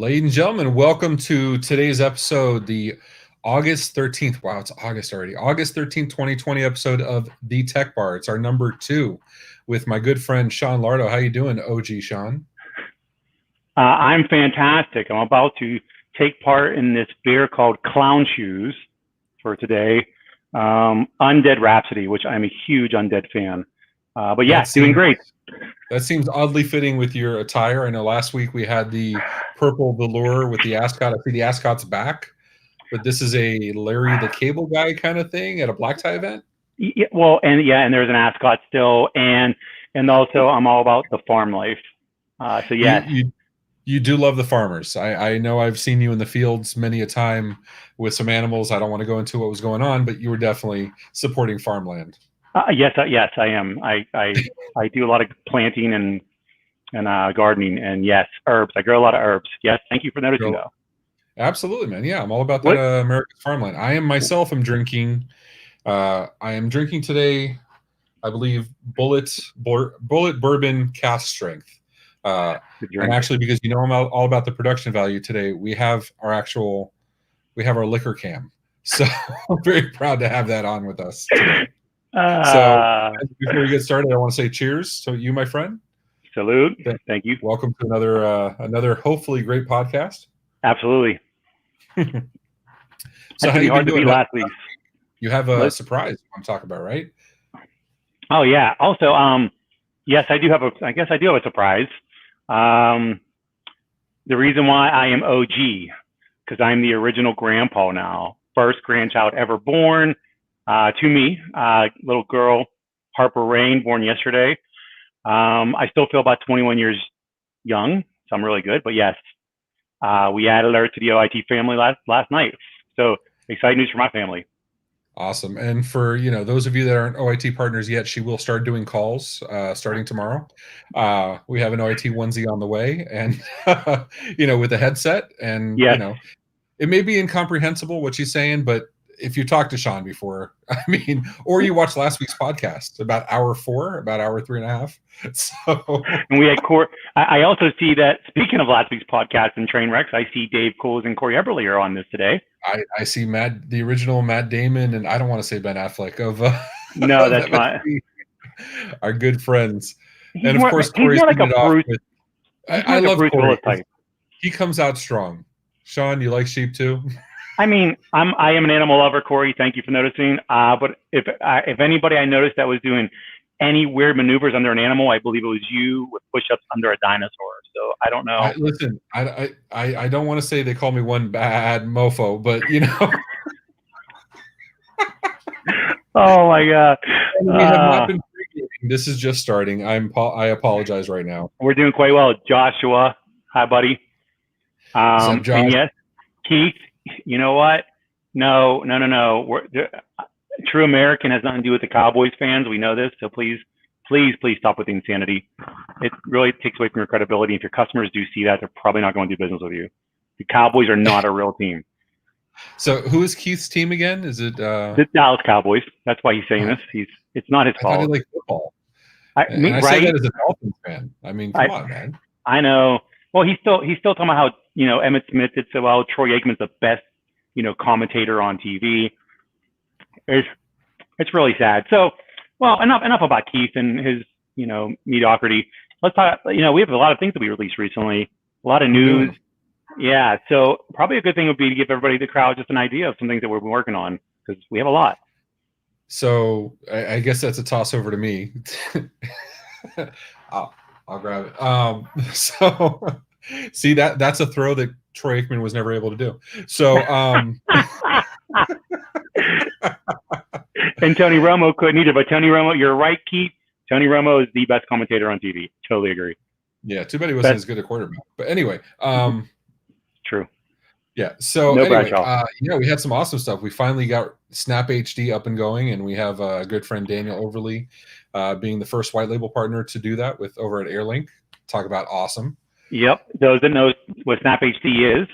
Ladies and gentlemen, welcome to today's episode, the August 13th. Wow, it's August already. August 13th, 2020 episode of The Tech Bar. It's our number 2 with my good friend Sean Lardo. How you doing, OG Sean? I'm fantastic. I'm about to take part in this beer called Clown Shoes for today. Undead Rhapsody, which I'm a huge Undead fan. But yeah, doing great. That seems oddly fitting with your attire. I know last week we had the purple velour with the ascot. I see the ascot's back, but this is a Larry the Cable Guy kind of thing at a black tie event. Yeah, well, and there's an ascot still, and also I'm all about the farm life. So yeah, you do love the farmers. I know I've seen you in the fields many a time with some animals. I don't want to go into what was going on, but you were definitely supporting farmland. Yes, I am. I do a lot of planting and gardening, and yes, herbs. I grow a lot of herbs. Yes, thank you for noticing, though. Absolutely, man. Yeah, I'm all about that America's farmland. I am myself. I'm drinking. I am drinking today, I believe, Bullet Bourbon Cask Strength. And actually, because I'm all about the production value today, we have our liquor cam. So I'm very proud to have that on with us today. So before we get started, I want to say cheers to you, my friend. Salute. Thank you. Welcome to another hopefully great podcast. Absolutely. So how you been doing last week? You have a surprise I'm talking about, right? Oh yeah. Also, yes, I do have a surprise. The reason why I am OG, because I'm the original grandpa now. First grandchild ever born. To me, little girl, Harper Rain, born yesterday. I still feel about 21 years young, so I'm really good. But yes, we added her to the OIT family last night. So exciting news for my family. Awesome. And for those of you that aren't OIT partners yet, she will start doing calls starting tomorrow. We have an OIT onesie on the way, and with a headset. And yes. It may be incomprehensible what she's saying, but if you talked to Sean before, or you watched last week's podcast, about hour 3.5. So, and we had I also see that, speaking of last week's podcast and train wrecks, I see Dave Coles and Corey Eberle are on this today. I see the original Matt Damon, and I don't want to say Ben Affleck no, that's not our good friends. And of course, Corey's more like a Bruce. I love Corey. He comes out strong. Sean, you like sheep too? I am an animal lover, Corey. Thank you for noticing. But if anybody I noticed that was doing any weird maneuvers under an animal, I believe it was you with push-ups under a dinosaur. So I don't know. Listen, I don't want to say they call me one bad mofo, but Oh my God. We have not been pre-gaming. This is just starting. I apologize right now. We're doing quite well. Joshua, hi buddy. What's up, Josh? And yes, Keith. You know what? No. True American has nothing to do with the Cowboys fans. We know this. So please stop with the insanity. It really takes away from your credibility. If your customers do see that, they're probably not going to do business with you. The Cowboys are not a real team. So who is Keith's team again? Is it the Dallas Cowboys? That's why he's saying this. It's not his fault. I thought he liked football. I say that as a Dolphins fan. Come on, man. I know. Well, he's still talking about how Emmitt Smith did so well. Troy Aikman's the best commentator on TV. It's really sad. So, well, enough about Keith and his mediocrity. Let's talk. We have a lot of things that we released recently. A lot of news. Yeah. So probably a good thing would be to give everybody, the crowd, just an idea of some things that we've been working on, because we have a lot. So I guess that's a toss over to me. I'll grab it. So see, that's a throw that Troy Aikman was never able to do. So and Tony Romo couldn't either. But Tony Romo, you're right, Keith. Tony Romo is the best commentator on TV. Totally agree. Yeah, too bad he wasn't as good a quarterback. But anyway, true. Yeah. So we had some awesome stuff. We finally got Snap HD up and going, and we have a good friend Daniel Overly being the first white label partner to do that over at Airlink. Talk about awesome. Yep. Those that know what Snap HD is.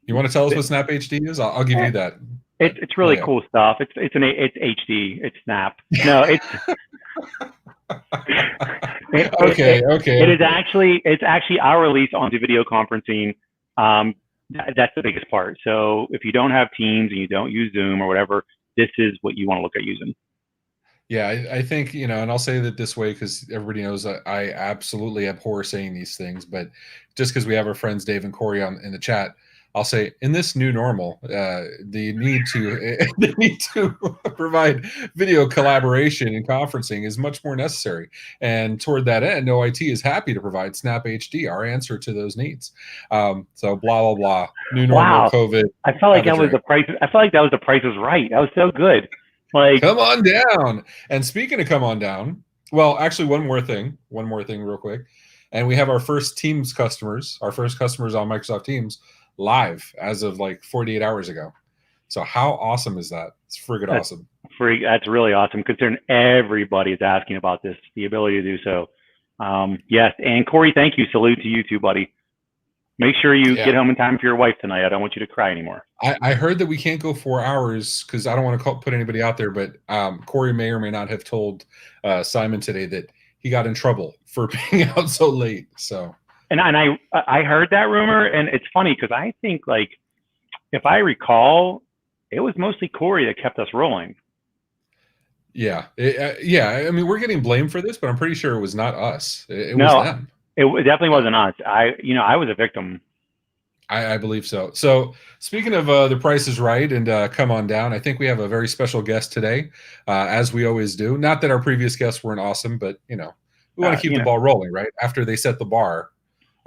You want to tell us what Snap HD is? I'll give you that. It's really cool stuff. It's HD. It's Snap. No, Okay. It's actually our release onto video conferencing. That's the biggest part. So if you don't have Teams and you don't use Zoom or whatever, this is what you want to look at using. Yeah, I think, and I'll say that this way because everybody knows that I absolutely abhor saying these things, but just because we have our friends Dave and Corey in the chat, I'll say in this new normal, the need to provide video collaboration and conferencing is much more necessary. And toward that end, OIT is happy to provide Snap HD, our answer to those needs. So blah blah blah. New normal, wow. COVID. I felt like that was the price. I felt like that was the Price is Right. That was so good. Like, come on down. And speaking of come on down, well, actually, one more thing, real quick. And we have our first first customers on Microsoft Teams live as of like 48 hours ago. So how awesome is that? It's friggin' awesome. That's really awesome, considering everybody is asking about this, the ability to do so. Yes, and Corey, thank you. Salute to you too, buddy. Make sure you get home in time for your wife tonight. I don't want you to cry anymore. I heard that we can't go 4 hours because I don't want to put anybody out there, but Corey may or may not have told Simon today that he got in trouble for being out so late. So, and I heard that rumor, and it's funny because I think, like, if I recall, it was mostly Corey that kept us rolling. Yeah, I mean, we're getting blamed for this, but I'm pretty sure it was not us. It was them. It definitely wasn't us. I was a victim. I believe so. So speaking of The Price is Right and come on down, I think we have a very special guest today, as we always do. Not that our previous guests weren't awesome, but we want to keep the ball rolling, right? After they set the bar,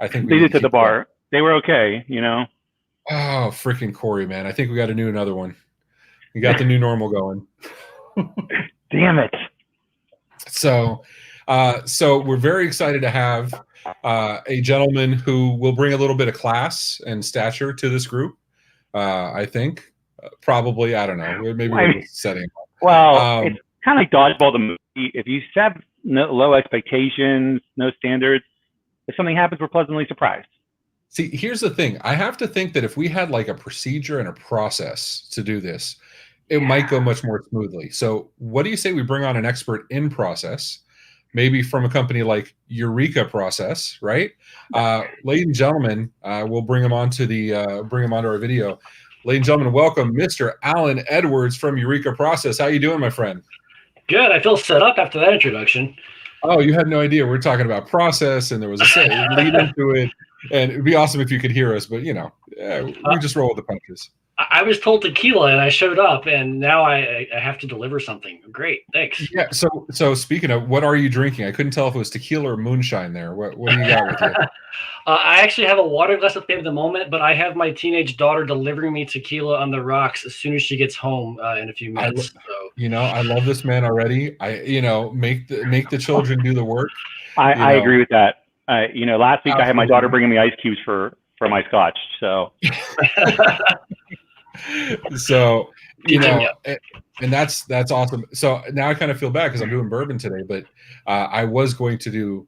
I think they did set the bar. They were okay, Oh, freaking Corey, man! I think we got to do another one. We got the new normal going. Damn it! So we're very excited to have a gentleman who will bring a little bit of class and stature to this group. I think probably, I don't know, maybe we're setting up. Well, it's kind of like Dodgeball the movie. If you set low expectations, no standards, if something happens, we're pleasantly surprised. See, here's the thing. I have to think that if we had like a procedure and a process to do this, it might go much more smoothly. So what do you say we bring on an expert in process, maybe from a company like Eureka Process, right? Ladies and gentlemen, we'll bring him onto our video. Ladies and gentlemen, welcome Mr. Alan Edwards from Eureka Process. How you doing, my friend? Good. I feel set up after that introduction. Oh, you had no idea. We're talking about process, and there was a lead into it. And it'd be awesome if you could hear us, but we just roll with the punches. I was told tequila, and I showed up, and now I have to deliver something. Great, thanks. Yeah. So speaking of, what are you drinking? I couldn't tell if it was tequila or moonshine. There. What do you got with you? I actually have a water glass with me at the moment, but I have my teenage daughter delivering me tequila on the rocks as soon as she gets home in a few minutes. I love this man already. Make the children do the work. I agree with that. Last week I had my daughter bringing me ice cubes for my scotch. So, and that's awesome. So now I kind of feel bad because I'm doing bourbon today, but I was going to do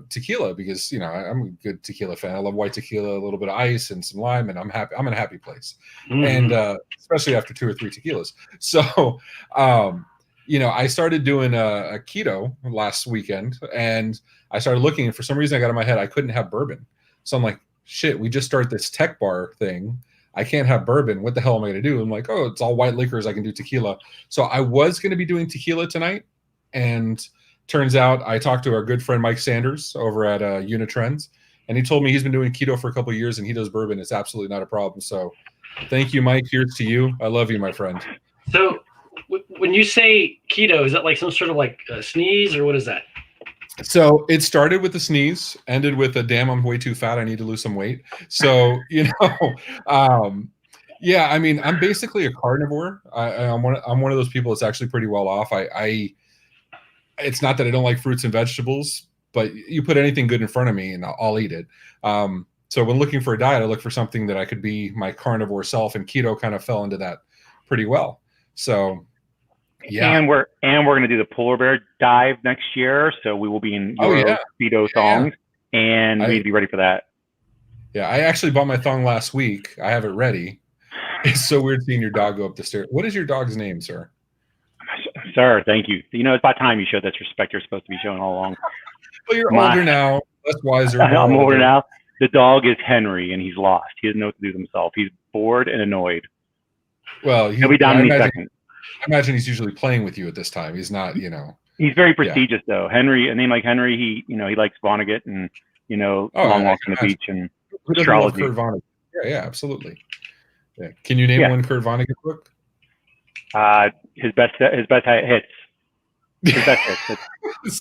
tequila because I'm a good tequila fan. I love white tequila, a little bit of ice and some lime, and I'm happy. I'm in a happy place, and especially after 2 or 3 tequilas. So, I started doing a keto last weekend, and I started looking, and for some reason I got in my head I couldn't have bourbon. So I'm like, shit, we just started this tech bar thing. I can't have bourbon. What the hell am I going to do? I'm like, oh, it's all white liquors. I can do tequila. So I was going to be doing tequila tonight. And turns out I talked to our good friend Mike Sanders over at Unitrends. And he told me he's been doing keto for a couple of years and he does bourbon. It's absolutely not a problem. So thank you, Mike. Here's to you. I love you, my friend. So when you say keto, is that like some sort of like a sneeze or what is that? So it started with a sneeze, ended with a damn, I'm way too fat. I need to lose some weight. So, yeah, I mean, I'm basically a carnivore. I'm one of those people that's actually pretty well off. It's not that I don't like fruits and vegetables, but you put anything good in front of me and I'll eat it. So when looking for a diet, I look for something that I could be my carnivore self, and keto kind of fell into that pretty well. So, yeah. And we're going to do the polar bear dive next year, so we will be in Speedo thongs, and we need to be ready for that. Yeah, I actually bought my thong last week. I have it ready. It's so weird seeing your dog go up the stairs. What is your dog's name, sir? sir. Thank you. You know, it's about time you showed this respect you're supposed to be showing all along. Well, you're older now, less wiser. I'm older now. The dog is Henry, and he's lost. He doesn't know what to do with himself. He's bored and annoyed. Well, he'll be down any second. I imagine he's usually playing with you at this time. He's not, He's very prestigious, though. Henry, a name like Henry, he likes Vonnegut and, long walks on the beach and astrology. Kurt Vonnegut? Yeah, absolutely. Yeah. Can you name one Kurt Vonnegut book? His best hits. His best hits.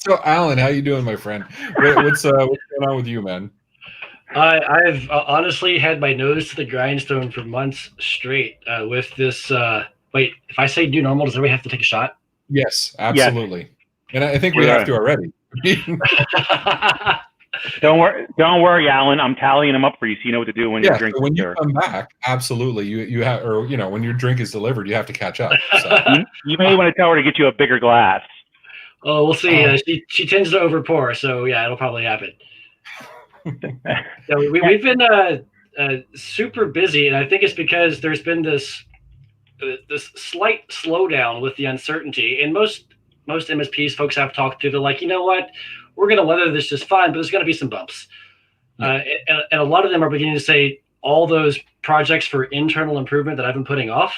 So, Alan, how you doing, my friend? What's going on with you, man? I've honestly had my nose to the grindstone for months straight with this. Wait, if I say do normal, does everybody have to take a shot? Yes, absolutely. Yes. And I think we have to already. Don't worry, Alan. I'm tallying them up for you, so you know what to do when you're drinking. So when you come back, absolutely, you have, or when your drink is delivered, you have to catch up. So. You may want to tell her to get you a bigger glass. Oh, we'll see. She tends to overpour, so yeah, it'll probably happen. So we've been super busy, and I think it's because there's been this slight slowdown with the uncertainty. And most MSPs folks I've talked to, they're like, you know what, we're going to weather this just fine, but there's going to be some bumps. And a lot of them are beginning to say all those projects for internal improvement that I've been putting off.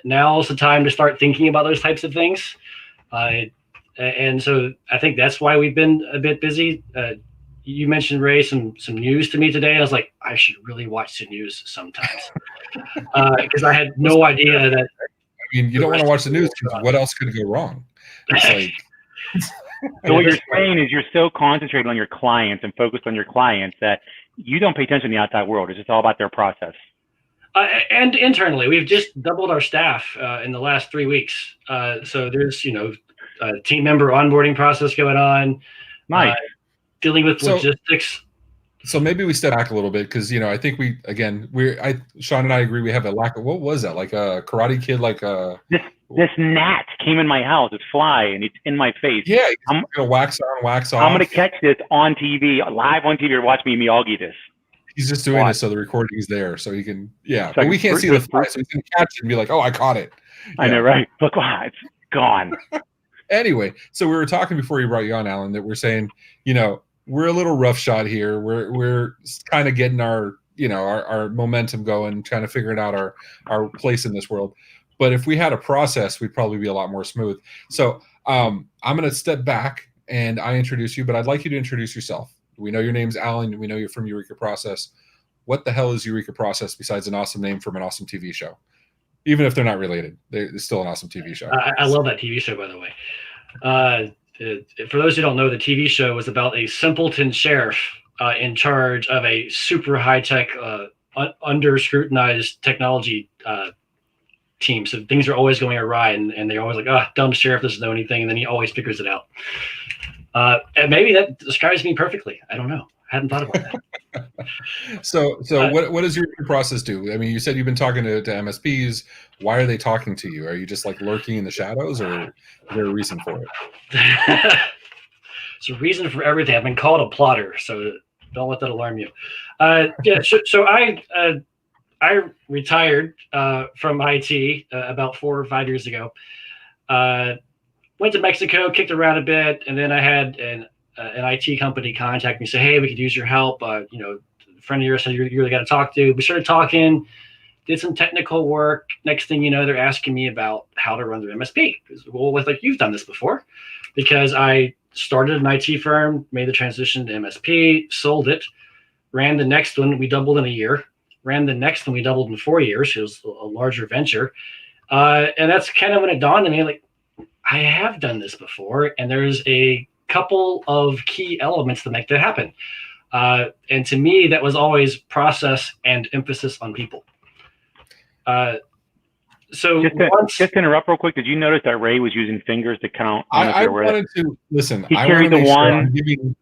Now's the time to start thinking about those types of things. And so I think that's why we've been a bit busy. You mentioned, Ray, some news to me today. I was like, I should really watch the news sometimes because I had no idea that. I mean, you don't want to watch the news because what else could go wrong? It's like. So what you're saying is you're so concentrated on your clients and focused on your clients that you don't pay attention to the outside world. It's just all about their process. And internally, we've just doubled our staff in the last 3 weeks. So there's, a team member onboarding process going on. Nice. Dealing with logistics. So maybe we step back a little bit because I think Sean and I agree we have a lack of, what was that, like a Karate Kid, like a this gnat came in my house, this fly, and it's in my face. Yeah, I'm gonna wax on, wax off. I'm gonna catch this on TV, live on TV, or watch me Miyagi this. He's just doing it so the recording's there, so he can but we can't see the fly, so he can catch it and be like, oh, I caught it. I know, right? Look, it's gone. Anyway, so we were talking before you brought you on, Alan, that we're saying, we're a little rough shot here. We're kind of getting our momentum going, trying to figure out our place in this world. But if we had a process, we'd probably be a lot more smooth. So I'm going to step back and I introduce you, but I'd like you to introduce yourself. We know your name's Alan. We know you're from Eureka Process. What the hell is Eureka Process besides an awesome name from an awesome TV show? Even if they're not related, they're still an awesome TV show. I love that TV show, by the way. For those who don't know, the TV show was about a simpleton sheriff in charge of a super high-tech, under-scrutinized technology team. So things are always going awry, and they're always like, dumb sheriff doesn't know anything, and then he always figures it out. And maybe that describes me perfectly. I don't know. I hadn't thought about that. So what does your process do? I mean, you said you've been talking to MSPs. Why are they talking to you? Are you just like lurking in the shadows, or is there a reason for it? It's a reason for everything. I've been called a plotter, so don't let that alarm you. So I retired from IT about 4 or 5 years ago. Went to Mexico, kicked around a bit, and then I had an IT company contact me, say, hey, we could use your help. A friend of yours said you really got to talk to. We started talking, did some technical work. Next thing you know, they're asking me about how to run their MSP. Well, you've done this before, because I started an IT firm, made the transition to MSP, sold it, ran the next one. We doubled in a year. Ran the next one, we doubled in 4 years. It was a larger venture. And that's kind of when it dawned on me, like, I have done this before, and there's a couple of key elements to make that happen. And to me, that was always process and emphasis on people. So just to interrupt real quick, did you notice that Ray was using fingers to count? I wanted to listen. He carried the one.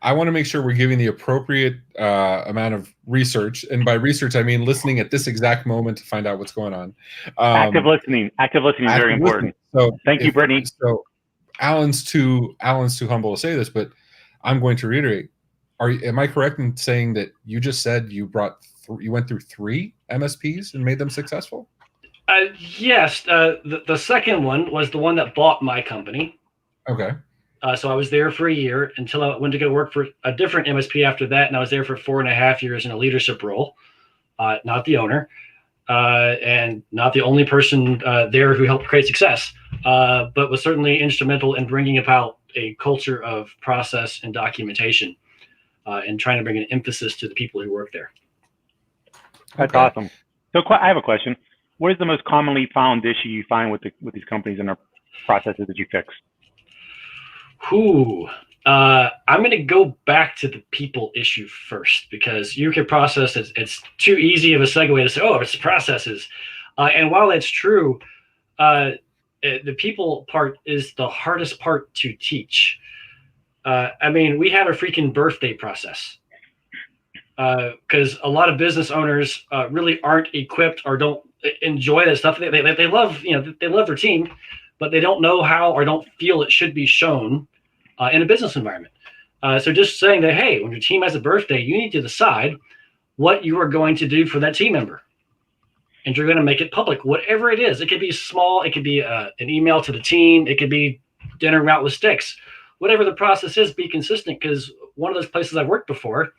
I want to make sure we're giving the appropriate amount of research. And by research, I mean listening at this exact moment to find out what's going on. Active listening. Active listening is very important. So thank you, Brittany. So Alan's too humble to say this, but I'm going to reiterate. Am I correct in saying that you just said you went through 3 MSPs and made them successful? Yes, the second one was the one that bought my company. Okay. So I was there for a year until I went to go work for a different MSP after that, and I was there for 4.5 years in a leadership role, not the owner, and not the only person there who helped create success, but was certainly instrumental in bringing about a culture of process and documentation, and trying to bring an emphasis to the people who work there. That's awesome. So I have a question. What is the most commonly found issue you find with these companies and their processes that you fix? I'm going to go back to the people issue first, because you can process it. It's too easy of a segue to say, oh, it's processes. And while it's true, the people part is the hardest part to teach. I mean, we have a freaking birthday process, because a lot of business owners really aren't equipped or don't enjoy that stuff. They love, they love their team, but they don't know how or don't feel it should be shown in a business environment. So just saying that, hey, when your team has a birthday, you need to decide what you are going to do for that team member. And you're going to make it public, whatever it is. It could be small. It could be an email to the team. It could be dinner out with sticks. Whatever the process is, be consistent, because one of those places I've worked before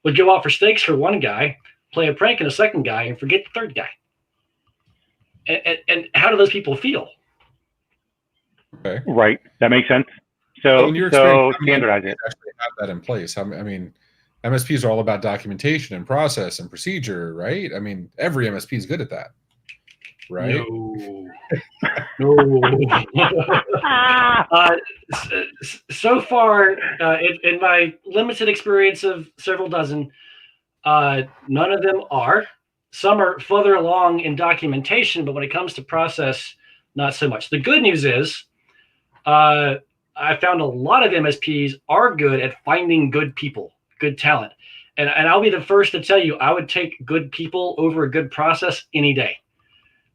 would go out for steaks for one guy, play a prank on a second guy, and forget the third guy. And how do those people feel? Okay. Right. That makes sense. So standardize it. Actually have that in place. I mean, MSPs are all about documentation and process and procedure, right? I mean, every MSP is good at that, right? No. So far, in my limited experience of several dozen, none of them are. Some are further along in documentation, but when it comes to process, not so much. The good news is, I found a lot of MSPs are good at finding good people, good talent. And I'll be the first to tell you, I would take good people over a good process any day,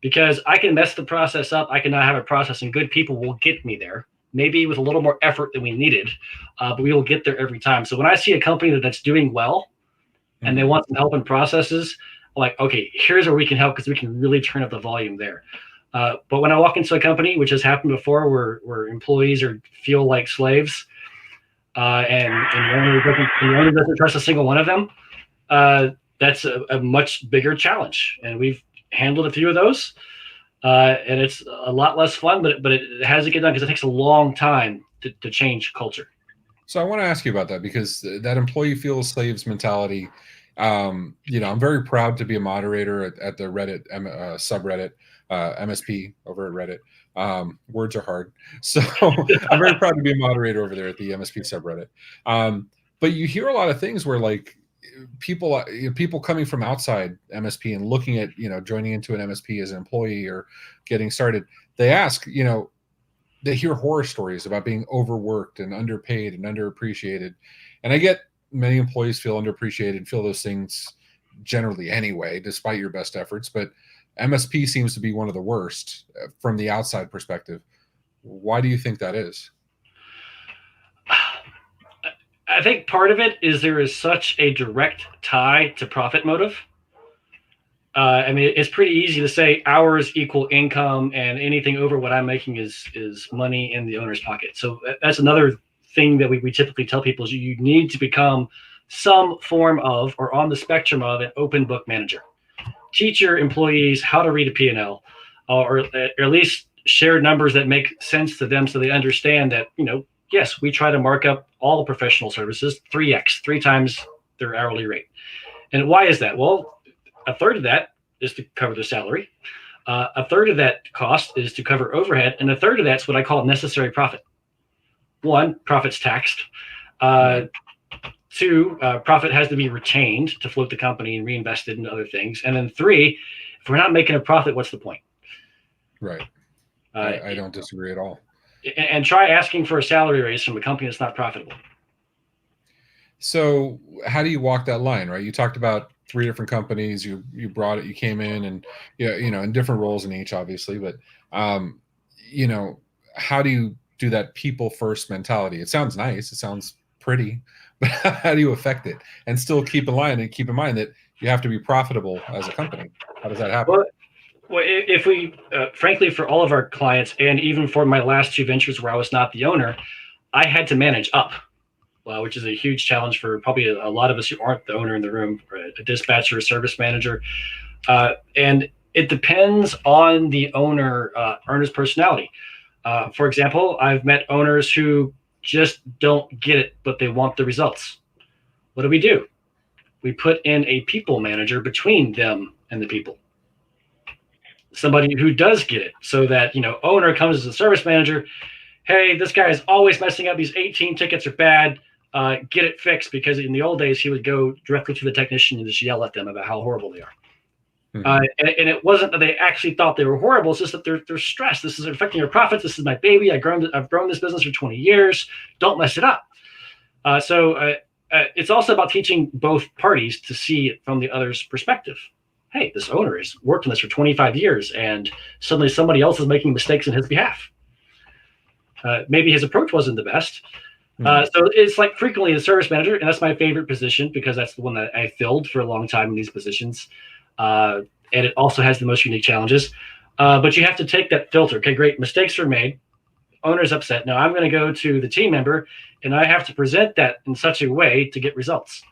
because I can mess the process up. I can not have a process, and good people will get me there, maybe with a little more effort than we needed, but we will get there every time. So when I see a company that's doing well and they want some help in processes, I'm like, okay, here's where we can help, because we can really turn up the volume there. But when I walk into a company, which has happened before, where employees feel like slaves, and the owner doesn't trust a single one of them, that's a much bigger challenge. And we've handled a few of those, and it's a lot less fun, but it has to get done, because it takes a long time to change culture. So I want to ask you about that, because that employee feels slaves mentality. I'm very proud to be a moderator at the Reddit subreddit, MSP over at Reddit. Words are hard. So I'm very proud to be a moderator over there at the MSP subreddit. But you hear a lot of things where, like, people coming from outside MSP and looking at, joining into an MSP as an employee or getting started, they ask, they hear horror stories about being overworked and underpaid and underappreciated. And I get many employees feel underappreciated and feel those things generally anyway, despite your best efforts. But MSP seems to be one of the worst from the outside perspective. Why do you think that is? I think part of it is there is such a direct tie to profit motive. I mean, it's pretty easy to say hours equal income, and anything over what I'm making is money in the owner's pocket. So that's another thing that we typically tell people is you need to become some form of, or on the spectrum of, an open book manager. Teach your employees how to read a P&L, or at least share numbers that make sense to them, so they understand that, yes, we try to mark up all professional services 3x, 3 times their hourly rate. And why is that? Well, a third of that is to cover their salary. A third of that cost is to cover overhead. And a third of that's what I call necessary profit. 1, profit's taxed. 2, profit has to be retained to float the company and reinvested into other things. And then 3, if we're not making a profit, what's the point? Right. I don't disagree at all. And try asking for a salary raise from a company that's not profitable. So how do you walk that line, right? You talked about 3 different companies. You brought it. You came in, and in different roles in each, obviously. But how do you do that people first mentality? It sounds nice. It sounds pretty, but how do you affect it and still keep in mind that you have to be profitable as a company? How does that happen? Well, Well, if we, frankly, for all of our clients, and even for my last two ventures where I was not the owner, I had to manage up, which is a huge challenge for probably a lot of us who aren't the owner in the room, a dispatcher, a service manager. And it depends on the owner's personality. For example, I've met owners who just don't get it, but they want the results. What do? We put in a people manager between them and the people. Somebody who does get it, so that, owner comes as a service manager. Hey, this guy is always messing up. These 18 tickets are bad. Get it fixed, because in the old days, he would go directly to the technician and just yell at them about how horrible they are. Mm-hmm. And it wasn't that they actually thought they were horrible. It's just that they're stressed. This is affecting your profits. This is my baby. I've grown this business for 20 years. Don't mess it up. So it's also about teaching both parties to see it from the other's perspective. Hey, this owner has worked on this for 25 years, and suddenly somebody else is making mistakes on his behalf. Maybe his approach wasn't the best. So it's like frequently a service manager, and that's my favorite position because that's the one that I filled for a long time in these positions. And it also has the most unique challenges. But you have to take that filter. Okay, great. Mistakes were made. Owner's upset. Now I'm going to go to the team member, and I have to present that in such a way to get results.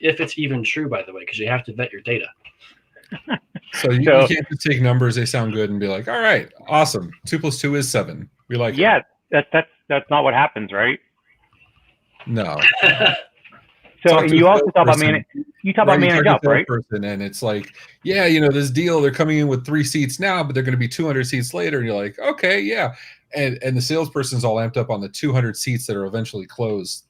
If it's even true, by the way, because you have to vet your data. So you can't just take numbers, they sound good, and be like, all right, awesome. 2 + 2 is 7. We like it. Yeah, that's not what happens, right? No. So and you also talk about manage up, right? Person, and it's like, yeah, this deal, they're coming in with 3 seats now, but they're going to be 200 seats later. And you're like, okay, yeah. And the salesperson's all amped up on the 200 seats that are eventually closed.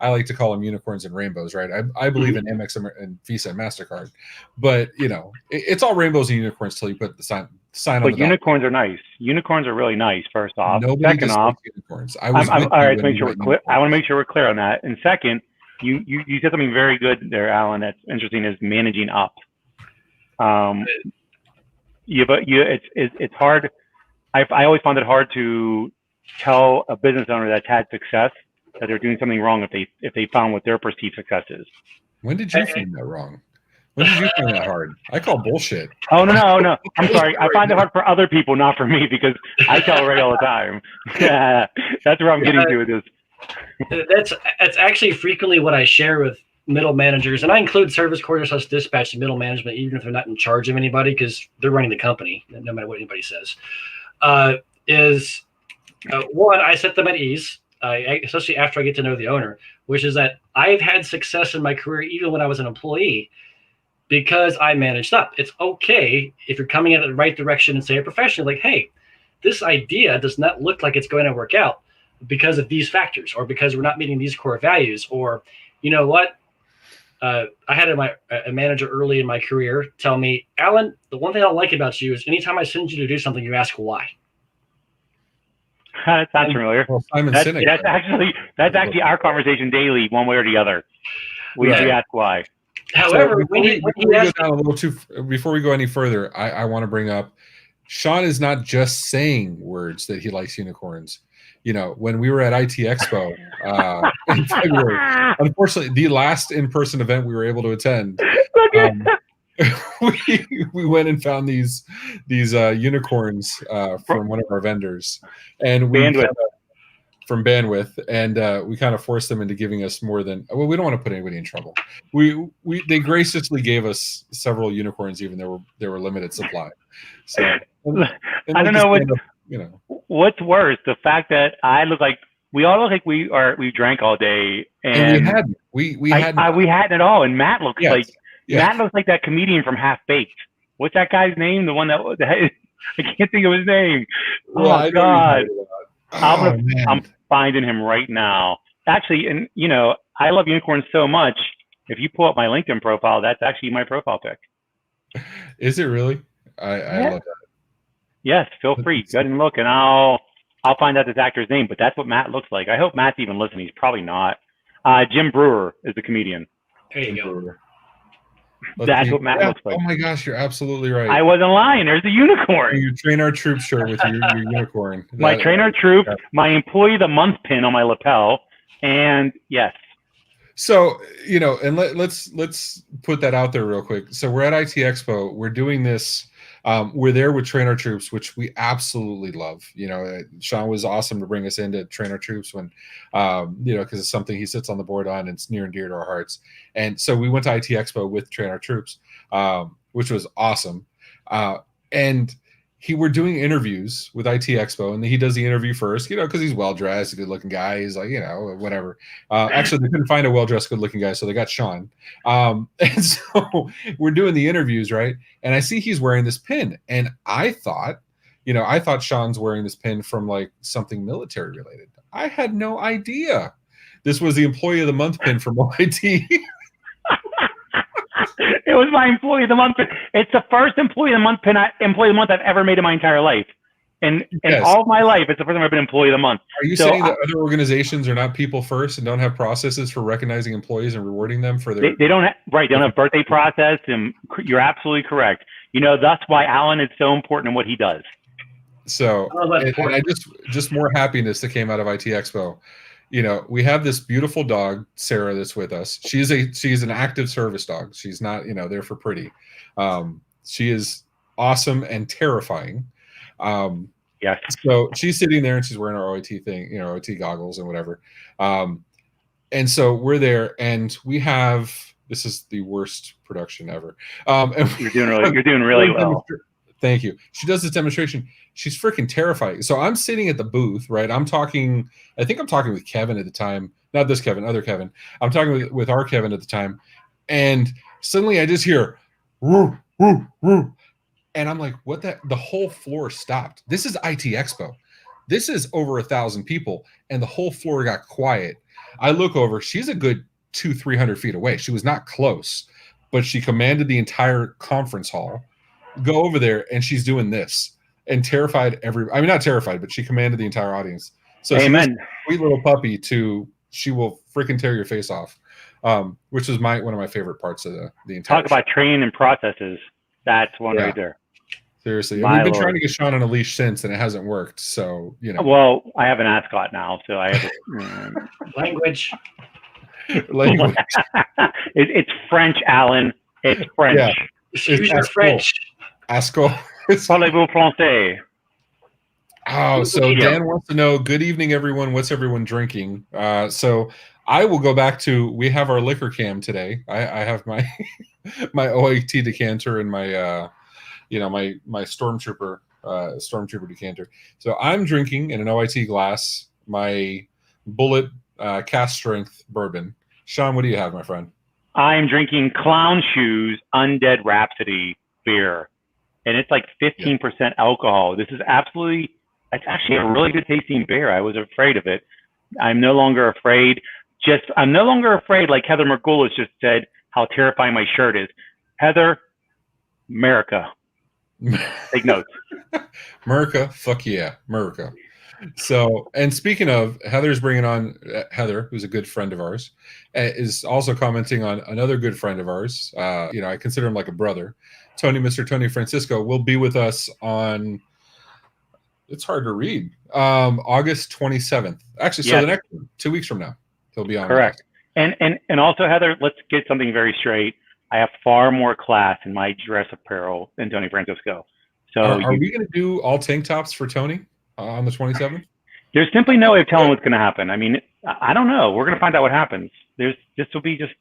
I like to call them unicorns and rainbows, right? I believe in Amex and Visa and MasterCard, but it's all rainbows and unicorns till you put the sign on the unicorns are nice. Unicorns are really nice. First off, second off, unicorns. All right. Make sure we're clear. I want to make sure we're clear on that. And second, you said something very good there, Alan. That's interesting. Is managing up. It's hard. I always found it hard to tell a business owner that's had success that they're doing something wrong if they found what their perceived success is. When did you find that wrong? When did you find that hard? I call bullshit. Oh, no. I'm sorry. I find it hard for other people, not for me, because I tell Ray all the time. That's where I'm getting to with this. That's actually frequently what I share with middle managers, and I include service coordinators, dispatch, and middle management, even if they're not in charge of anybody, because they're running the company, no matter what anybody says. One, I set them at ease, especially after I get to know the owner, which is that I've had success in my career even when I was an employee because I managed up. It's okay if you're coming in the right direction and say a professional, like, hey, this idea does not look like it's going to work out because of these factors, or because we're not meeting these core values, or you know what? I had a manager early in my career tell me, Alan, the one thing I don't like about you is anytime I send you to do something, you ask why. That sounds familiar. Well, that's actually our conversation daily, one way or the other. We ask why. However, before we go any further, I want to bring up, Sean is not just saying words that he likes unicorns. When we were at IT Expo in February, unfortunately, the last in-person event we were able to attend, we went and found these unicorns from one of our vendors, and from Bandwidth, and we kind of forced them into giving us more than. Well, we don't want to put anybody in trouble. They graciously gave us several unicorns, even though there were limited supply. So I don't know what. What's worse, the fact that we all look like we drank all day, and we hadn't at all. And Matt looks Matt looks like that comedian from Half Baked. What's that guy's name? The one that I can't think of his name. Oh God, I'm finding him right now. Actually, and I love unicorns so much. If you pull up my LinkedIn profile, that's actually my profile pic. Is it really? I love that. Yes, feel free. Go ahead and look, and I'll find out this actor's name. But that's what Matt looks like. I hope Matt's even listening. He's probably not. Jim Brewer is the comedian. There you go. That's what Matt looks like. Oh my gosh, you're absolutely right. I wasn't lying. There's a unicorn. You train our troops shirt with your unicorn. My train our troop, my employee of the month pin on my lapel, and yes. So and let's put that out there real quick. So we're at IT Expo. We're doing this We're there with Train Our Troops, which we absolutely love. Sean was awesome to bring us in to Train Our Troops when, because it's something he sits on the board on, and it's near and dear to our hearts. And so we went to IT Expo with Train Our Troops, which was awesome. And we're doing interviews with IT Expo, and he does the interview first, because he's well-dressed, a good-looking guy. He's like, whatever. Actually, they couldn't find a well-dressed, good-looking guy, so they got Sean. And so we're doing the interviews, right? And I see he's wearing this pin, and I thought Sean's wearing this pin from like something military-related. I had no idea this was the Employee of the Month pin from OIT. It was my Employee of the Month pin. It's the first Employee of the Month Employee of the Month I've ever made in my entire life. And in all of my life, it's the first time I've been Employee of the Month. Are you saying that other organizations are not people first and don't have processes for recognizing employees and rewarding them for their... They don't have birthday process, and you're absolutely correct. That's why Alan is so important in what he does. So, and I just more happiness that came out of IT Expo. We have this beautiful dog, Sarah, that's with us. She's an active service dog. She's not, there for pretty. She is awesome and terrifying. Yeah. So she's sitting there and she's wearing her OIT thing, OIT goggles and whatever. And so we're there, and we have, this is the worst production ever. And you're doing really well. Thank you. She does this demonstration. She's freaking terrifying. So I'm sitting at the booth, right? I think I'm talking with Kevin at the time. Not this Kevin, other Kevin. I'm talking with our Kevin at the time. And suddenly I just hear, woo, woo, woo. And I'm like, what the whole floor stopped. This is IT Expo. This is over 1,000 people. And the whole floor got quiet. I look over. She's a good 200-300 feet away. She was not close, but she commanded the entire conference hall. Go over there, and she's doing this and terrified not terrified, but she commanded the entire audience. So Amen. Sweet little puppy she will freaking tear your face off, which is one of my favorite parts of the entire Talk about training and processes. That's one right there. Seriously. We've been trying to get Sean on a leash since, and it hasn't worked. So, Well, I have an ascot now, so I have language. It's French, Alan. It's French. Yeah. Excuse your French. Asco. Parlez-vous français? Oh, so Dan wants to know, good evening, everyone. What's everyone drinking? So I will go back to, we have our liquor cam today. I have my my OIT decanter and my my stormtrooper decanter. So I'm drinking in an OIT glass my Bullet cast strength bourbon. Sean, what do you have, my friend? I'm drinking Clown Shoes Undead Rhapsody beer, and it's like 15% alcohol. It's actually a really good tasting beer. I was afraid of it. I'm no longer afraid. I'm no longer afraid, like Heather Margulis just said, how terrifying my shirt is. Heather, America. Take notes. America, fuck yeah, America. So, and speaking of, Heather's bringing on, Heather, who's a good friend of ours, is also commenting on another good friend of ours. I consider him like a brother. Mr. Tony Francisco will be with us on, it's hard to read, August 27th. Actually, so the next 2 weeks from now, he'll be on. Correct. And also, Heather, let's get something very straight. I have far more class in my dress apparel than Tony Francisco. So are we going to do all tank tops for Tony on the 27th? There's simply no way of telling what's going to happen. I mean, I don't know. We're going to find out what happens. This will be just,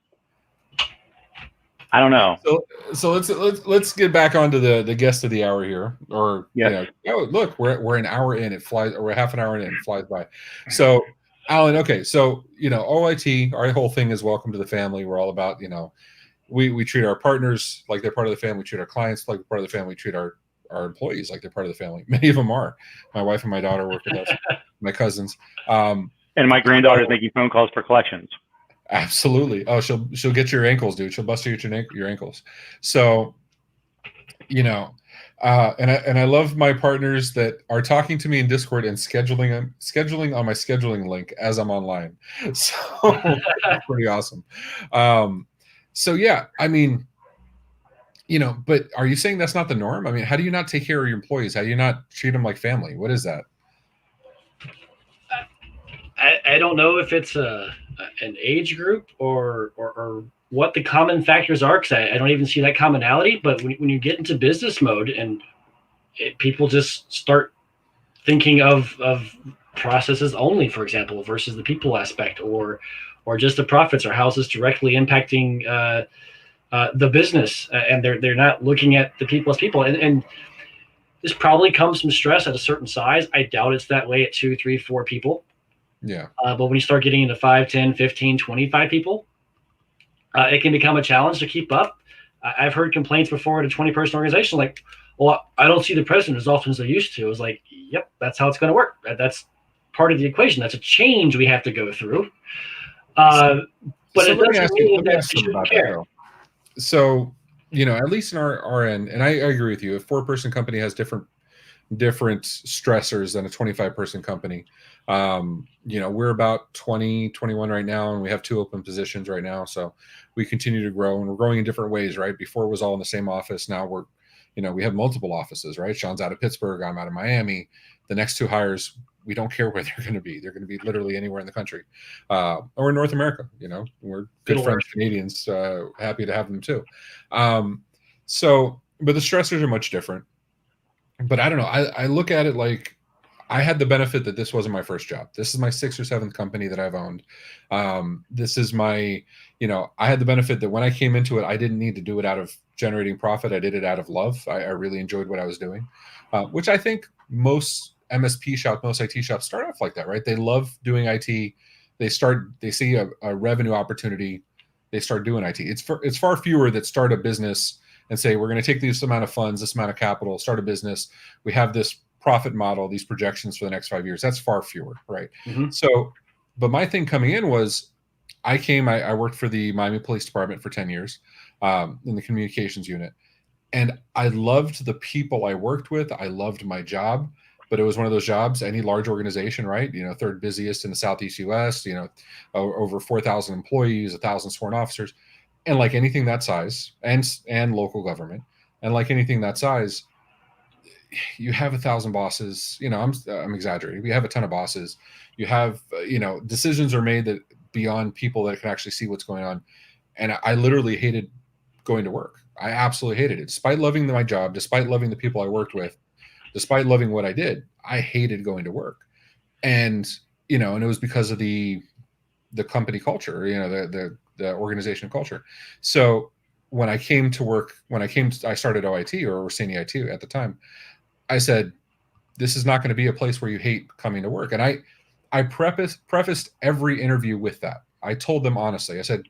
I don't know. So let's get back onto the guest of the hour here. Or look, we're an hour in. It flies. Or we're half an hour in. It flies by. So Alan, okay. So OIT, our whole thing is welcome to the family. We're all about we treat our partners like they're part of the family. We treat our clients like part of the family. We treat our employees like they're part of the family. Many of them are. My wife and my daughter work with us. My cousins. And my granddaughter's making phone calls for collections. Absolutely. Oh, she'll get your ankles, dude. She'll bust you your ankles. So, and I love my partners that are talking to me in Discord and scheduling on my scheduling link as I'm online. So pretty awesome. So yeah, I mean, but are you saying that's not the norm? I mean, how do you not take care of your employees? How do you not treat them like family? What is that? I don't know if it's an age group or what the common factors are, because I don't even see that commonality. But when you get into business mode and people just start thinking of processes only, for example, versus the people aspect, or just the profits, or how is this directly impacting the business, and they're not looking at the people as people. And this probably comes from stress at a certain size. I doubt it's that way at 2, 3, 4 people. Yeah. But when you start getting into 5, 10, 15, 25 people, it can become a challenge to keep up. I've heard complaints before at a 20-person organization, like, well, I don't see the president as often as I used to. I was like, yep, that's how it's going to work. That's part of the equation. That's a change we have to go through. But so it doesn't mean that you shouldn't care. So, at least in our end, and I agree with you, a 4-person company has different stressors than a 25-person company. We're about 20, 21 right now, and we have 2 open positions right now. So we continue to grow, and we're growing in different ways, right? Before it was all in the same office. Now we're, we have multiple offices, right? Sean's out of Pittsburgh. I'm out of Miami. The next 2 hires, we don't care where they're going to be. They're going to be literally anywhere in the country, or in North America. We're good friends, Canadians, happy to have them too. But the stressors are much different. But I don't know. I look at it like I had the benefit that this wasn't my first job. This is my 6th or 7th company that I've owned. This is my, I had the benefit that when I came into it, I didn't need to do it out of generating profit. I did it out of love. I really enjoyed what I was doing, which I think most MSP shops, most IT shops start off like that, right? They love doing IT. They see a revenue opportunity. They start doing IT. It's far fewer that start a business and say, we're going to take this amount of funds, this amount of capital, start a business. We have this profit model, these projections for the next 5 years. That's far fewer, right? Mm-hmm. So, but my thing coming in was, I worked for the Miami Police Department for 10 years in the communications unit. And I loved the people I worked with. I loved my job, but it was one of those jobs, any large organization, right? 3rd busiest in the Southeast US, over 4,000 employees, 1,000 sworn officers. And like anything that size, and local government, and like anything that size, you have 1,000 bosses. I'm exaggerating. We have a ton of bosses. You have, decisions are made that beyond people that can actually see what's going on. And I literally hated going to work. I absolutely hated it. Despite loving my job, despite loving the people I worked with, despite loving what I did, I hated going to work. And, and it was because of the company culture, the organization culture. So when I came to work, I started OIT, or Orsini IT at the time, I said, this is not going to be a place where you hate coming to work. And I prefaced every interview with that. I told them honestly, I said,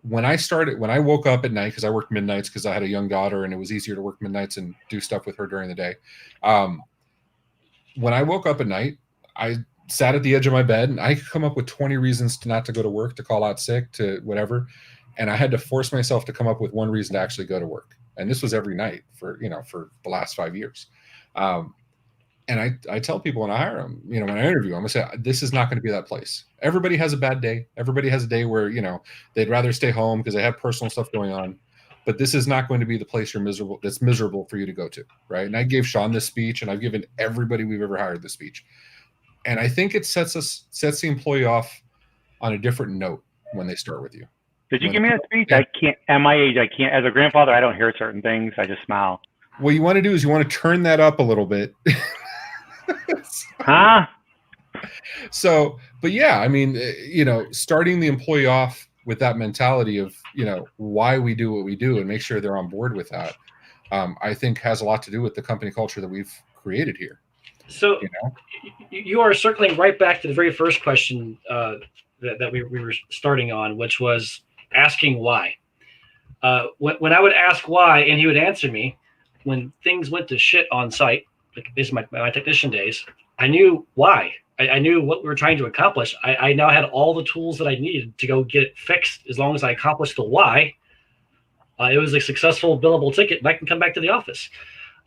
when I woke up at night, because I worked midnights because I had a young daughter and it was easier to work midnights and do stuff with her during the day. When I woke up at night, I sat at the edge of my bed and I could come up with 20 reasons not to go to work, to call out sick, to whatever. And I had to force myself to come up with one reason to actually go to work. And this was every night for the last 5 years. And I tell people when I hire them, when I interview them, I say, this is not going to be that place. Everybody has a bad day. Everybody has a day where, they'd rather stay home because they have personal stuff going on. But this is not going to be the place that's miserable for you to go to, right? And I gave Sean this speech, and I've given everybody we've ever hired this speech. And I think it sets the employee off on a different note when they start with you. Did you give me that speech? Yeah. I can't, at my age, I can't, as a grandfather, I don't hear certain things. I just smile. What you want to do is you want to turn that up a little bit. Huh? So, but yeah, I mean, starting the employee off with that mentality of, why we do what we do and make sure they're on board with that, I think has a lot to do with the company culture that we've created here. So you are circling right back to the very first question that we were starting on, which was asking why. When I would ask why, and he would answer me, when things went to shit on site, like this is my technician days, I knew why. I knew what we were trying to accomplish. I now had all the tools that I needed to go get it fixed. As long as I accomplished the why, it was a successful billable ticket, and I can come back to the office.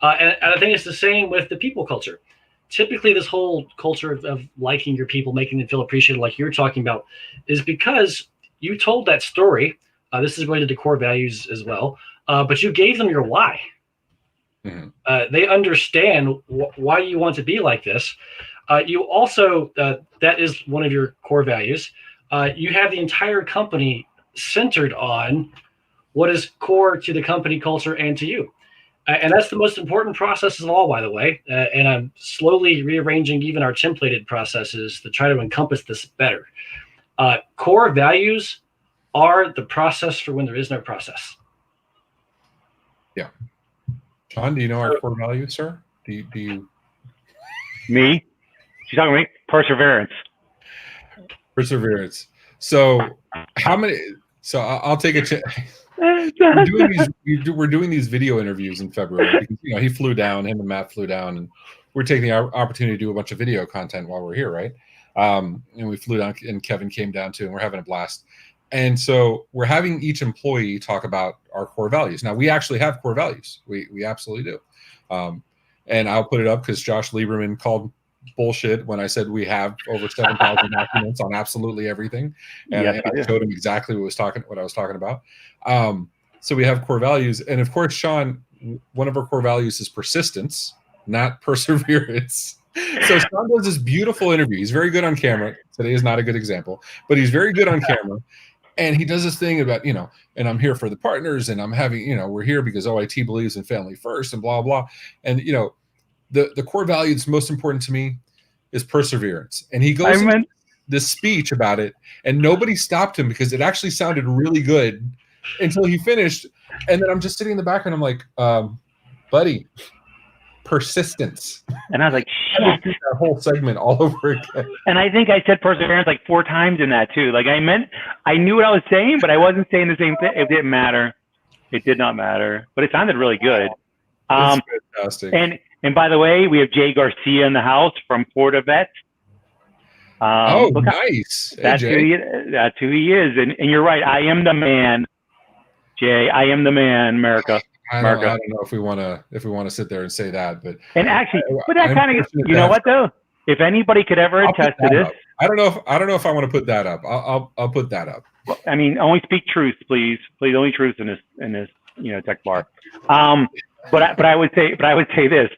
And I think it's the same with the people culture. Typically, this whole culture of liking your people, making them feel appreciated, like you're talking about, is because you told that story. This is related to core values as well, but you gave them your why. Mm-hmm. They understand why you want to be like this. You also, that is one of your core values. You have the entire company centered on what is core to the company culture and to you. And that's the most important process of all, by the way. And I'm slowly rearranging even our templated processes to try to encompass this better. Core values are the process for when there is no process. Yeah. John, do you know our core values, sir? Do you? Me? She's talking to me? Perseverance. Perseverance. So how many? So I'll take a chance. We're doing these video interviews in February because he flew down. Him and Matt flew down, and we're taking the opportunity to do a bunch of video content while we're here, right? And we flew down, and Kevin came down too, and we're having a blast. And so we're having each employee talk about our core values. Now we actually have core values. We absolutely do. And I'll put it up because Josh Lieberman called bullshit when I said we have over 7,000 documents on absolutely everything, and I showed him exactly what I was talking about. So we have core values, and of course, Sean, one of our core values is persistence, not perseverance. So Sean does this beautiful interview. He's very good on camera. Today is not a good example, but he's very good on camera. And he does this thing about, and I'm here for the partners, and I'm having, we're here because OIT believes in family first and blah, blah. And, the core value that's most important to me is perseverance. And he goes into this speech about it, and nobody stopped him because it actually sounded really good until he finished. And then I'm just sitting in the back and I'm like, buddy, persistence. And I was like, shit. That whole segment all over again. And I think I said perseverance like 4 times in that too. Like I knew what I was saying, but I wasn't saying the same thing. It didn't matter. It did not matter, but it sounded really good. Fantastic. And by the way, we have Jay Garcia in the house from Florida Vets. Nice. That's who he is. And you're right. I am the man, Jay. I am the man, America. I don't know if we want to sit there and say that, but actually, but that kind of, what though? If anybody could ever attest to this, I don't know if I want to put that up. I'll put that up. I mean, only speak truth, please. Please, only truth in this tech bar. But I would say this: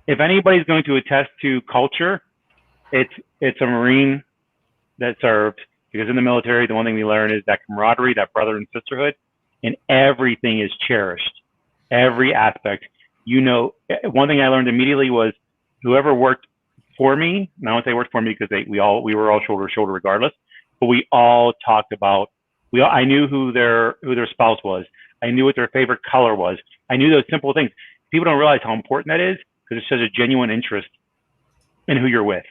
if anybody's going to attest to culture, it's a Marine that served, because in the military, the one thing we learn is that camaraderie, that brother and sisterhood, and everything is cherished. Every aspect. One thing I learned immediately was whoever worked for me, and I won't say worked for me because we were all shoulder to shoulder regardless, but we all talked about, I knew who their spouse was. I knew what their favorite color was. I knew those simple things. People don't realize how important that is because it shows a genuine interest in who you're with.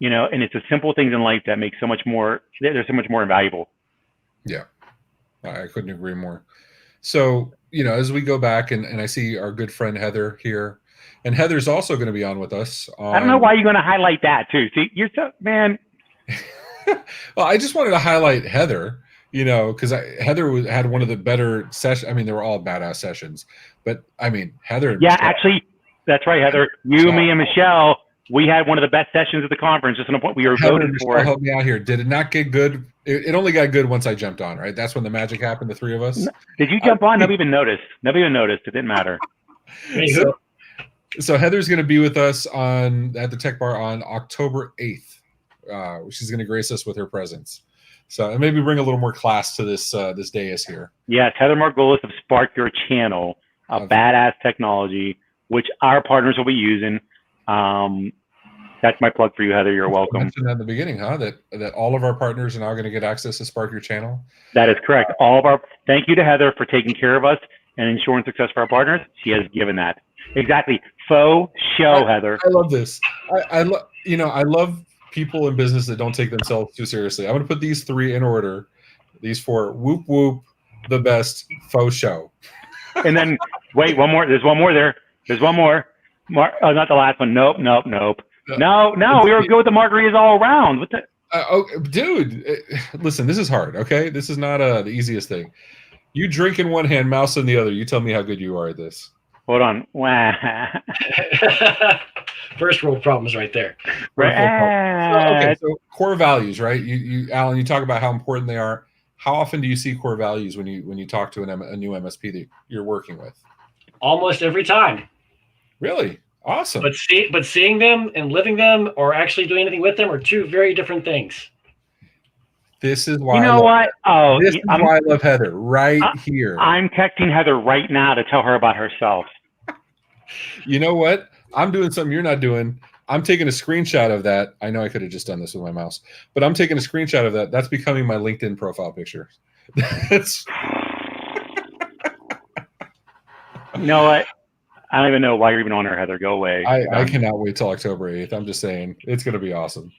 And it's the simple things in life that make so much more, they're so much more invaluable. Yeah, I couldn't agree more. So, as we go back and I see our good friend Heather here, and Heather's also going to be on with us. I don't know why you're going to highlight that too. See, you're so, man. Well, I just wanted to highlight Heather, because Heather had one of the better sessions. I mean, they were all badass sessions, but I mean, Heather. Yeah, actually, that's right, Heather. You, me, and Michelle, we had one of the best sessions at the conference. Just on a point we were voted for. Help me out here. Did it not get good? It only got good once I jumped on, right? That's when the magic happened, the three of us. Did you jump on? Nobody even noticed. It didn't matter. So Heather's going to be with us at the Tech Bar on October 8th. She's going to grace us with her presence. So and maybe bring a little more class to this dais here. Yes, Heather Margolis of Spark Your Channel, a badass technology, which our partners will be using. That's my plug for you, Heather. You're welcome. You mentioned that in the beginning, huh? That all of our partners are now going to get access to Spark Your Channel. That is correct. Thank you to Heather for taking care of us and ensuring success for our partners. She has given that. Exactly. Faux show, Heather. I love this. I love people in business that don't take themselves too seriously. I'm going to put these 3 in order. These 4: whoop whoop, the best, faux show. And then wait, one more. There's one more there. There's one more. Not the last one. Nope. No, we were good with the margaritas all around. What the? Dude, listen, this is hard, okay? This is not the easiest thing. You drink in one hand, mouse in the other. You tell me how good you are at this. Hold on. First world problems right there. So core values, right? You Alan, you talk about how important they are. How often do you see core values when you talk to a new MSP that you're working with? Almost every time. Really? Awesome. But seeing them and living them or actually doing anything with them are 2 very different things. This is why why I love Heather right here. I'm texting Heather right now to tell her about herself. You know what? I'm doing something you're not doing. I'm taking a screenshot of that. I know I could have just done this with my mouse, but I'm taking a screenshot of that. That's becoming my LinkedIn profile picture. That's... You know what? I don't even know why you're even on her, Heather. Go away. I cannot wait till October 8th. I'm just saying it's going to be awesome.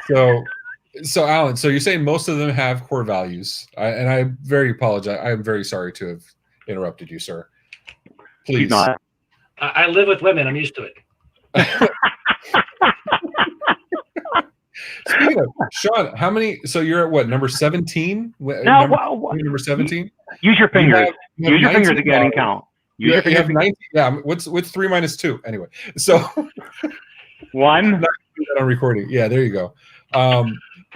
So Alan, so you're saying most of them have core values, and I very apologize. I'm very sorry to have interrupted you, sir. Please. She's not. I live with women. I'm used to it. Speaking of, Sean, how many? So you're at what, number 17? Number 17? Use your fingers. Use your fingers again and count. You have 19. Yeah. What's 3 minus 2? Anyway, so 1. On recording. Yeah, there you go.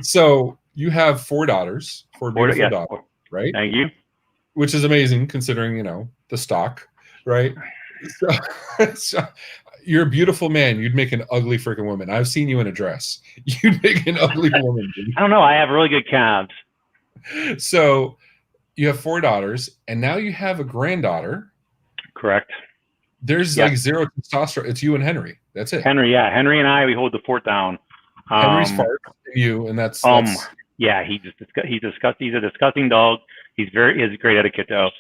So you have 4 daughters, 4 beautiful daughters, right? Thank you. Which is amazing considering, you know, the stock, right? So you're a beautiful man. You'd make an ugly freaking woman. I've seen you in a dress. You'd make an ugly woman. I don't know. I have really good calves. So you have 4 daughters, and now you have a granddaughter. Correct. There's like zero testosterone. It's you and Henry. That's it. Henry and I, we hold the fort down. Henry's fart and you, and that's yeah. He's a disgusting dog. He has great etiquette though.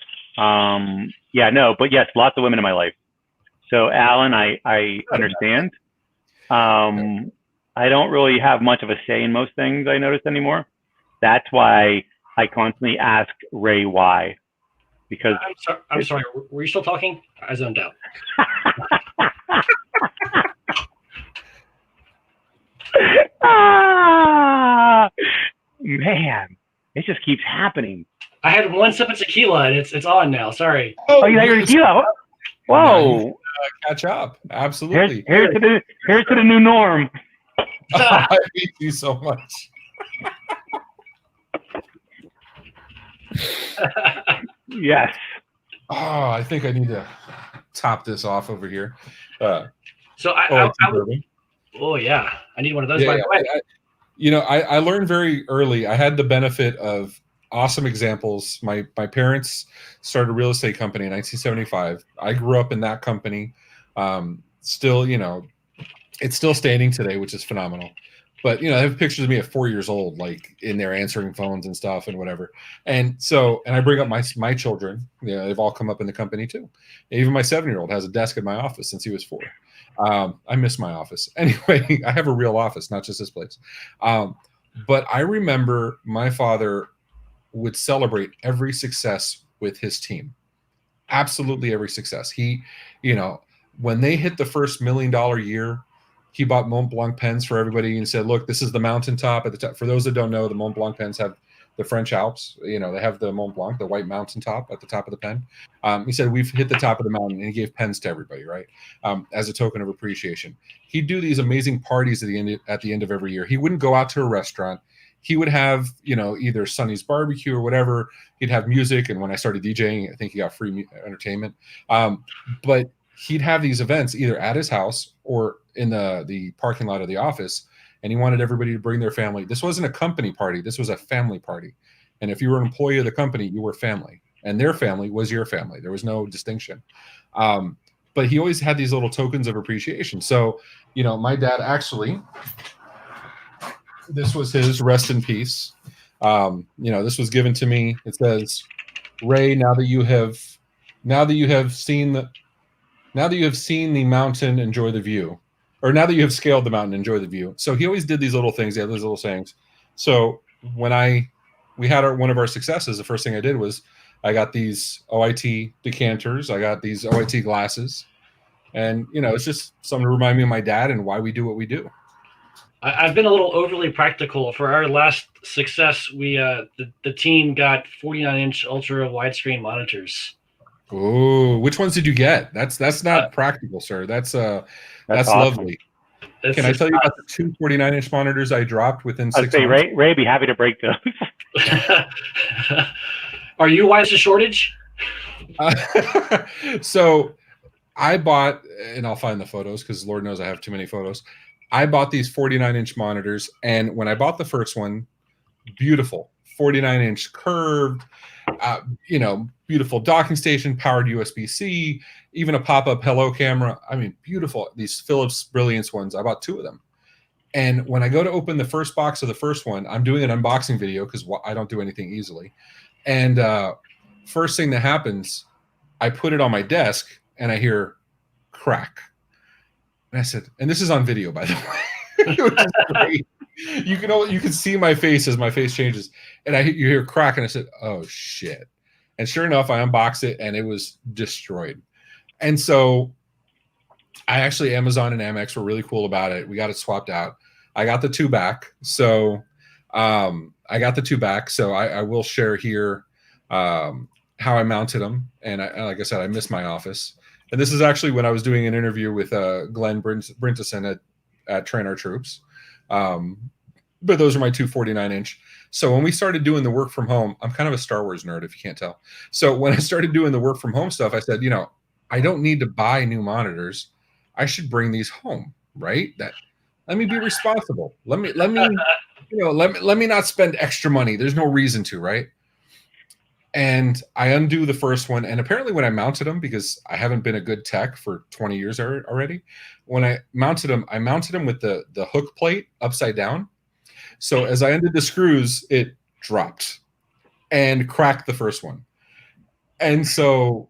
Yeah, no, but yes, lots of women in my life. So Alan, I understand. I don't really have much of a say in most things I notice anymore. That's why I constantly ask Ray why. Because I'm sorry. Were you still talking? I zoned out. Man, it just keeps happening. I had 1 sip of tequila and it's on now. Sorry. Oh, you had your tequila? Whoa! Catch up. Absolutely. Here's to the new norm. I hate you so much. Yes. Oh, I think I need to top this off over here. Oh yeah, I need one of those. Yeah, I learned very early. I had the benefit of awesome examples. My parents started a real estate company in 1975. I grew up in that company. Still, you know, it's still standing today, which is phenomenal. But, you know, I have pictures of me at 4 years old, like in there answering phones and stuff and whatever. And I bring up my children, you know, they've all come up in the company too. Even my 7-year-old has a desk at my office since he was 4. I miss my office. Anyway, I have a real office, not just this place. But I remember my father would celebrate every success with his team. Absolutely every success. He, you know, when they hit the first $1 million year, he bought Mont Blanc pens for everybody and said, look, this is the mountaintop at the top. For those that don't know, the Mont Blanc pens have the French Alps. You know, they have the Mont Blanc, the white mountaintop at the top of the pen. He said, we've hit the top of the mountain, and he gave pens to everybody, right? As a token of appreciation. He'd do these amazing parties at the end of every year. He wouldn't go out to a restaurant. He would have, you know, either Sonny's Barbecue or whatever. He'd have music. And when I started DJing, I think he got free entertainment. But he'd have these events either at his house or in the parking lot of the office, and he wanted everybody to bring their family. This wasn't a company party. This was a family party. And if you were an employee of the company, you were family, and their family was your family. There was no distinction. But he always had these little tokens of appreciation. So, you know, my dad actually, this was his, rest in peace. You know, this was given to me. It says, Ray, now that you have seen the mountain, enjoy the view. Or now that you have scaled the mountain, enjoy the view. So he always did these little things. He had these little sayings. So when we had one of our successes, the first thing I did was I got these OIT decanters. I got these OIT glasses. And, you know, it's just something to remind me of my dad and why we do what we do. I've been a little overly practical. For our last success, we the team got 49-inch ultra widescreen monitors. Oh, which ones did you get? That's not practical, sir. That's awesome. Lovely. Can I tell you about the 2 49-inch monitors I dropped within 6 months? I'd say Ray be happy to break those. Are you wise to shortage? So I bought, and I'll find the photos because Lord knows I have too many photos. I bought these 49-inch monitors, and when I bought the first one, beautiful 49-inch curved. Beautiful docking station, powered USB-C, even a pop-up hello camera. I mean, beautiful. These Philips Brilliance ones. I bought 2 of them. And when I go to open the first box of the first one, I'm doing an unboxing video because I don't do anything easily. And first thing that happens, I put it on my desk and I hear crack. And I said, and this is on video, by the way, which is great. You can see my face as my face changes, and you hear crack, and I said, "Oh shit!" And sure enough, I unboxed it, and it was destroyed. And so, Amazon and Amex were really cool about it. We got it swapped out. I got the 2 back, so I will share here how I mounted them. And like I said, I missed my office. And this is actually when I was doing an interview with Glenn Brinteson at Train Our Troops. But those are my 2 49-inch. So when we started doing the work from home, I'm kind of a Star Wars nerd, if you can't tell. So when I started doing the work from home stuff, I said, I don't need to buy new monitors. I should bring these home, right? Let me be responsible. Let me not spend extra money. There's no reason to, right? And I undo the first one. And apparently when I mounted them, because I haven't been a good tech for 20 years already, when I mounted them with the hook plate upside down. So as I undid the screws, it dropped and cracked the first one. And so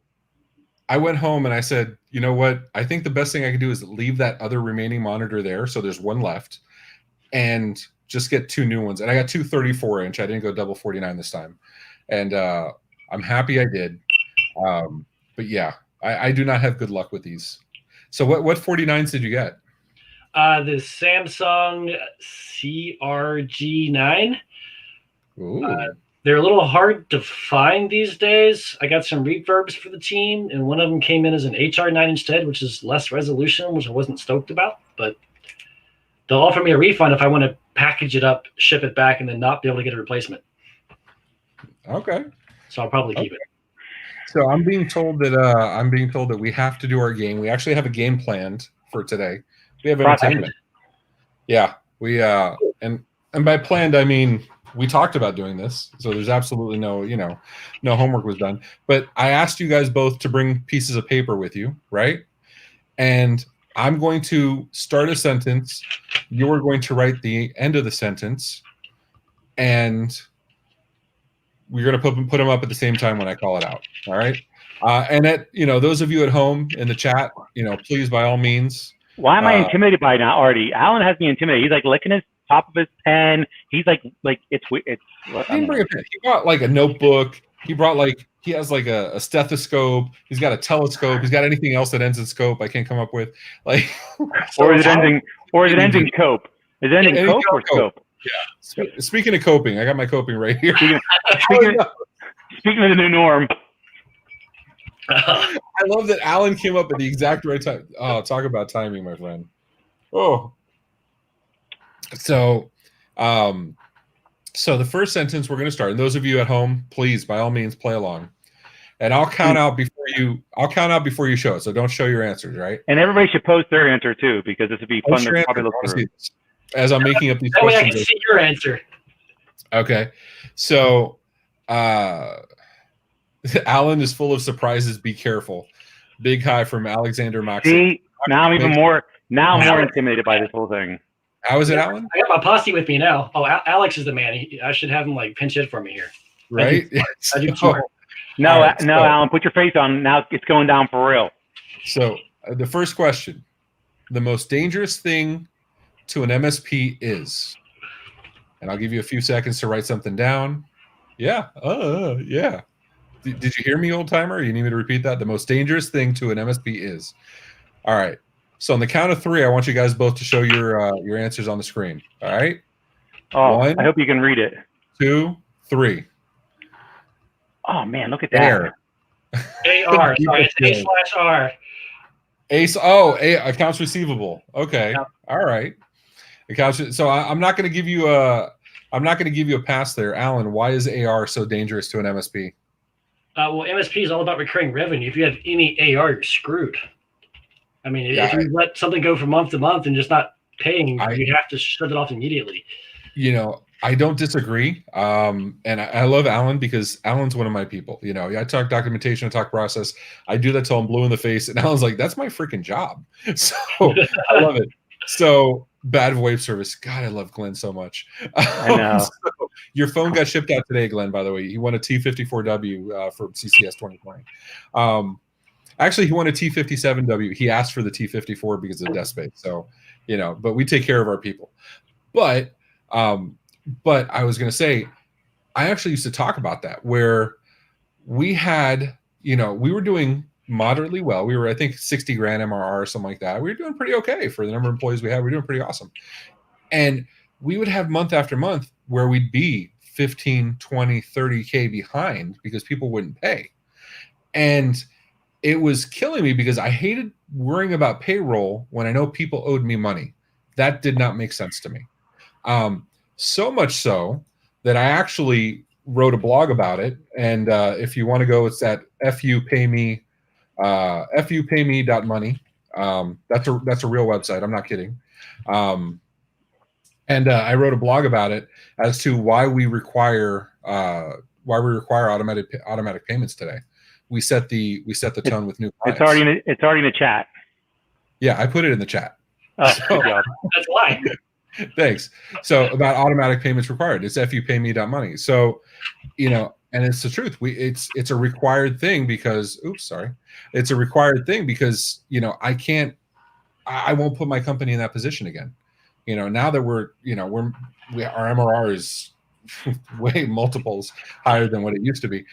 I went home and I said, you know what? I think the best thing I could do is leave that other remaining monitor there. So there's one left and just get 2 new ones. And I got 2 34-inch. I didn't go double 49 this time. And I'm happy I did. But yeah, I do not have good luck with these. So what 49s did you get? The Samsung CRG9. Ooh. They're a little hard to find these days. I got some reverbs for the team, and one of them came in as an HR9 instead, which is less resolution, which I wasn't stoked about. But they'll offer me a refund if I want to package it up, ship it back, and then not be able to get a replacement. Okay. So I'll probably keep it. So I'm being told that we have to do our game. We actually have a game planned for today. We have entertainment. Yeah, we and by planned I mean we talked about doing this. So there's absolutely no homework was done. But I asked you guys both to bring pieces of paper with you, right? And I'm going to start a sentence. You're going to write the end of the sentence, and we're going to put them up at the same time when I call it out. All right. And those of you at home in the chat, please, by all means. Why am I intimidated by it now already? Alan has me intimidated. He's like licking his top of his pen. He's like it's. He didn't bring a pen. He brought like a notebook. He has like a stethoscope. He's got a telescope. He's got anything else that ends in scope I can't come up with. Like, or is it ending cope? Is it ending cope or scope? Yeah. Speaking of coping, I got my coping right here. Speaking of the new norm. I love that Alan came up at the exact right time. Oh, talk about timing, my friend. Oh. So the first sentence we're going to start, and those of you at home, please, by all means, play along. And I'll count out before you show it. So don't show your answers, right? And everybody should post their answer too, because this would be fun to probably look through. As I'm making up these that questions. Way I can see your answer. Okay. So Alan is full of surprises. Be careful. Big hi from Alexander Maxey. See, now I'm even more intimidated by this whole thing. How is it, Alan? I got my posse with me now. Oh, Alex is the man. I should have him like pinch hit for me here. Right? I do smart. No, Alan, put your face on. Now it's going down for real. So the first question: the most dangerous thing to an MSP is, and I'll give you a few seconds to write something down. Yeah. Yeah. Did you hear me, old timer? You need me to repeat that? The most dangerous thing to an MSP is. All right. So on the count of 3, I want you guys both to show your answers on the screen. All right. Oh, 1, I hope you can read it. 2, 3. Oh man, look at that. AR. Sorry, it's A/R. Accounts receivable. Okay. Yep. All right. Accounts. So I'm not going to give you a pass there, Alan. Why is AR so dangerous to an MSP? Well, MSP is all about recurring revenue. If you have any AR, you're screwed. I mean, if you let something go from month to month and just not paying, you have to shut it off immediately. I don't disagree. And I love Alan because Alan's one of my people. You know, I talk documentation, I talk process. I do that till I'm blue in the face. And Alan's like, that's my freaking job. So I love it. So bad VoIP service. God, I love Glenn so much. I know. So your phone got shipped out today, Glenn, by the way. He won a T54W for CCS 2020. Actually, he won a T57W. He asked for the T54 because of desk space. So, you know, but we take care of our people. But I was going to say, I actually used to talk about that where we had, you know, we were doing moderately well. We were, I think, 60 grand MRR or something like that. We were doing pretty okay for the number of employees we had. We were doing pretty awesome. And we would have month after month where we'd be 15, 20, 30K behind because people wouldn't pay. And it was killing me because I hated worrying about payroll when I know people owed me money. That did not make sense to me. So much so that I actually wrote a blog about it. And if you want to go, it's at fupayme.money. That's a real website. I'm not kidding. And I wrote a blog about it as to why we require automatic payments today. We set the tone with new clients. It's already in the chat. Yeah, I put it in the chat. Oh, good job. That's why. Thanks. So about automatic payments required, it's fupayme.money. So, you know, and it's the truth. It's a required thing because, it's a required thing because, you know, I won't put my company in that position again. You know, now that our MRR is way multiples higher than what it used to be.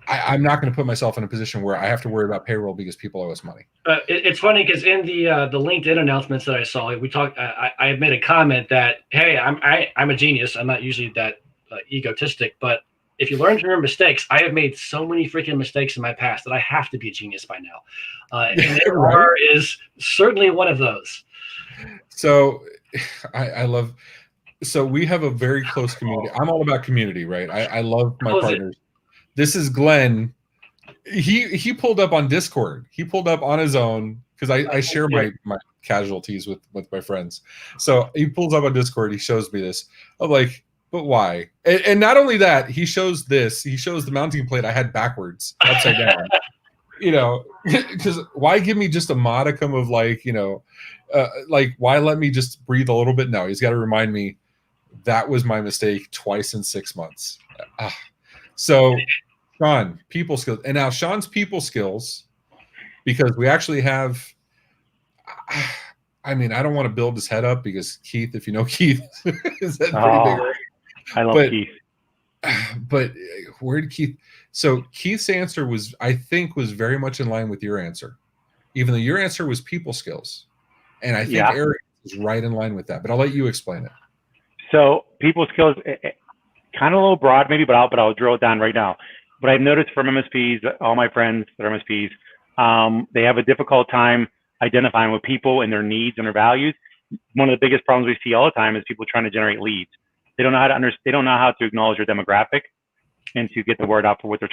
I'm not going to put myself in a position where I have to worry about payroll because people owe us money. It's funny because in the LinkedIn announcements that I saw, we talked. I made a comment that, hey, I'm a genius. I'm not usually that egotistic, but if you learn from your mistakes, I have made so many freaking mistakes in my past that I have to be a genius by now. And MRR is certainly one of those. So I love. So we have a very close community. I'm all about community, right? I love my partners. This is Glenn. He pulled up on Discord. He pulled up on his own because I share my casualties with my friends. So he pulls up on Discord. He shows me this. I'm like, but why? And not only that, he shows this. He shows the mounting plate I had backwards, upside down. You know, because why give me just a modicum of like, you know, like why let me just breathe a little bit? No, he's got to remind me that was my mistake twice in 6 months. So Sean, people skills. And now Sean's people skills, because we actually have, I mean, I don't want to build his head up because Keith, if you know Keith, is that pretty big? Right? I love Keith. But where did Keith? So Keith's answer was, I think, was very much in line with your answer, even though your answer was people skills. And I think Eric is right in line with that. But I'll let you explain it. So people skills, kind of a little broad maybe, but I'll drill it down right now. But I've noticed from MSPs, all my friends that are MSPs, they have a difficult time identifying with people and their needs and their values. One of the biggest problems we see all the time is people trying to generate leads. They don't know how to they don't know how to acknowledge their demographic and to get the word out for what they're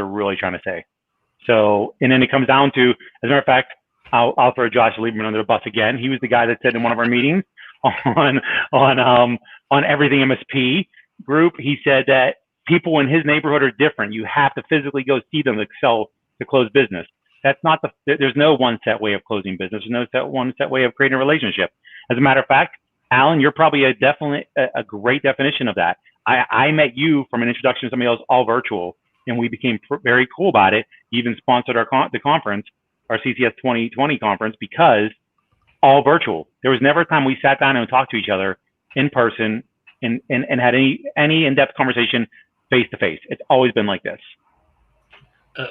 really trying to say. So, and then it comes down to, as a matter of fact, I'll throw Josh Lieberman under the bus again. He was the guy that said in one of our meetings on everything MSP group, he said that people in his neighborhood are different. You have to physically go see them to close business. That's not there's no one set way of closing business. There's no one set way of creating a relationship. As a matter of fact, Alan, you're probably a great definition of that. I met you from an introduction to somebody else, all virtual, and we became very cool about it. You even sponsored the conference, our CCS 2020 conference, because all virtual. There was never a time we sat down and talked to each other in person and had any in-depth conversation face to face. It's always been like this.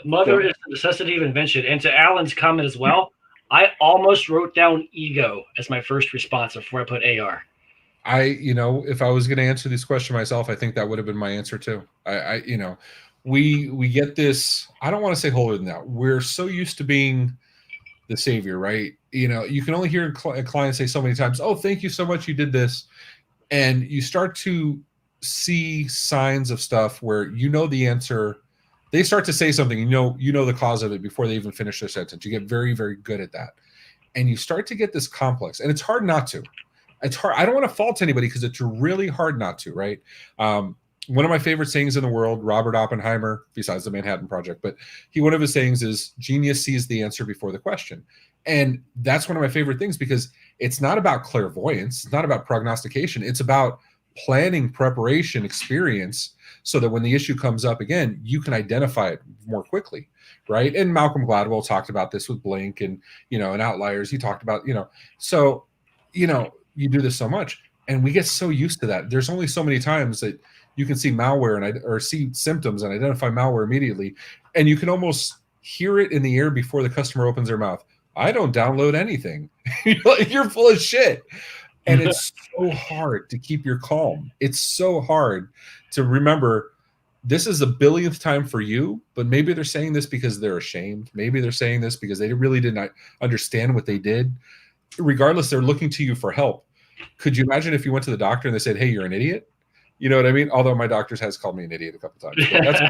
Mother is the necessity of invention. And to Alan's comment as well, I almost wrote down ego as my first response before I put AR. If I was going to answer this question myself, I think that would have been my answer too. We get this, I don't want to say holier than thou. We're so used to being the savior, right? You know, you can only hear a client say so many times, "Oh, thank you so much, you did this." And you start to see signs of stuff where you know the answer. They start to say something, you know the cause of it before they even finish their sentence. You get very, very good at that. And you start to get this complex. And it's hard not to. it's hard. I don't want to fault anybody because it's really hard not to, right? One of my favorite sayings in the world, Robert Oppenheimer, besides the Manhattan Project, but one of his sayings is genius sees the answer before the question. And that's one of my favorite things because it's not about clairvoyance. It's not about prognostication. It's about planning, preparation, experience, so that when the issue comes up again, you can identify it more quickly, right? And Malcolm Gladwell talked about this with Blink and, and Outliers. He talked about, so, you do this so much and we get so used to that. There's only so many times that you can see malware or see symptoms and identify malware immediately. And you can almost hear it in the air before the customer opens their mouth. I don't download anything. You're full of shit. And it's so hard to keep your calm. It's so hard to remember this is the billionth time for you, but maybe they're saying this because they're ashamed. Maybe they're saying this because they really did not understand what they did. Regardless, they're looking to you for help. Could you imagine if you went to the doctor and they said, hey, you're an idiot? You know what I mean? Although my doctor has called me an idiot a couple times.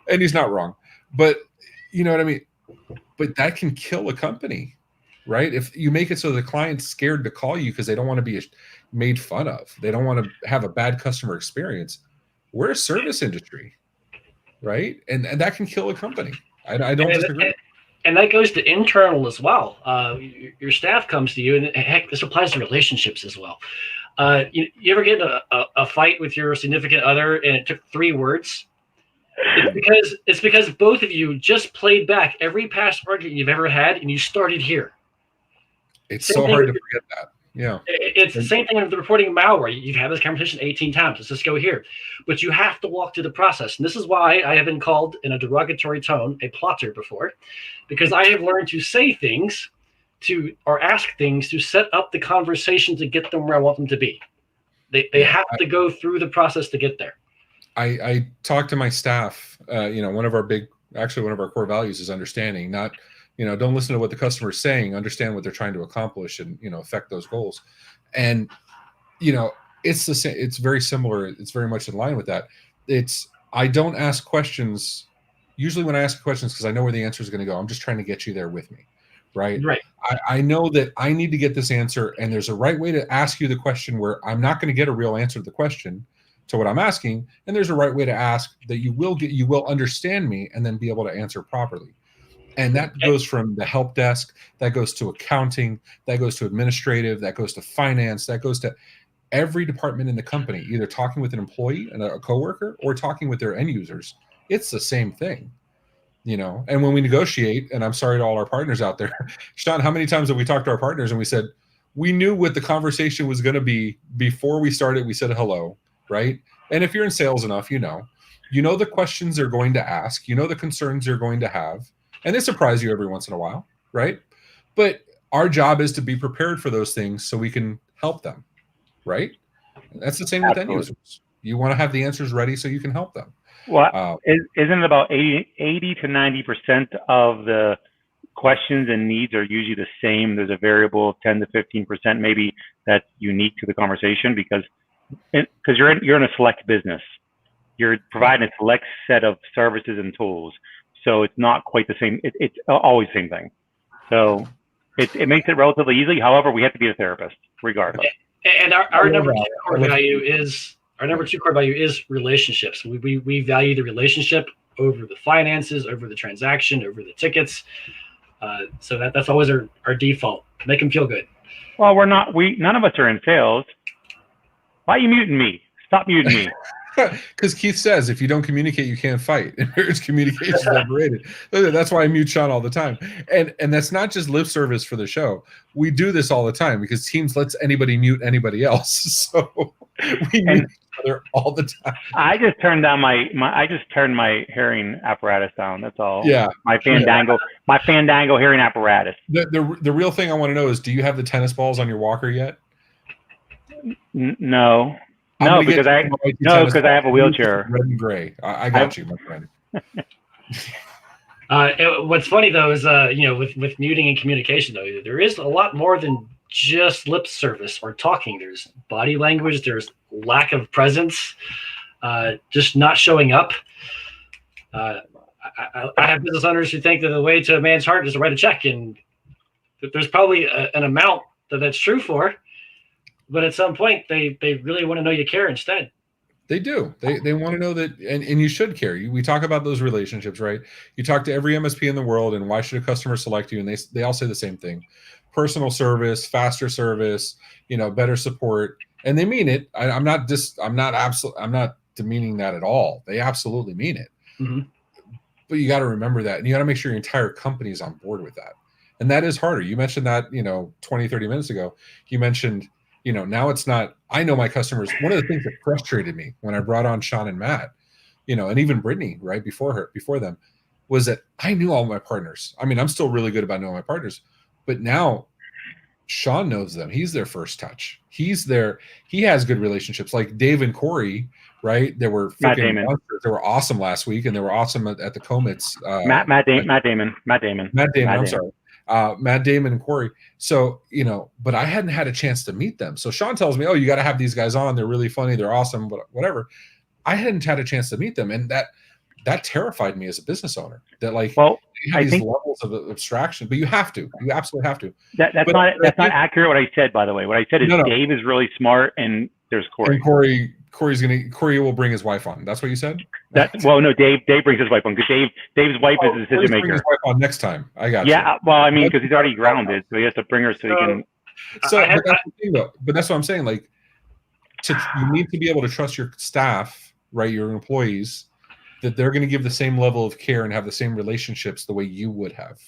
And he's not wrong. But you know what I mean? But that can kill a company, right? If you make it so the client's scared to call you because they don't want to be made fun of. They don't want to have a bad customer experience. We're a service industry, right? And that can kill a company. I don't disagree. And that goes to internal as well. Your staff comes to you, and heck, this applies to relationships as well. You ever get in a fight with your significant other and it took 3 words? It's because both of you just played back every past argument you've ever had, and you started here. It's so hard to forget that. Yeah. It's the same thing with the reporting malware. You've had this conversation 18 times. Let's just go here. But you have to walk through the process. And this is why I have been called in a derogatory tone a plotter before, because I have learned to say things or ask things to set up the conversation to get them where I want them to be. They have to go through the process to get there. I talk to my staff. One of our core values is understanding. Not, don't listen to what the customer is saying. Understand what they're trying to accomplish and affect those goals. And it's the same. It's very similar. It's very much in line with that. I don't ask questions. Usually, when I ask questions, because I know where the answer is going to go, I'm just trying to get you there with me, right? Right. I know that I need to get this answer, and there's a right way to ask you the question where I'm not going to get a real answer to the question, to what I'm asking, and there's a right way to ask that you will understand me and then be able to answer properly. And that goes from the help desk, that goes to accounting, that goes to administrative, that goes to finance, that goes to every department in the company, either talking with an employee and a coworker or talking with their end users. It's the same thing, and when we negotiate, and I'm sorry to all our partners out there, Sean, how many times have we talked to our partners and we said, we knew what the conversation was going to be before we started, we said hello. Right. And if you're in sales enough, you know the questions they're going to ask, the concerns they're going to have, and they surprise you every once in a while. Right. But our job is to be prepared for those things so we can help them. Right. And that's the same with end users. You want to have the answers ready so you can help them. Well, isn't it about 80 to 90% of the questions and needs are usually the same? There's a variable of 10 to 15% maybe that's unique to the conversation because you're in a select business. You're providing a select set of services and tools. So it's not quite the same. It's always the same thing. So it makes it relatively easy. However, we have to be a therapist regardless. And our number 2 core value is relationships. We value the relationship over the finances, over the transaction, over the tickets. So that's always our default. Make them feel good. Well, none of us are in sales. Why are you muting me? Stop muting me. Because Keith says if you don't communicate, you can't fight. It's communication is overrated. That's why I mute Sean all the time. And that's not just lip service for the show. We do this all the time because Teams lets anybody mute anybody else. So we mute each other all the time. I just turned down my hearing apparatus down. That's all. Yeah. My Fandango hearing apparatus. The real thing I want to know is, do you have the tennis balls on your walker yet? No. No, because I have a wheelchair. Red and gray. I got you, my friend. What's funny though is with muting and communication though, there is a lot more than just lip service or talking. There's body language. There's lack of presence. Just not showing up. I have business owners who think that the way to a man's heart is to write a check, and there's probably an amount that's true for. But at some point, they really want to know you care instead. They do. They want to know that, and you should care. We talk about those relationships, right? You talk to every MSP in the world, and why should a customer select you? And they all say the same thing: personal service, faster service, better support, and they mean it. I'm not demeaning that at all. They absolutely mean it. Mm-hmm. But you got to remember that, and you got to make sure your entire company is on board with that. And that is harder. You mentioned that 20, 30 minutes ago. You mentioned. Now it's not, I know my customers. One of the things that frustrated me when I brought on Sean and Matt, and even Brittany right before them, was that I knew all my partners. I mean, I'm still really good about knowing my partners, but now Sean knows them. He's their first touch. He has good relationships like Dave and Corey, right? They were freaking monsters. They were awesome last week, and they were awesome at the Comets. Matt Damon. I'm sorry. Matt Damon and Corey. So, but I hadn't had a chance to meet them. So Sean tells me, oh, you got to have these guys on. They're really funny. They're awesome, whatever. I hadn't had a chance to meet them. And that terrified me as a business owner, that you have these levels of abstraction, but you have to, you absolutely have to. That's not accurate what I said, by the way. What I said is Dave is really smart and there's Corey. And Corey will bring his wife on. That's what you said? No, Dave brings his wife on because Dave's wife is the decision maker. Bring his wife on next time. I got you. Yeah, well, I mean, because he's already grounded, so he has to bring her so he can. But that's the thing, though. But that's what I'm saying. You need to be able to trust your staff, right? Your employees, that they're going to give the same level of care and have the same relationships the way you would have.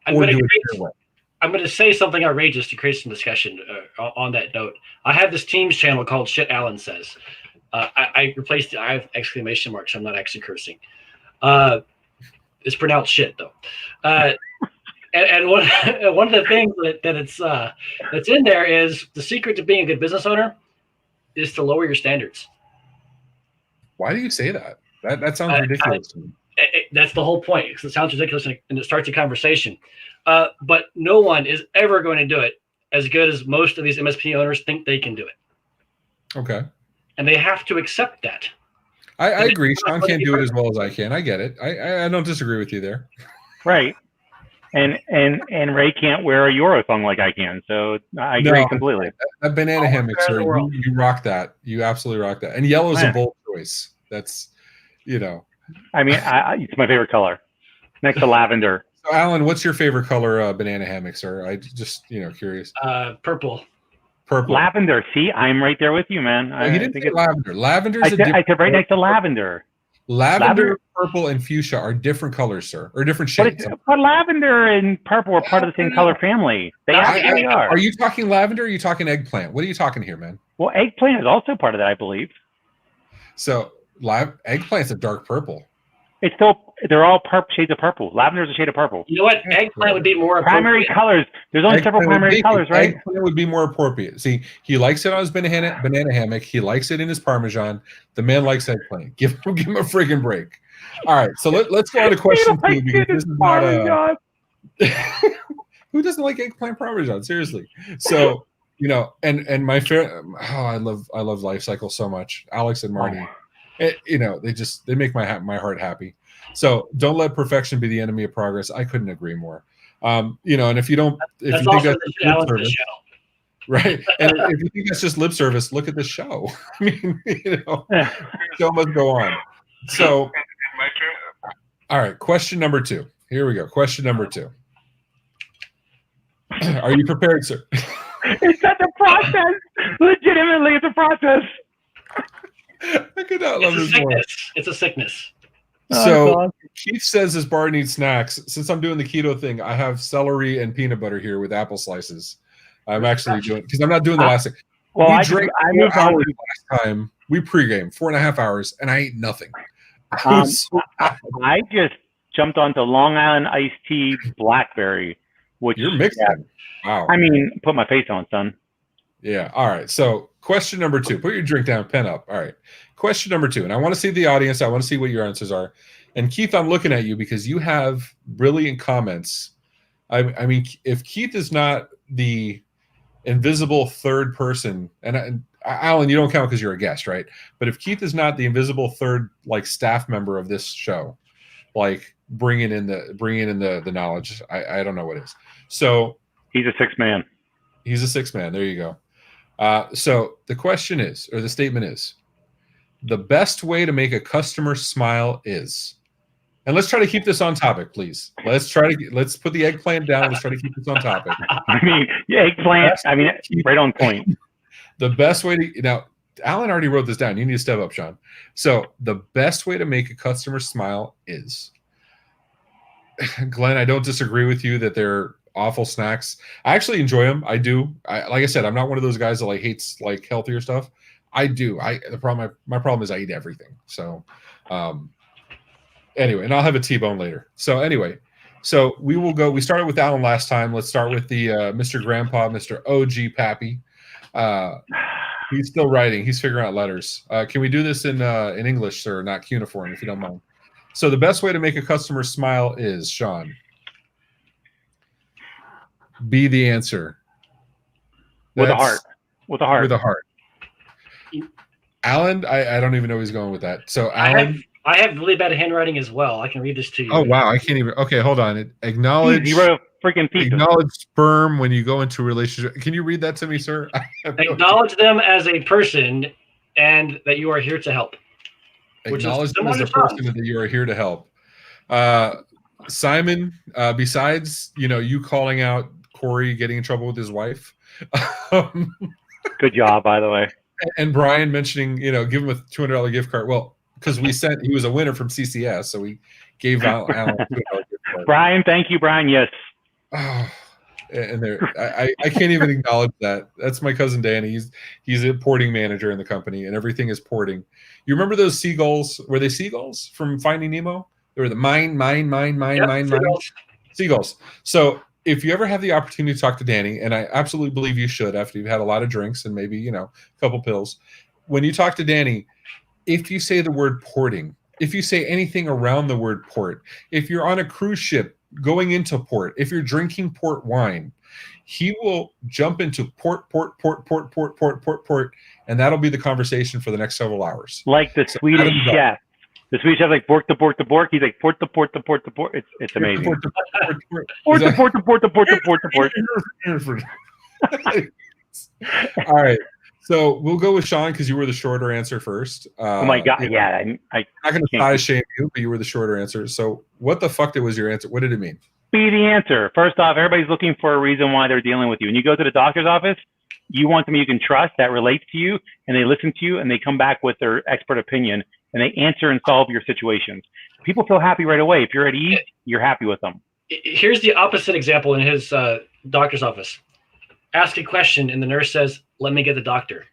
I'm going to say something outrageous to create some discussion on that note. I have this Teams channel called Shit Alan Says. I replaced it. I have exclamation marks. I'm not actually cursing. It's pronounced shit though. And one of the things that's in there is the secret to being a good business owner is to lower your standards. Why do you say that? That sounds ridiculous to me. That's the whole point, because it sounds ridiculous and it starts a conversation. But no one is ever going to do it as good as most of these MSP owners think they can do it. Okay. And they have to accept that. I agree. Sean can't do it as well as I can. I get it. I don't disagree with you there. Right. And Ray can't wear a Eurothong like I can. So I agree completely. That banana hammock, sir. You rock that. You absolutely rock that. And yellow's a bold choice. That's, I mean, it's my favorite color, next to lavender. So, Alan, what's your favorite color banana hammock, sir? I just, curious. Purple. Purple. Lavender. See, I'm right there with you, man. He didn't say lavender. Lavender is I said right next to lavender. Lavender, purple, and fuchsia are different colors, sir, or different shades. But lavender and purple are part of the same color family. They actually are. Are you talking lavender or are you talking eggplant? What are you talking here, man? Well, eggplant is also part of that, I believe. So, eggplant's a dark purple. It's still, they're all shades of purple. Lavender is a shade of purple. You know what? Eggplant would be more primary colors. There's only several primary colors, right? Eggplant would be more appropriate. See, he likes it on his banana hammock. He likes it in his Parmesan. The man likes eggplant. Give him a friggin' break. All right, so let's go on to question 2. Because this is not who doesn't like eggplant Parmesan? Seriously. So, and my favorite. Oh, I love Life Cycle so much. Alex and Marty. They make my heart happy. So don't let perfection be the enemy of progress. I couldn't agree more. And if you think that's lip service, right? And if you think that's just lip service, look at the show. I mean, the show must go on. So, all right, question number 2. Here we go. Question number 2. Are you prepared, sir? It's such a process. Legitimately, it's a process. I could not love this more. It's a sickness. So Keith says his bar needs snacks. Since I'm doing the keto thing, I have celery and peanut butter here with apple slices. I'm actually doing because I'm not doing the last thing. Well, we drank 4 hours last time. We pregame 4.5 hours, and I ate nothing. I just jumped onto Long Island iced tea blackberry, which you're mixing. Wow. I mean, put my face on, son. Yeah. All right. So question number 2. Put your drink down, pen up. All right. Question number 2. And I want to see the audience. I want to see what your answers are. And Keith, I'm looking at you because you have brilliant comments. I mean, if Keith is not the invisible third person, and Alan, you don't count because you're a guest, right? But if Keith is not the invisible third, staff member of this show, bringing in the knowledge, I don't know what is. So he's a 6th man. He's a 6th man. There you go. So the question is, or the statement is, the best way to make a customer smile is, and let's try to keep this on topic, please. Let's put the eggplant down. Let's try to keep this on topic. I mean, eggplant. I mean, right on point. The best way to now, Alan already wrote this down. You need to step up, Sean. So the best way to make a customer smile is, Glenn, I don't disagree with you that they're awful snacks. I actually enjoy them. I do. Like I said, I'm not one of those guys that like hates like healthier stuff. I do. My problem is I eat everything. So, anyway, and I'll have a T-bone later. So anyway, so we will go. We started with Alan last time. Let's start with the Mr. Grandpa, Mr. OG Pappy. He's still writing. He's figuring out letters. Can we do this in English, sir, not cuneiform, if you don't mind? So the best way to make a customer smile is, Sean, be the answer. With a heart. With a heart. With a heart. Alan, I don't even know where he's going with that. So Alan, I have really bad handwriting as well. I can read this to you. Oh wow, I can't even. Okay, hold on. Acknowledge. You wrote a freaking piece. Acknowledge sperm when you go into a relationship. Can you read that to me, sir? Acknowledge them as a person, and that you are here to help. Acknowledge them as a person that you are here to help. Simon, besides you calling out Corey getting in trouble with his wife. Good job, by the way. And Brian mentioning, give him a $200 gift card. Well, because he was a winner from CCS, so we gave out Alan a $200 gift card. Brian, thank you, Brian. Yes. Oh, and I can't even acknowledge that. That's my cousin Danny. He's a porting manager in the company, and everything is porting. You remember those seagulls? Were they seagulls from Finding Nemo? They were the mine. Seagulls. So if you ever have the opportunity to talk to Danny, and I absolutely believe you should after you've had a lot of drinks and maybe, a couple pills, when you talk to Danny, if you say the word porting, if you say anything around the word port, if you're on a cruise ship going into port, if you're drinking port wine, he will jump into port, and that'll be the conversation for the next several hours. Like the Swedish chef. The Swedish chef, like pork the pork the pork. He's like port the port the port the port. It's amazing. Port the port the port the port the port the port. All right. So we'll go with Sean because you were the shorter answer first. Oh my God! Yeah, I'm not going to size shame you, but you were the shorter answer. So what the fuck was your answer? What did it mean? Be the answer. First off, everybody's looking for a reason why they're dealing with you. When you go to the doctor's office, you want somebody you can trust that relates to you, and they listen to you, and they come back with their expert opinion, and they answer and solve your situations. People feel happy right away. If you're at ease, you're happy with them. Here's the opposite example in his doctor's office. Ask a question, and the nurse says, "Let me get the doctor."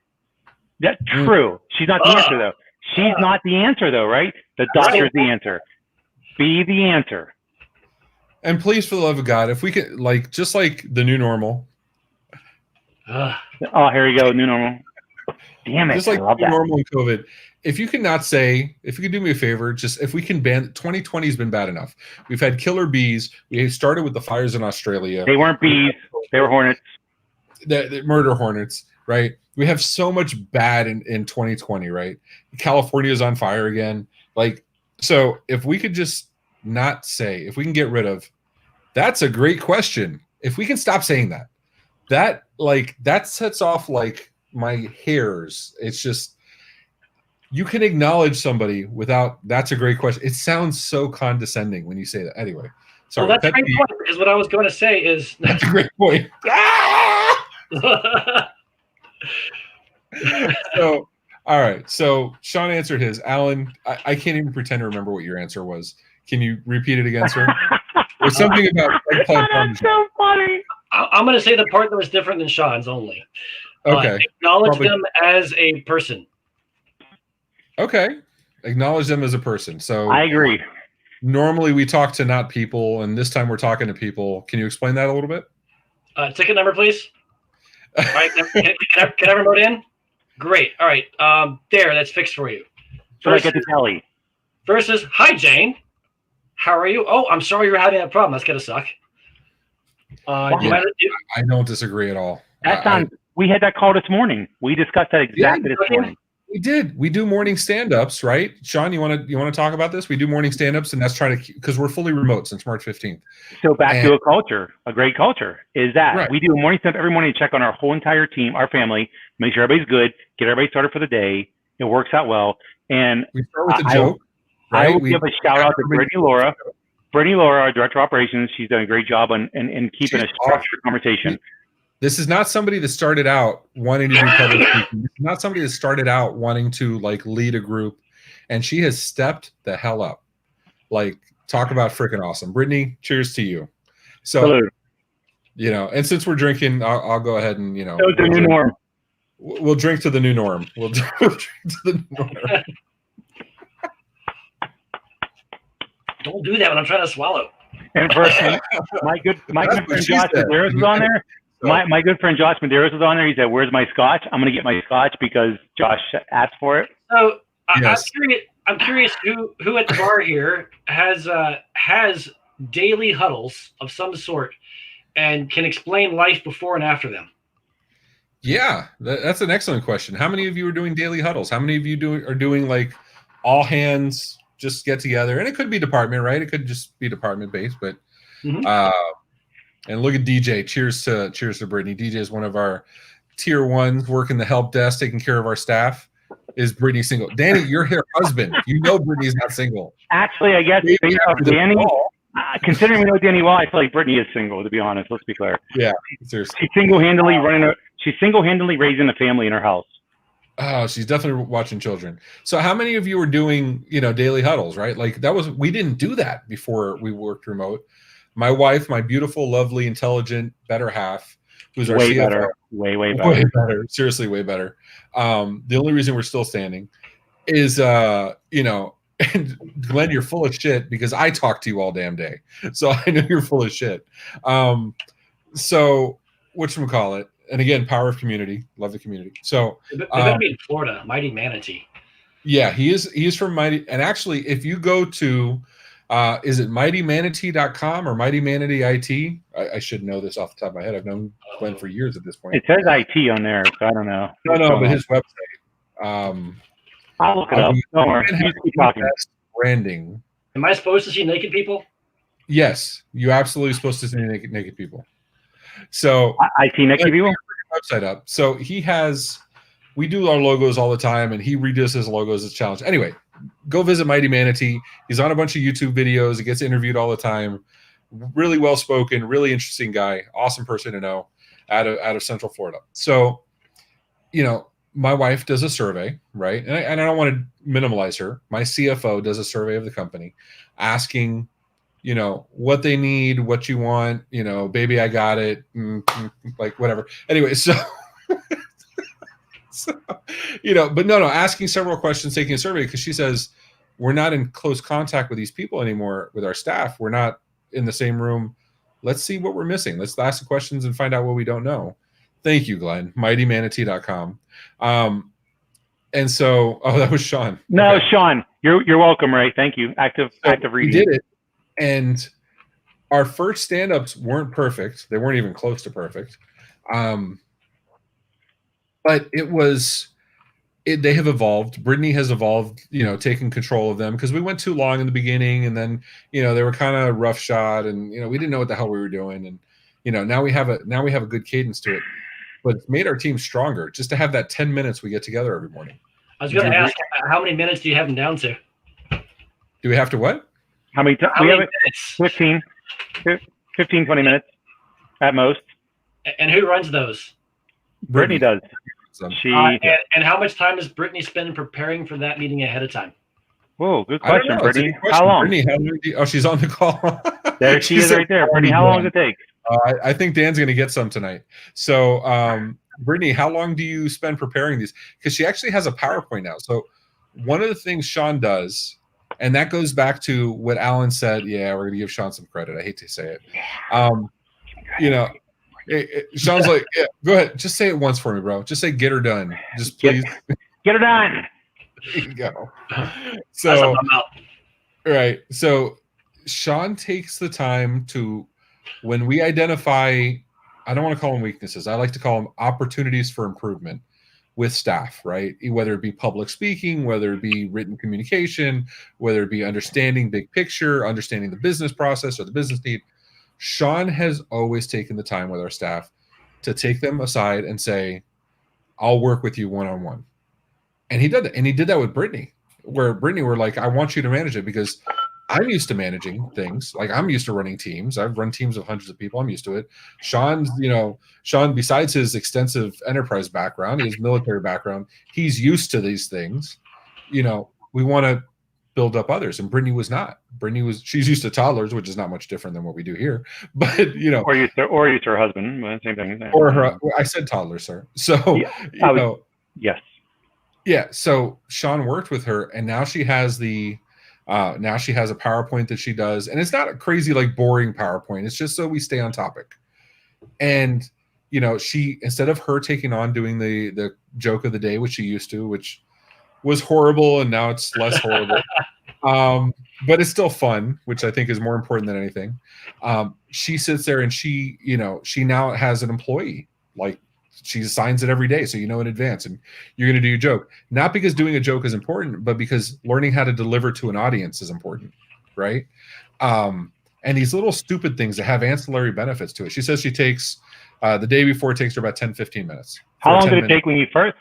That's true. She's not the answer, though. She's not the answer, though, right? The doctor's the answer. Be the answer. And please, for the love of God, if we could, just like the new normal. Oh, here we go. New normal. Damn it. Just like new normal and COVID. If you could do me a favor, just if we can ban, 2020 has been bad enough. We've had killer bees. We started with the fires in Australia. They weren't bees. They were hornets. The murder hornets, right? We have so much bad in 2020, right? California is on fire again. So if we could just not say, if we can get rid of, that's a great question. If we can stop saying that sets off my hairs. It's just, you can acknowledge somebody without, that's a great question. It sounds so condescending when you say that. Anyway, sorry. Well, that's a great point, because what I was going to say is. That's a great point. So, all right. So Sean answered his. Alan, I can't even pretend to remember what your answer was. Can you repeat it again, sir? There's something about eggplant. That's so funny. I'm going to say the part that was different than Sean's only. Okay. Acknowledge them as a person. Okay. Acknowledge them as a person. So I agree. Normally we talk to not people, and this time we're talking to people. Can you explain that a little bit? Ticket number, please. All right. Can I remote in? Great. All right. There, that's fixed for you. So I get to Kelly. Versus, hi, Jane. How are you? Oh, I'm sorry you're having that problem. That's going to suck. I don't disagree at all. We had that call this morning. We discussed that exactly this morning. We did. We do morning stand-ups, right? Sean, you want to talk about this? We do morning stand-ups, and that's trying to, because we're fully remote since March 15th. So back to a great culture is that we do a morning stand-up every morning to check on our whole entire team, our family, make sure everybody's good, get everybody started for the day. It works out well. And we start with a joke. I will give a shout out to Brittany Laura. Brittany Laura, our director of operations, she's done a great job in keeping a structured conversation. This is not somebody that started out wanting to do public speaking. This is not somebody that started out wanting to like lead a group, and she has stepped the hell up. Like, talk about freaking awesome. Brittany, cheers to you. So, Salute. you know, and since we're drinking, I'll go ahead and, you know, the new norm. We'll drink to the new norm. We'll drink to the new norm. Don't do that when I'm trying to swallow. And my good friend Josh Medeiros was on there. My good friend Josh Medeiros was on there. He said, "Where's my scotch? I'm going to get my scotch because Josh asked for it." So Yes. I'm curious who at the bar here has daily huddles of some sort and can explain life before and after them. Yeah, that's an excellent question. How many of you are doing daily huddles? How many of you are doing like all hands just get together? And it could be department, right? It could just be department based, but and look at DJ. Cheers to Brittany. DJ is one of our tier ones, working the help desk, taking care of our staff. Is Brittany single? Danny, you're her husband. You know Brittany's not single. Actually, I guess Danny. Considering we know Danny well, I feel like Brittany is single. To be honest, let's be clear. Yeah, seriously. She's single-handedly raising a family in her house. Oh, she's definitely watching children. So how many of you were doing, you know, daily huddles, right? Like we didn't do that before we worked remote. My wife, my beautiful, lovely, intelligent, better half, who's our way CFO, better, way better. Seriously, way better. The only reason we're still standing is, you know, and Glenn, you're full of shit because I talk to you all damn day. So I know you're full of shit. So whatchamacallit? And again, power of community. Love the community. So they better be in Florida, Mighty Manatee. Yeah, he is from Mighty. And actually, if you go to, is it mightymanatee.com or Mighty Manatee IT? I should know this off the top of my head. I've known Glenn for years at this point. It says IT on there, so I don't know. No, but his website. I'll look it up. Don't worry. You keep talking. Branding. Am I supposed to see naked people? Yes, you're absolutely supposed to see naked people. So IT naked people? Website up. So we do our logos all the time, and he redoes his logos as a challenge. Anyway, go visit Mighty Manatee. He's on a bunch of YouTube videos. He gets interviewed all the time. Really well spoken, really interesting guy, awesome person to know out of Central Florida. So, you know, my wife does a survey, right? And I don't want to minimalize her. My CFO does a survey of the company, asking, you know, what they need, what you want, you know, baby, I got it, like whatever. Anyway, so, you know, but no, asking several questions, taking a survey, because she says, we're not in close contact with these people anymore, with our staff. We're not in the same room. Let's see what we're missing. Let's ask the questions and find out what we don't know. Thank you, Glenn. mightymanatee.com. And so, that was Sean. No, okay. Sean, you're welcome, Ray. Thank you. Active reading. We did it. And our first stand-ups weren't perfect. They weren't even close to perfect. But they have evolved. Brittany has evolved, you know, taking control of them, because we went too long in the beginning, and then, you know, they were kind of roughshod, and, you know, we didn't know what the hell we were doing. And, you know, now we have a good cadence to it, but it's made our team stronger just to have that 10 minutes we get together every morning. I was going to ask, how many minutes do you have them down to? Do we have to what? How many minutes? 15, 20 minutes at most. And who runs those? Brittany does. And how much time does Brittany spend preparing for that meeting ahead of time? Whoa, good question, Brittany. How long? Brittany, she's on the call. There she is right there. Brittany, how long does it take? I think Dan's going to get some tonight. So, Brittany, how long do you spend preparing these? Because she actually has a PowerPoint now. So one of the things Sean does, and that goes back to what Alan said. Yeah, we're going to give Sean some credit. I hate to say it. You know, Sean's like, yeah, go ahead. Just say it once for me, bro. Just say, get her done. Just please. Get her done. There you go. So, right. So Sean takes the time to, when we identify, I don't want to call them weaknesses. I like to call them opportunities for improvement with staff, right? Whether it be public speaking, whether it be written communication, whether it be understanding big picture, understanding the business process or the business need. Sean has always taken the time with our staff to take them aside and say, I'll work with you one-on-one. And he did that. And he did that with Brittany, where Brittany were like, I want you to manage it because I'm used to managing things. Like I'm used to running teams. I've run teams of hundreds of people. I'm used to it. Sean, besides his extensive enterprise background, his military background, he's used to these things. We want to build up others. And Brittany was not. She's used to toddlers, which is not much different than what we do here. But or used to her husband, same thing. Or her. I said toddler, sir. So yes. Yeah. So Sean worked with her, and now she has a PowerPoint that she does, and it's not a crazy like boring PowerPoint. It's just so we stay on topic. And she, instead of her taking on doing the joke of the day, which she used to, which was horrible, and now it's less horrible. But it's still fun, which I think is more important than anything. She sits there and she now has an employee. Like she assigns it every day, so in advance, and you're going to do your joke. Not because doing a joke is important, but because learning how to deliver to an audience is important, right? And these little stupid things that have ancillary benefits to it. She says she takes the day before, it takes her about 10-15 minutes. How long did it take when you first?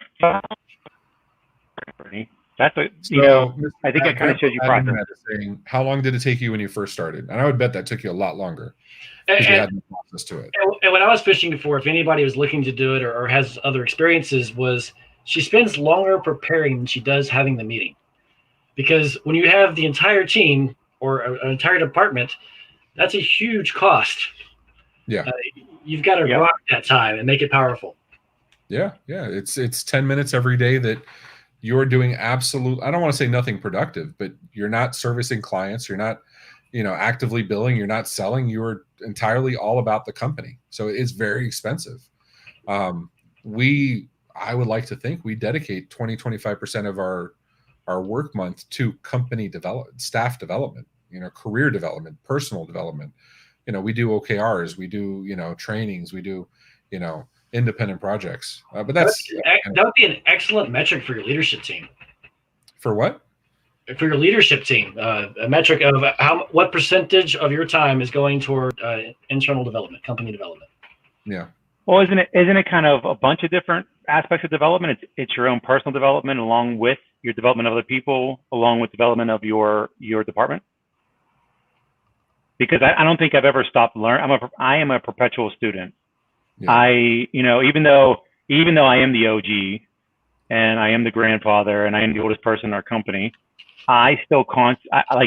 That's what I think it kind of shows you progress. How long did it take you when you first started? And I would bet that took you a lot longer. And you had no process to it. And when I was fishing before, if anybody was looking to do it or has other experiences, was she spends longer preparing than she does having the meeting. Because when you have the entire team or an entire department, that's a huge cost. Yeah. You've got to rock that time and make it powerful. Yeah. Yeah. It's 10 minutes every day that you're doing absolute, I don't want to say nothing productive, but you're not servicing clients. You're not, actively billing. You're not selling. You're entirely all about the company. So it's very expensive. I would like to think we dedicate 20-25% of our work month to company development, staff development, career development, personal development. We do OKRs, we do, trainings, we do, independent projects. But that would be an excellent metric for your leadership team. For what? For your leadership team, a metric of what percentage of your time is going toward internal development, company development. Yeah. Well, isn't it kind of a bunch of different aspects of development? It's your own personal development along with your development of other people, along with development of your department. Because I don't think I've ever stopped learning. I am a perpetual student. Yeah. Even though I am the OG and I am the grandfather and I am the oldest person in our company, I still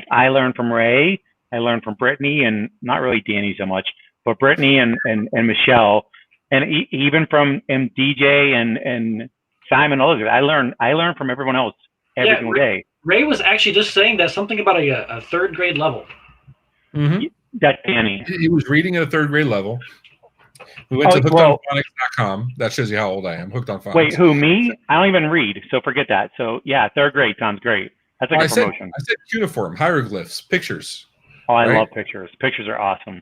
I learn from Ray, I learn from Brittany, and not really Danny so much, but Brittany and Michelle, and even from DJ and Simon, all of it. I learn from everyone else every single day. Ray was actually just saying that something about a third grade level. Mm-hmm. That's Danny. He was reading at a third grade level. We went to hookedonphonics.com. That shows you how old I am. Hooked on Phonics. Wait, who, me? I don't even read, so forget that. So yeah, third grade sounds great. That's like a promotion. I said uniform, hieroglyphs, pictures. Oh, I love pictures. Pictures are awesome.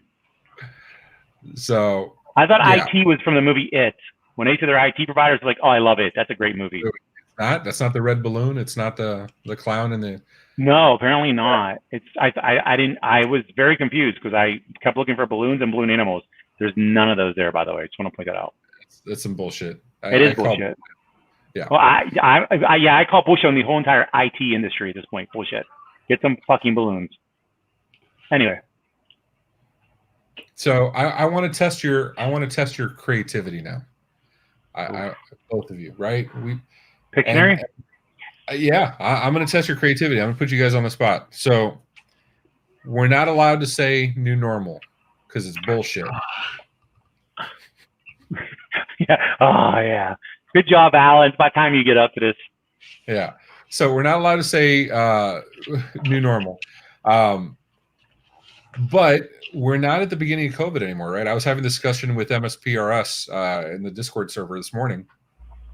So I thought IT was from the movie It. When they said their IT providers, like, oh, I love it. That's a great movie. That's not the red balloon. It's not the clown in the. No, apparently not. I was very confused because I kept looking for balloons and balloon animals. There's none of those there, by the way. I just want to point that out. That's some bullshit. It is bullshit. Yeah. Well, I call bullshit on the whole entire IT industry at this point. Bullshit. Get some fucking balloons. Anyway. So I want to test your creativity now. I both of you, right? Pictionary. I'm going to test your creativity. I'm going to put you guys on the spot. So we're not allowed to say new normal because it's bullshit. Yeah. Oh yeah. Good job, Alan. It's about time you get up to this. Yeah. So we're not allowed to say new normal. But we're not at the beginning of COVID anymore, right? I was having a discussion with MSPs in the Discord server this morning.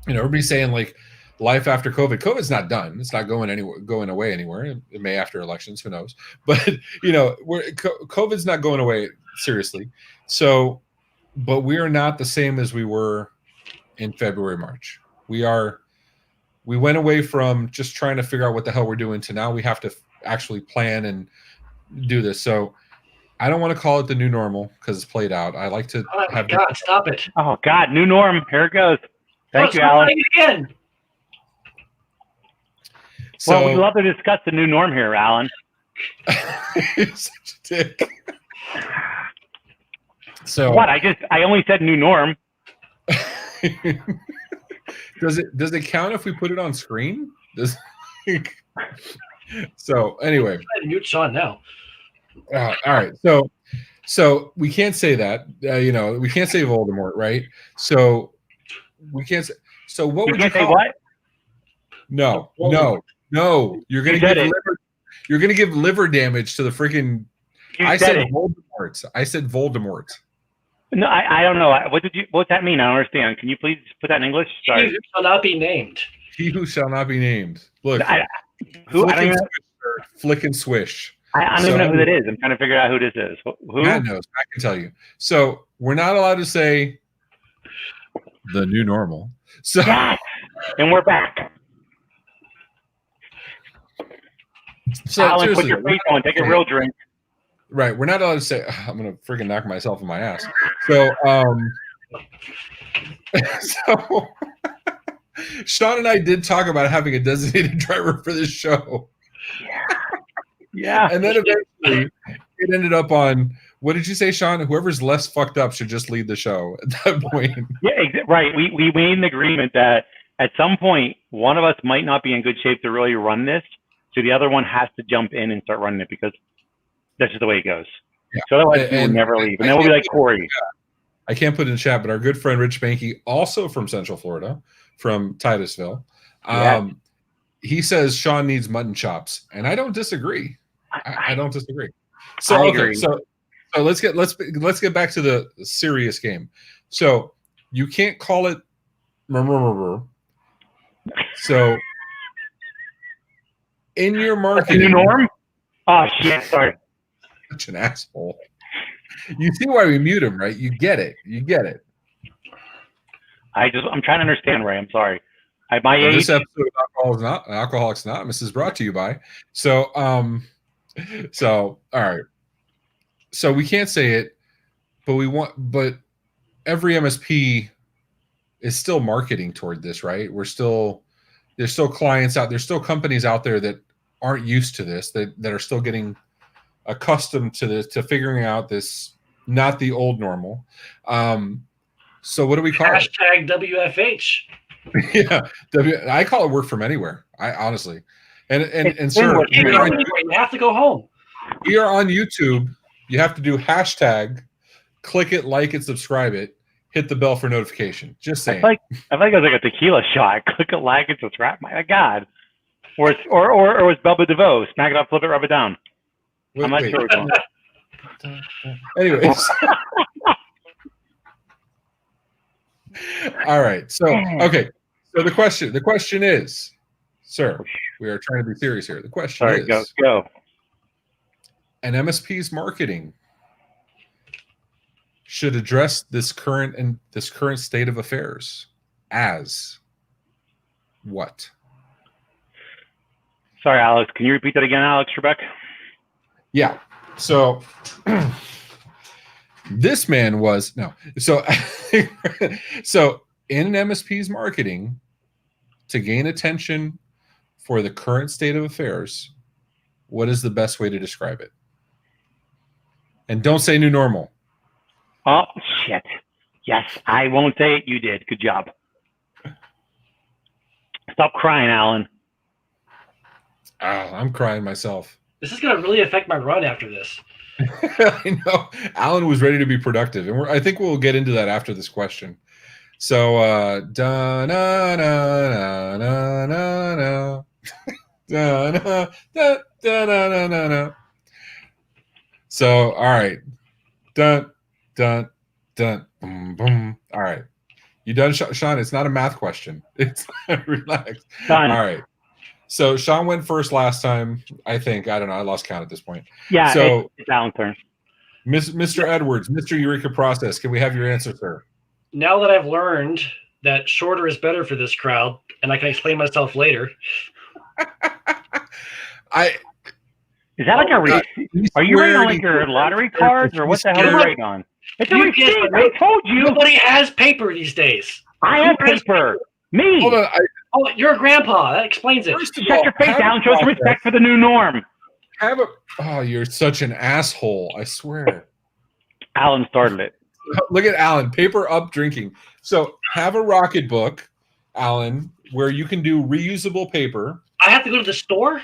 Everybody's saying like life after COVID. COVID's not done. It's not going away anywhere. It may after elections, who knows? But COVID's not going away seriously. So, but we are not the same as we were in February, March. We went away from just trying to figure out what the hell we're doing to now we have to actually plan and do this. So I don't want to call it the new normal because it's played out. I like to God, stop it. Oh God, new norm. Here it goes. Thank you, Alan. Again. So, Well, we'd love to discuss the new norm here, Alan. You're such a dick. So What? I only said new norm. does it count if we put it on screen? So anyway, Mute Sean now. all right. So we can't say that. We can't say Voldemort, right? So we can't say. So what would you say call? What? No. You're gonna give liver damage to the freaking. I said Voldemort. I said Voldemort. No, I don't know. What's that mean? I don't understand. Can you please put that in English? Sorry. He who shall not be named. He who shall not be named. Look. Flick and swish. I don't even know who that is. I'm trying to figure out who this is. Who? Matt knows. I can tell you. So we're not allowed to say the new normal. So yes! And we're back. So Alan, put your face on. Take a real drink. Right. We're not allowed to say, I'm going to freaking knock myself in my ass. So, Sean and I did talk about having a designated driver for this show. Yeah. And then eventually it ended up on, what did you say, Sean? Whoever's less fucked up should just lead the show at that point. Yeah, right. We made an agreement that at some point, one of us might not be in good shape to really run this. So the other one has to jump in and start running it because that's just the way it goes. Yeah. So otherwise, we'll never leave. And then we'll be like Corey. I can't put it in chat, but our good friend Rich Banky, also from Central Florida, from Titusville, he says Sean needs mutton chops, and I don't disagree. I don't disagree. So okay, so let's get back to the serious game. So you can't call it. So in your marketing, the new norm. Oh shit! Sorry. Such an asshole. You see why we mute him, right? You get it. I'm trying to understand, Ray. I'm sorry. This episode of Alcoholics Anonymous is brought to you by. So all right. So we can't say it, but every MSP is still marketing toward this, right? There's still clients out, there's still companies out there that aren't used to this, that are still getting accustomed to this, to figuring out this, not the old normal. So what do we call it? Hashtag WFH. Yeah, I call it work from anywhere. I honestly, and sir, you have to go home. We are on YouTube. You have to do hashtag, click it, like it, subscribe it, hit the bell for notification. Just saying. I think it was like a tequila shot. Click it, like it, subscribe. My God. Or it was Bubba DeVoe. Smack it up, flip it, rub it down. I'm not sure which one. Anyways. All right. So okay. So the question is, sir, we are trying to be serious here. The question is, go. An MSP's marketing should address this current state of affairs as what? Sorry, Alex. Can you repeat that again, Alex Trebek? Yeah. So this man was So in an MSP's marketing, to gain attention for the current state of affairs, what is the best way to describe it? And don't say new normal. Oh, shit. Yes, I won't say it. You did. Good job. Stop crying, Alan. I'm crying myself. This is going to really affect my run after this. I know. Alan was ready to be productive, and I think we'll get into that after this question. So, da na na na na na na da na da da na na na. So, all right, dun dun dun boom boom. All right, you done, Sean? It's not a math question. It's relax. Done. All right. So Sean went first last time. I think. I don't know. I lost count at this point. Yeah. So it's Alan's turn. Mr. Edwards, Mr. Eureka Process. Can we have your answer, sir? Now that I've learned that shorter is better for this crowd, and I can explain myself later. Is that like a receipt? Are you writing on like your lottery cards, or what the hell are you writing on? It's a receipt. I told you. Nobody has paper these days. I have paper. Me. Hold on. Oh, you're a grandpa. That explains it. First of Shut all, your face, have Alan. a Show some process. respect for the new norm. Oh, you're such an asshole. I swear. Alan started it. Look at Alan. Paper up drinking. So have a Rocket book, Alan, where you can do reusable paper. I have to go to the store?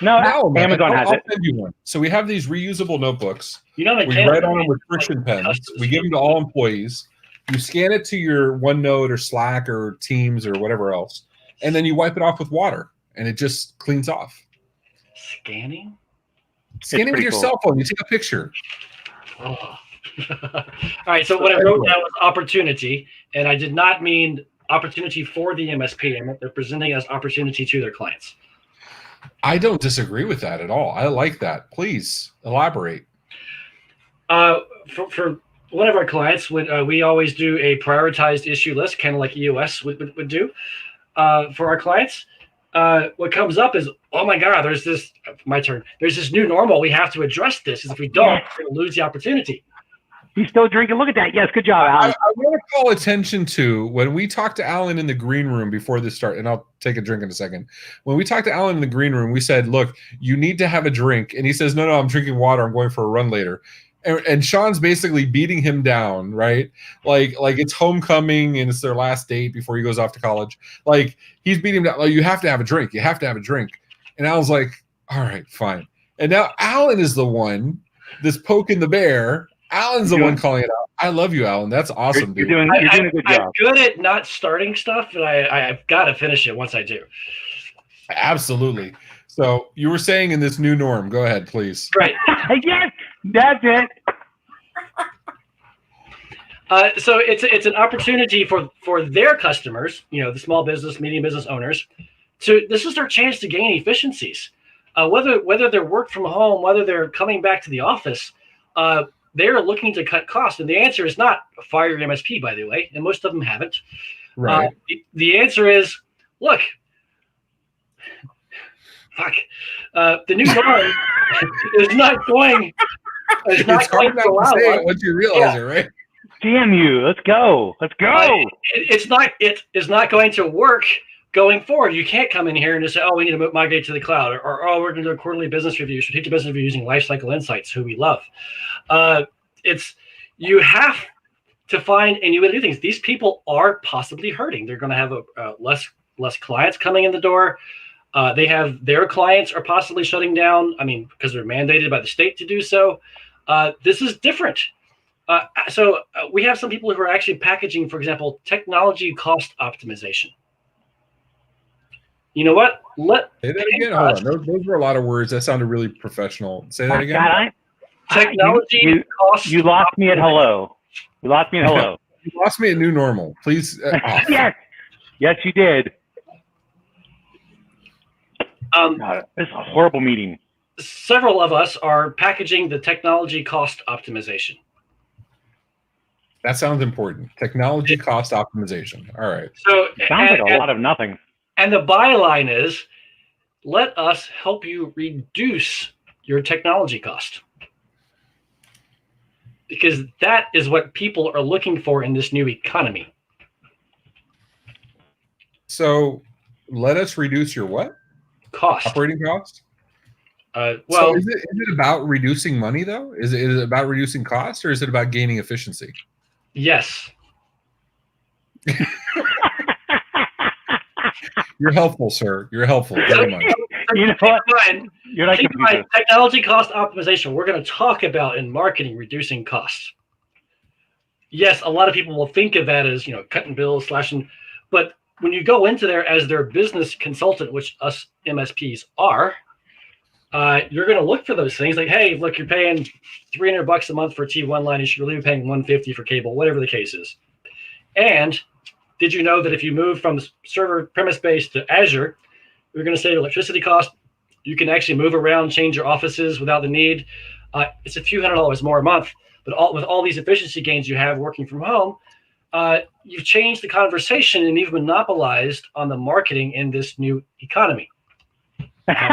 No, man, Amazon has I'll it. send you one. So we have these reusable notebooks. You know, We write on them with friction pens. We give them to all employees. You scan it to your OneNote or Slack or Teams or whatever else, and then you wipe it off with water, and it just cleans off. Scanning? Scanning with your cell phone. You take a picture. Oh. All right, so what I wrote down was opportunity, and I did not mean opportunity for the MSP. I meant they're presenting as opportunity to their clients. I don't disagree with that at all. I like that. Please elaborate. For one of our clients, we always do a prioritized issue list, kind of like EOS would do for our clients. What comes up is, oh my God, there's this new normal. We have to address this, because if we don't, we're going to lose the opportunity. He's still drinking. Look at that. Yes, good job, Alan. I want to call attention to when we talked to Alan in the green room before this start, and I'll take a drink in a second. When we talked to Alan in the green room, we said, look, you need to have a drink. And he says, no, I'm drinking water. I'm going for a run later. And Sean's basically beating him down, right? Like it's homecoming and it's their last date before he goes off to college. Like he's beating him down. Like, you have to have a drink. You have to have a drink. And Alan's like, all right, fine. And now Alan is the one that's poking the bear. Alan's the one calling it out. I love you, Alan. That's awesome, dude. You're doing a good job. I'm good at not starting stuff, but I've got to finish it once I do. Absolutely. So you were saying in this new norm. Go ahead, please. Right. Yes, that's it. So it's an opportunity for their customers, the small business, medium business owners, this is their chance to gain efficiencies. Whether they're work from home, whether they're coming back to the office, they're looking to cut costs. And the answer is not fire your MSP, by the way, and most of them haven't. Right. The answer is, look, the new norm is not going. It's hard not to say it once you realize it, right? Damn you! Let's go! Let's go! It is not going to work going forward. You can't come in here and just say, "Oh, we need to migrate to the cloud," or "Oh, we're going to do a quarterly business review, strategic business review using Lifecycle Insights," who we love. You have to find a new way to do things. These people are possibly hurting. They're going to have less clients coming in the door. They have their clients are possibly shutting down. I mean, because they're mandated by the state to do so. This is different. So we have some people who are actually packaging, for example, technology cost optimization. You know what? Say that again. Hold on. Those were a lot of words. That sounded really professional. Say that again. God, technology cost. You lost me at hello. You lost me at hello. You lost me at new normal. Please. Yes, you did. God, this is a horrible meeting. Several of us are packaging the technology cost optimization. That sounds important. Technology cost optimization. All right. So it sounds like a lot of nothing. And the byline is, let us help you reduce your technology cost. Because that is what people are looking for in this new economy. So let us reduce your what? Cost. Operating cost? So is it about reducing money though? Is it about reducing cost, or is it about gaining efficiency? Yes. You're helpful, sir. You're helpful very much. You know what? You're like technology cost optimization. We're going to talk about in marketing reducing costs. Yes, a lot of people will think of that as cutting bills, slashing, but when you go into there as their business consultant, which us MSPs are, you're going to look for those things like, hey, look, you're paying $300 a month for a T1 line. You should really be paying $150 for cable, whatever the case is. And did you know that if you move from server premise-based to Azure, you're going to save electricity cost. You can actually move around, change your offices without the need. It's a few $100s more a month. But with all these efficiency gains you have working from home, you've changed the conversation and you've monopolized on the marketing in this new economy. That's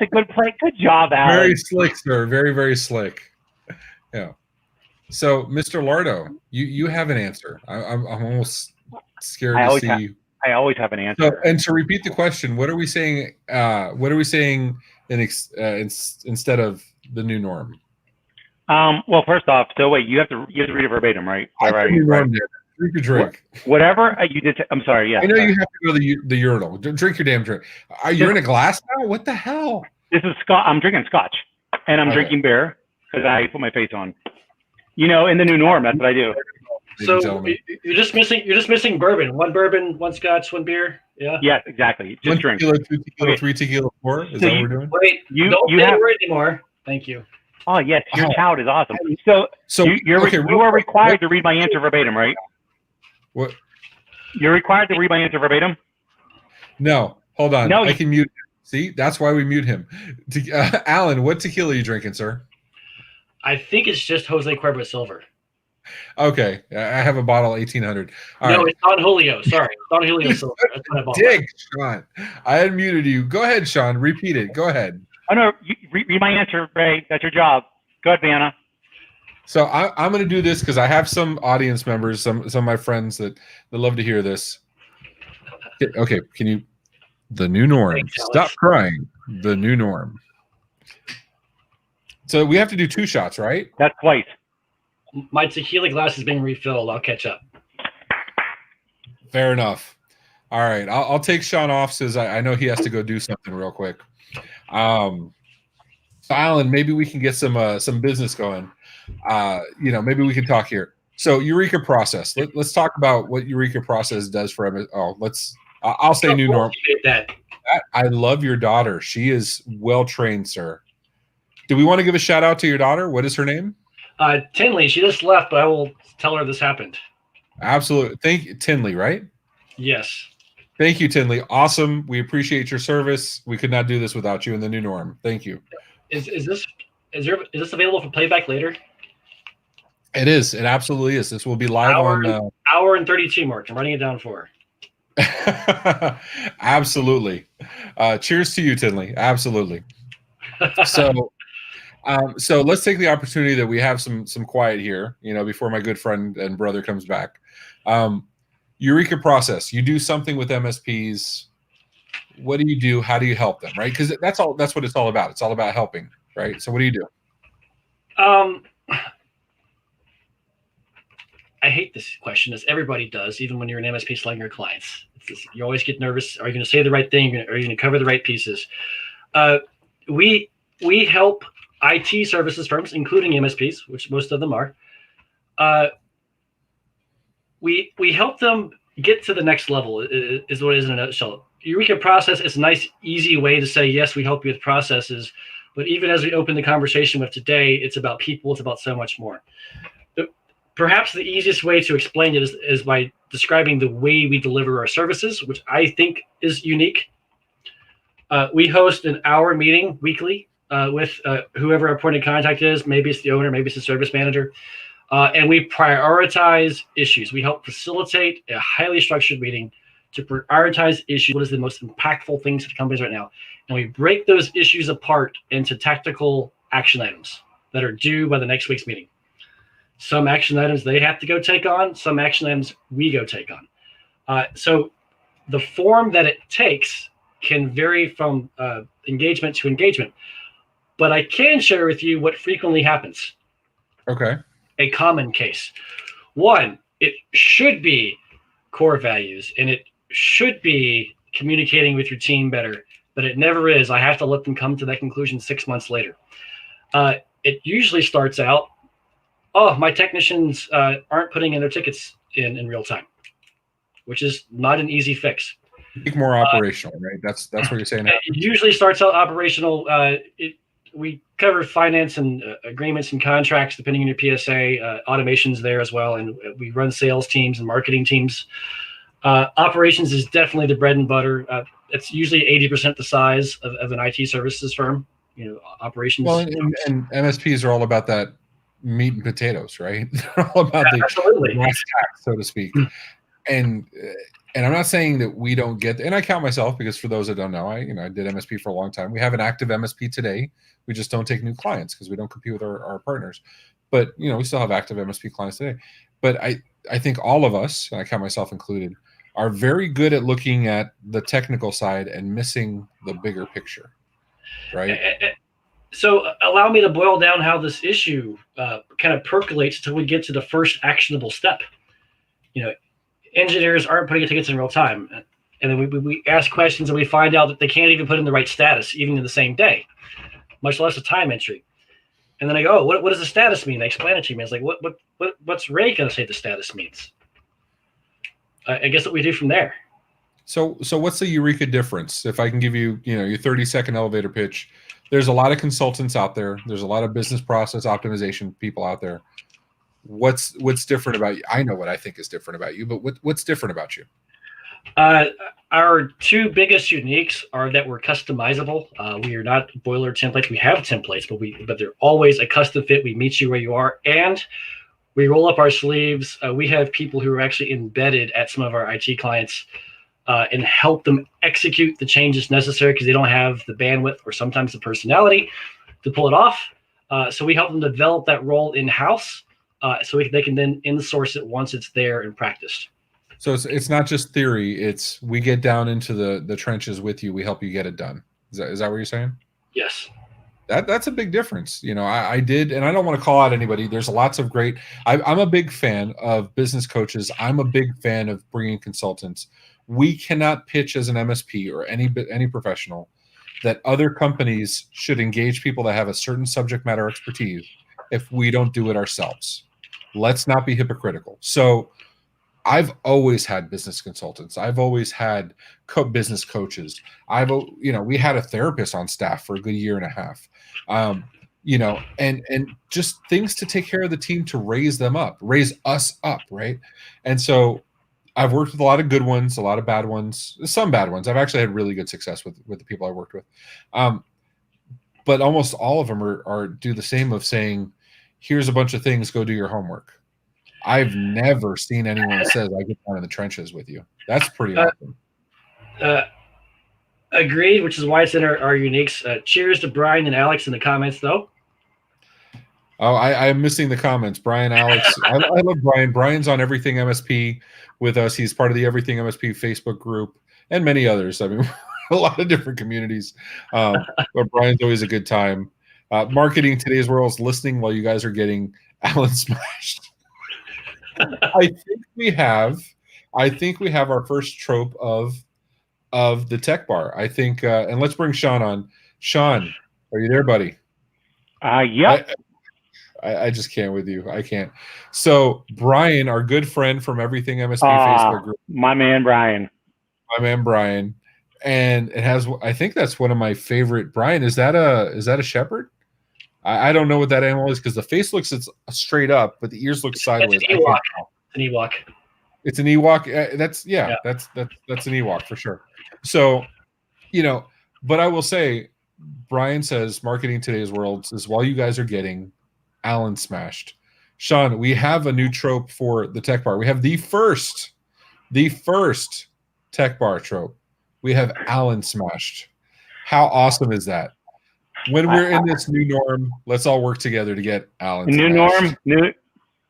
a good play. Good job, Alan. Very slick, sir. Very, very slick. Yeah. So, Mr. Lardo, you have an answer. I'm almost scared I to always see. I always have an So, answer. and to repeat the question, what are we saying? What are we saying instead of the new norm? Well, first off, so wait, you have to read it verbatim, right? I Right, said new right. norm. There. Drink your drink. Whatever you did. I'm sorry. Yeah. I know you have to go to the urinal. Drink your damn drink. You're in a glass now? What the hell? This is Scotch. I'm drinking Scotch, and I'm Okay. drinking beer because I put my face on. You know, in the new norm, that's what I do. So you're just missing bourbon. One bourbon, one Scotch, one beer. Yeah. Yes, exactly. Just One drink. tequila, 2 tequila, Okay. 3 tequila, 4. Is So that what we're doing? Wait, You don't have. word anymore. Thank you. Oh yes, your Oh. tout is awesome. So you are required to read my answer verbatim, right? What? You're required to read my answer verbatim. No, hold on. No, I can mute him. See, that's why we mute him. Alan, what tequila are you drinking, sir? I think it's just Jose Cuervo Silver. Okay, I have a bottle 1800. All no, right. it's Don Julio. Sorry, Don Julio Silver. That's what I bought. Dig, Sean. I unmuted you. Go ahead, Sean. Repeat it. Go ahead. Oh no, read my answer, Ray. That's your job. Go ahead, Vanna. So I'm going to do this because I have some audience members, some of my friends that love to hear this. Okay, can you? The new norm. Thanks, Stop crying. The new norm. So we have to do 2 shots, right? That's twice. My tequila glass is being refilled. I'll catch up. Fair enough. All right, I'll take Sean off since I know he has to go do something real quick. So Alan, maybe we can get some business going. Maybe we can talk here. So Eureka process. Let's talk about what Eureka process does for MS. I'll say new norm. I love your daughter. She is well trained, sir. Do we want to give a shout out to your daughter? What is her name? Tinley. She just left, but I will tell her this happened. Absolutely. Thank you, Tinley, right? Yes. Thank you, Tinley. Awesome. We appreciate your service. We could not do this without you in the new norm. Thank you. Is this available for playback later? It is. It absolutely is. This will be live on hour and 32 mark. I'm writing it down for her. Absolutely. Cheers to you, Tinley. Absolutely. So let's take the opportunity that we have some quiet here, before my good friend and brother comes back. Eureka process. You do something with MSPs. What do you do? How do you help them? Right? Because that's what it's all about. It's all about helping, right? So what do you do? I hate this question, as everybody does, even when you're an MSP selling your clients. You always get nervous. Are you going to say the right thing? Are you going to cover the right pieces? We help IT services firms, including MSPs, which most of them are. We help them get to the next level, is what it is in a nutshell. Eureka process is a nice, easy way to say, yes, we help you with processes. But even as we open the conversation with today, it's about people. It's about so much more. Perhaps the easiest way to explain it is by describing the way we deliver our services, which I think is unique. We host an hour meeting weekly with whoever our point of contact is. Maybe it's the owner, maybe it's the service manager. And we prioritize issues. We help facilitate a highly structured meeting to prioritize issues. What is the most impactful things to the companies right now? And we break those issues apart into tactical action items that are due by the next week's meeting. Some action items they have to go take on. Some action items we go take on. So the form that it takes can vary from engagement to engagement. But I can share with you what frequently happens. Okay. A common case. One, it should be core values, and it should be communicating with your team better, but it never is. I have to let them come to that conclusion 6 months later. It usually starts out, my technicians aren't putting in their tickets in real time, which is not an easy fix. More operational, right? That's what you're saying. It usually starts out operational. We cover finance and agreements and contracts, depending on your PSA, automations there as well. And we run sales teams and marketing teams. Operations is definitely the bread and butter. It's usually 80% the size of an IT services firm. Operations. Well, and MSPs are all about that meat and potatoes, right? They're all about the brass tacks, so to speak. And I'm not saying that we don't get, and I count myself, because for those that don't know, I did MSP for a long time. We have an active MSP today. We just don't take new clients because we don't compete with our partners. but we still have active MSP clients today. But I think all of us, and I count myself included, are very good at looking at the technical side and missing the bigger picture, right? So allow me to boil down how this issue kind of percolates until we get to the first actionable step. Engineers aren't putting tickets in real time. And then we ask questions and we find out that they can't even put in the right status, even in the same day, much less a time entry. And then I go, what does the status mean? They explain it to me. It's like, what's Ray going to say the status means? I guess what we do from there. So what's the Eureka difference? If I can give you, your 30-second elevator pitch, there's a lot of consultants out there. There's a lot of business process optimization people out there. What's different about you? I know what I think is different about you, but what's different about you? Our two biggest uniques are that we're customizable. We are not boiler templates. We have templates, but they're always a custom fit. We meet you where you are, and we roll up our sleeves. We have people who are actually embedded at some of our IT clients and help them execute the changes necessary because they don't have the bandwidth or sometimes the personality to pull it off. So we help them develop that role in-house so they can then in-source it once it's there and practiced. So it's not just theory. It's we get down into the trenches with you. We help you get it done. Is that what you're saying? Yes. That's a big difference. I did, and I don't want to call out anybody. There's lots of great. I'm a big fan of business coaches. I'm a big fan of bringing consultants. We cannot pitch as an MSP or any professional that other companies should engage people that have a certain subject matter expertise if we don't do it ourselves. Let's not be hypocritical. So I've always had business consultants. I've always had business coaches. We had a therapist on staff for a good year and a half. And just things to take care of the team to raise us up, right? And so I've worked with a lot of good ones, a lot of bad ones, some bad ones. I've actually had really good success with the people I worked with. But almost all of them are do the same of saying, here's a bunch of things, go do your homework. I've never seen anyone that says I get down in the trenches with you. That's pretty awesome. Agreed, which is why it's in our uniques. Cheers to Brian and Alex in the comments, though. Oh, I am missing the comments. Brian, Alex. I love Brian. Brian's on Everything MSP with us. He's part of the Everything MSP Facebook group and many others. I mean, a lot of different communities. But Brian's always a good time. Marketing Today's World is listening while you guys are getting Alan smashed. I think we have our first trope of the tech bar. I think, and let's bring Sean on. Sean, are you there, buddy? Yep. I just can't with you. I can't. So Brian, our good friend from Everything MSP Facebook group. My man Brian. And it has. I think that's one of my favorite. Brian, is that a shepherd? I don't know what that animal is because the face looks straight up, but the ears look sideways. It's an Ewok. It's an Ewok. That's an Ewok for sure. So, but I will say, Brian says Marketing Today's World is while you guys are getting Alan smashed. Sean, we have a new trope for the tech bar. We have the first tech bar trope. We have Alan smashed. How awesome is that? When we're in this new norm, let's all work together to get Alan. New norm.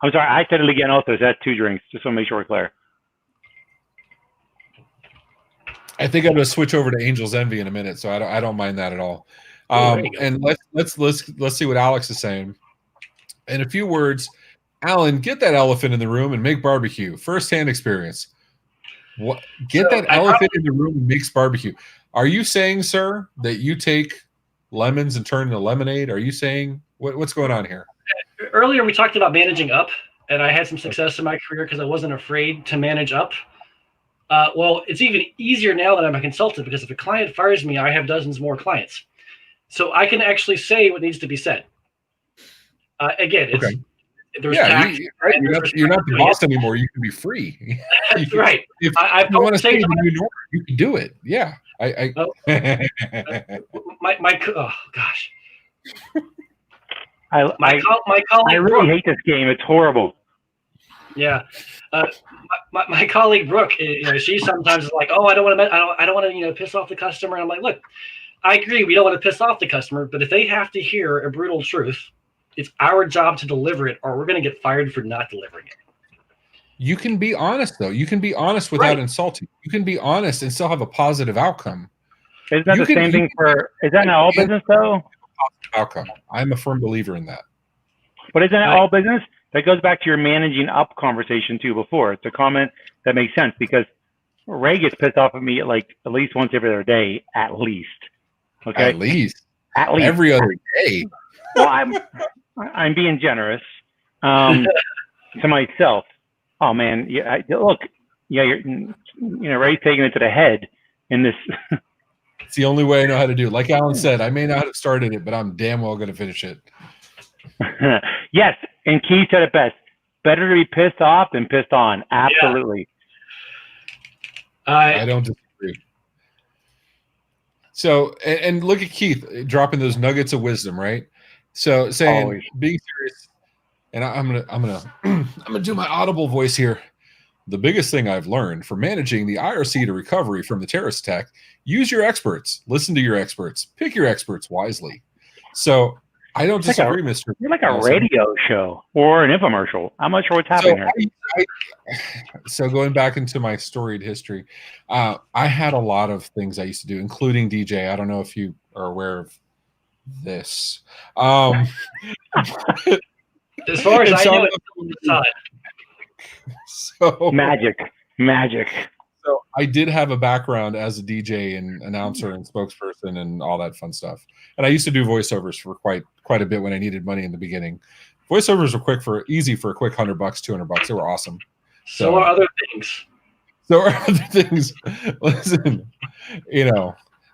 I'm sorry, I said it again. Also, is that 2 drinks? Just want to make sure we're clear. I think I'm going to switch over to Angel's Envy in a minute, so I don't mind that at all. And let's see what Alex is saying. In a few words, Alan, get that elephant in the room and make barbecue. First-hand experience. Get that elephant in the room and makes barbecue. Are you saying, sir, that you take lemons and turn into lemonade? Are you saying what's going on here? Earlier we talked about managing up, and I had some success in my career because I wasn't afraid to manage up. Well, it's even easier now that I'm a consultant because if a client fires me, I have dozens more clients, so I can actually say what needs to be said. Again, it's okay. There's tax. You're not the boss anymore. You can be free. That's right. If you want to say the new norm, you can do it. Yeah. Oh gosh. My colleague. I really hate this game. It's horrible. Yeah. My colleague Brooke, she sometimes is like, "Oh, I don't want to piss off the customer." And I'm like, "Look, I agree, we don't want to piss off the customer, but if they have to hear a brutal truth, it's our job to deliver it, or we're going to get fired for not delivering it. You can be honest, though. You can be honest without insulting. You can be honest and still have a positive outcome. Isn't that the same thing for? Is that in all business though? Outcome. I'm a firm believer in that. But isn't it all business? That goes back to your managing up conversation too before. It's a comment that makes sense because Ray gets pissed off at me like at least once every other day, at least. Okay. At least every every other day. Well, I'm being generous to myself. Oh man, yeah. Look, yeah, Ray's taking it to the head in this. It's the only way I know how to do it. Like Alan said, I may not have started it, but I'm damn well going to finish it. Yes, and Keith said it best. Better to be pissed off than pissed on. Absolutely. Yeah. I don't disagree. So, and look at Keith dropping those nuggets of wisdom, right? So saying, being serious, and I'm gonna do my audible voice here. The biggest thing I've learned from managing the IRC to recovery from the terrorist attack: use your experts, listen to your experts, pick your experts wisely. So I don't disagree, Mr. You're like a radio show or an infomercial. I'm not sure what's happening here. So going back into my storied history, I had a lot of things I used to do, including DJ. I don't know if you are aware of this. As far as I know, it's on the side. So magic. So I did have a background as a DJ and announcer and spokesperson and all that fun stuff. And I used to do voiceovers for quite a bit when I needed money in the beginning. Voiceovers were easy for a quick $100, $200. They were awesome. So are other things. Listen,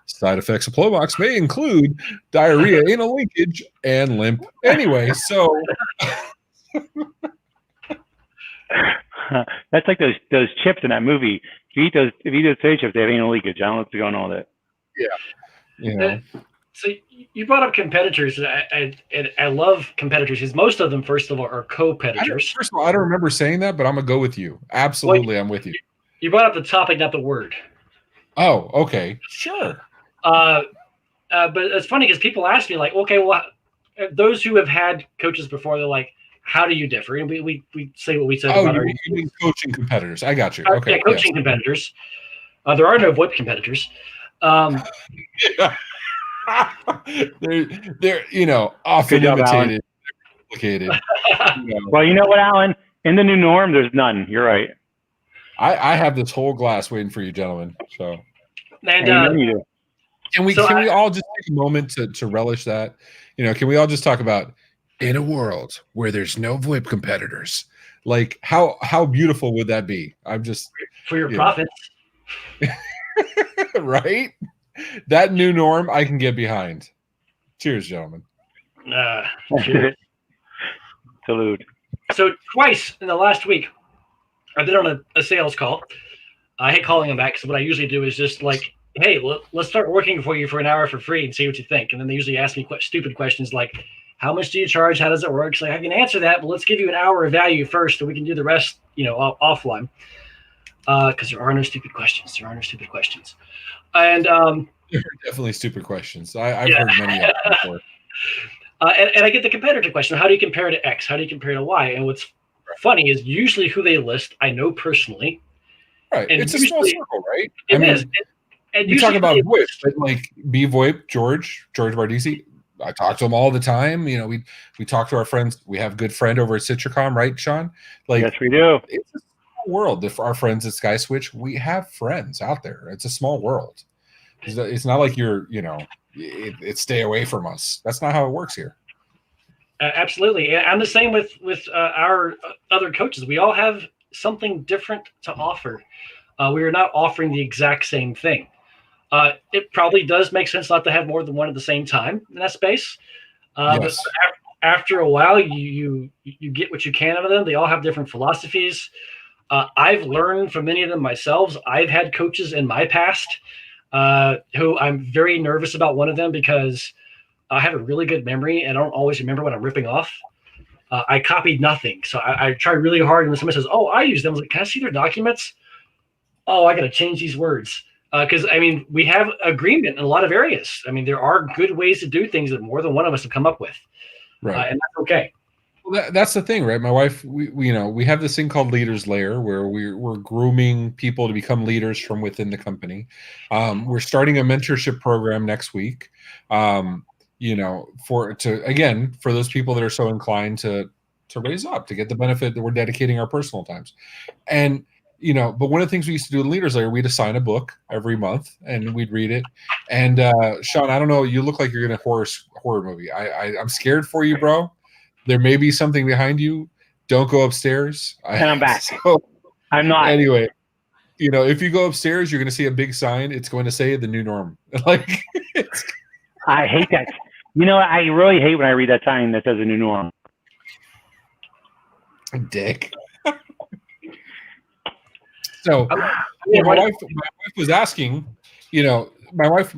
side effects of Plomox may include diarrhea, anal leakage, and limp. Anyway, so that's like those chips in that movie. If you eat those potato chips, they have anal leakage. I don't know what's going on with it. Yeah. So you brought up competitors, and I love competitors because most of them, first of all, are co-competitors. First of all, I don't remember saying that, but I'm gonna go with you. Absolutely, I'm with you. You brought up the topic, not the word. Oh, okay, sure. But it's funny because people ask me, like, okay, well, those who have had coaches before, they're like, how do you differ? And we say what we said about our coaching competitors. I got you. Okay, coaching competitors. There are no VoIP competitors. They're often imitated, complicated. Well, you know what, Alan? In the new norm, there's none. You're right. I have this whole glass waiting for you, gentlemen. So, and can we all just take a moment to relish that? Can we all just talk about in a world where there's no VoIP competitors? Like how beautiful would that be? I'm just for your profits, right? That new norm I can get behind. Cheers, gentlemen. Cheers. Salute. So twice in the last week, I've been on a sales call. I hate calling them back because what I usually do is just like, hey, let's start working for you for an hour for free and see what you think. And then they usually ask me stupid questions like, how much do you charge? How does it work? So I can answer that, but let's give you an hour of value first so we can do the rest, offline. Because there are no stupid questions. And there are definitely stupid questions. I've heard many of them before. And I get the competitor question. How do you compare to X? How do you compare to Y? And what's funny is usually who they list, I know personally. Right. And it's a small circle, right? It is. And you talk about VoIP, but like BVoIP, George Bardisi, I talk to him all the time. We talk to our friends. We have a good friend over at Citricom, right, Sean? Yes, we do. It's a small world. If our friends at SkySwitch, we have friends out there. It's a small world. It's not like it's stay away from us. That's not how it works here. Absolutely. I'm the same with our other coaches. We all have something different to offer. We are not offering the exact same thing. It probably does make sense not to have more than one at the same time in that space. Yes. But after a while, you get what you can out of them. They all have different philosophies. I've learned from many of them myself. I've had coaches in my past who I'm very nervous about one of them because I have a really good memory and I don't always remember what I'm ripping off. I copied nothing. So I try really hard. And when somebody says, oh, I use them, I was like, can I see their documents? Oh, I got to change these words. Because, we have agreement in a lot of areas. There are good ways to do things that more than one of us have come up with. Right. And that's okay. Well, that's the thing, right? My wife, we have this thing called Leaders Layer, where we're grooming people to become leaders from within the company. We're starting a mentorship program next week. For those people that are so inclined to raise up, to get the benefit that we're dedicating our personal times. And but one of the things we used to do in Leaders Layer, we'd assign a book every month and we'd read it. And Sean, I don't know, you look like you're in a horror movie. I'm scared for you, bro. There may be something behind you. Don't go upstairs. And I'm back. So, I'm not. Anyway, if you go upstairs, you're going to see a big sign. It's going to say the new norm. I hate that. I really hate when I read that sign that says the new norm. Dick. So my wife was asking, my wife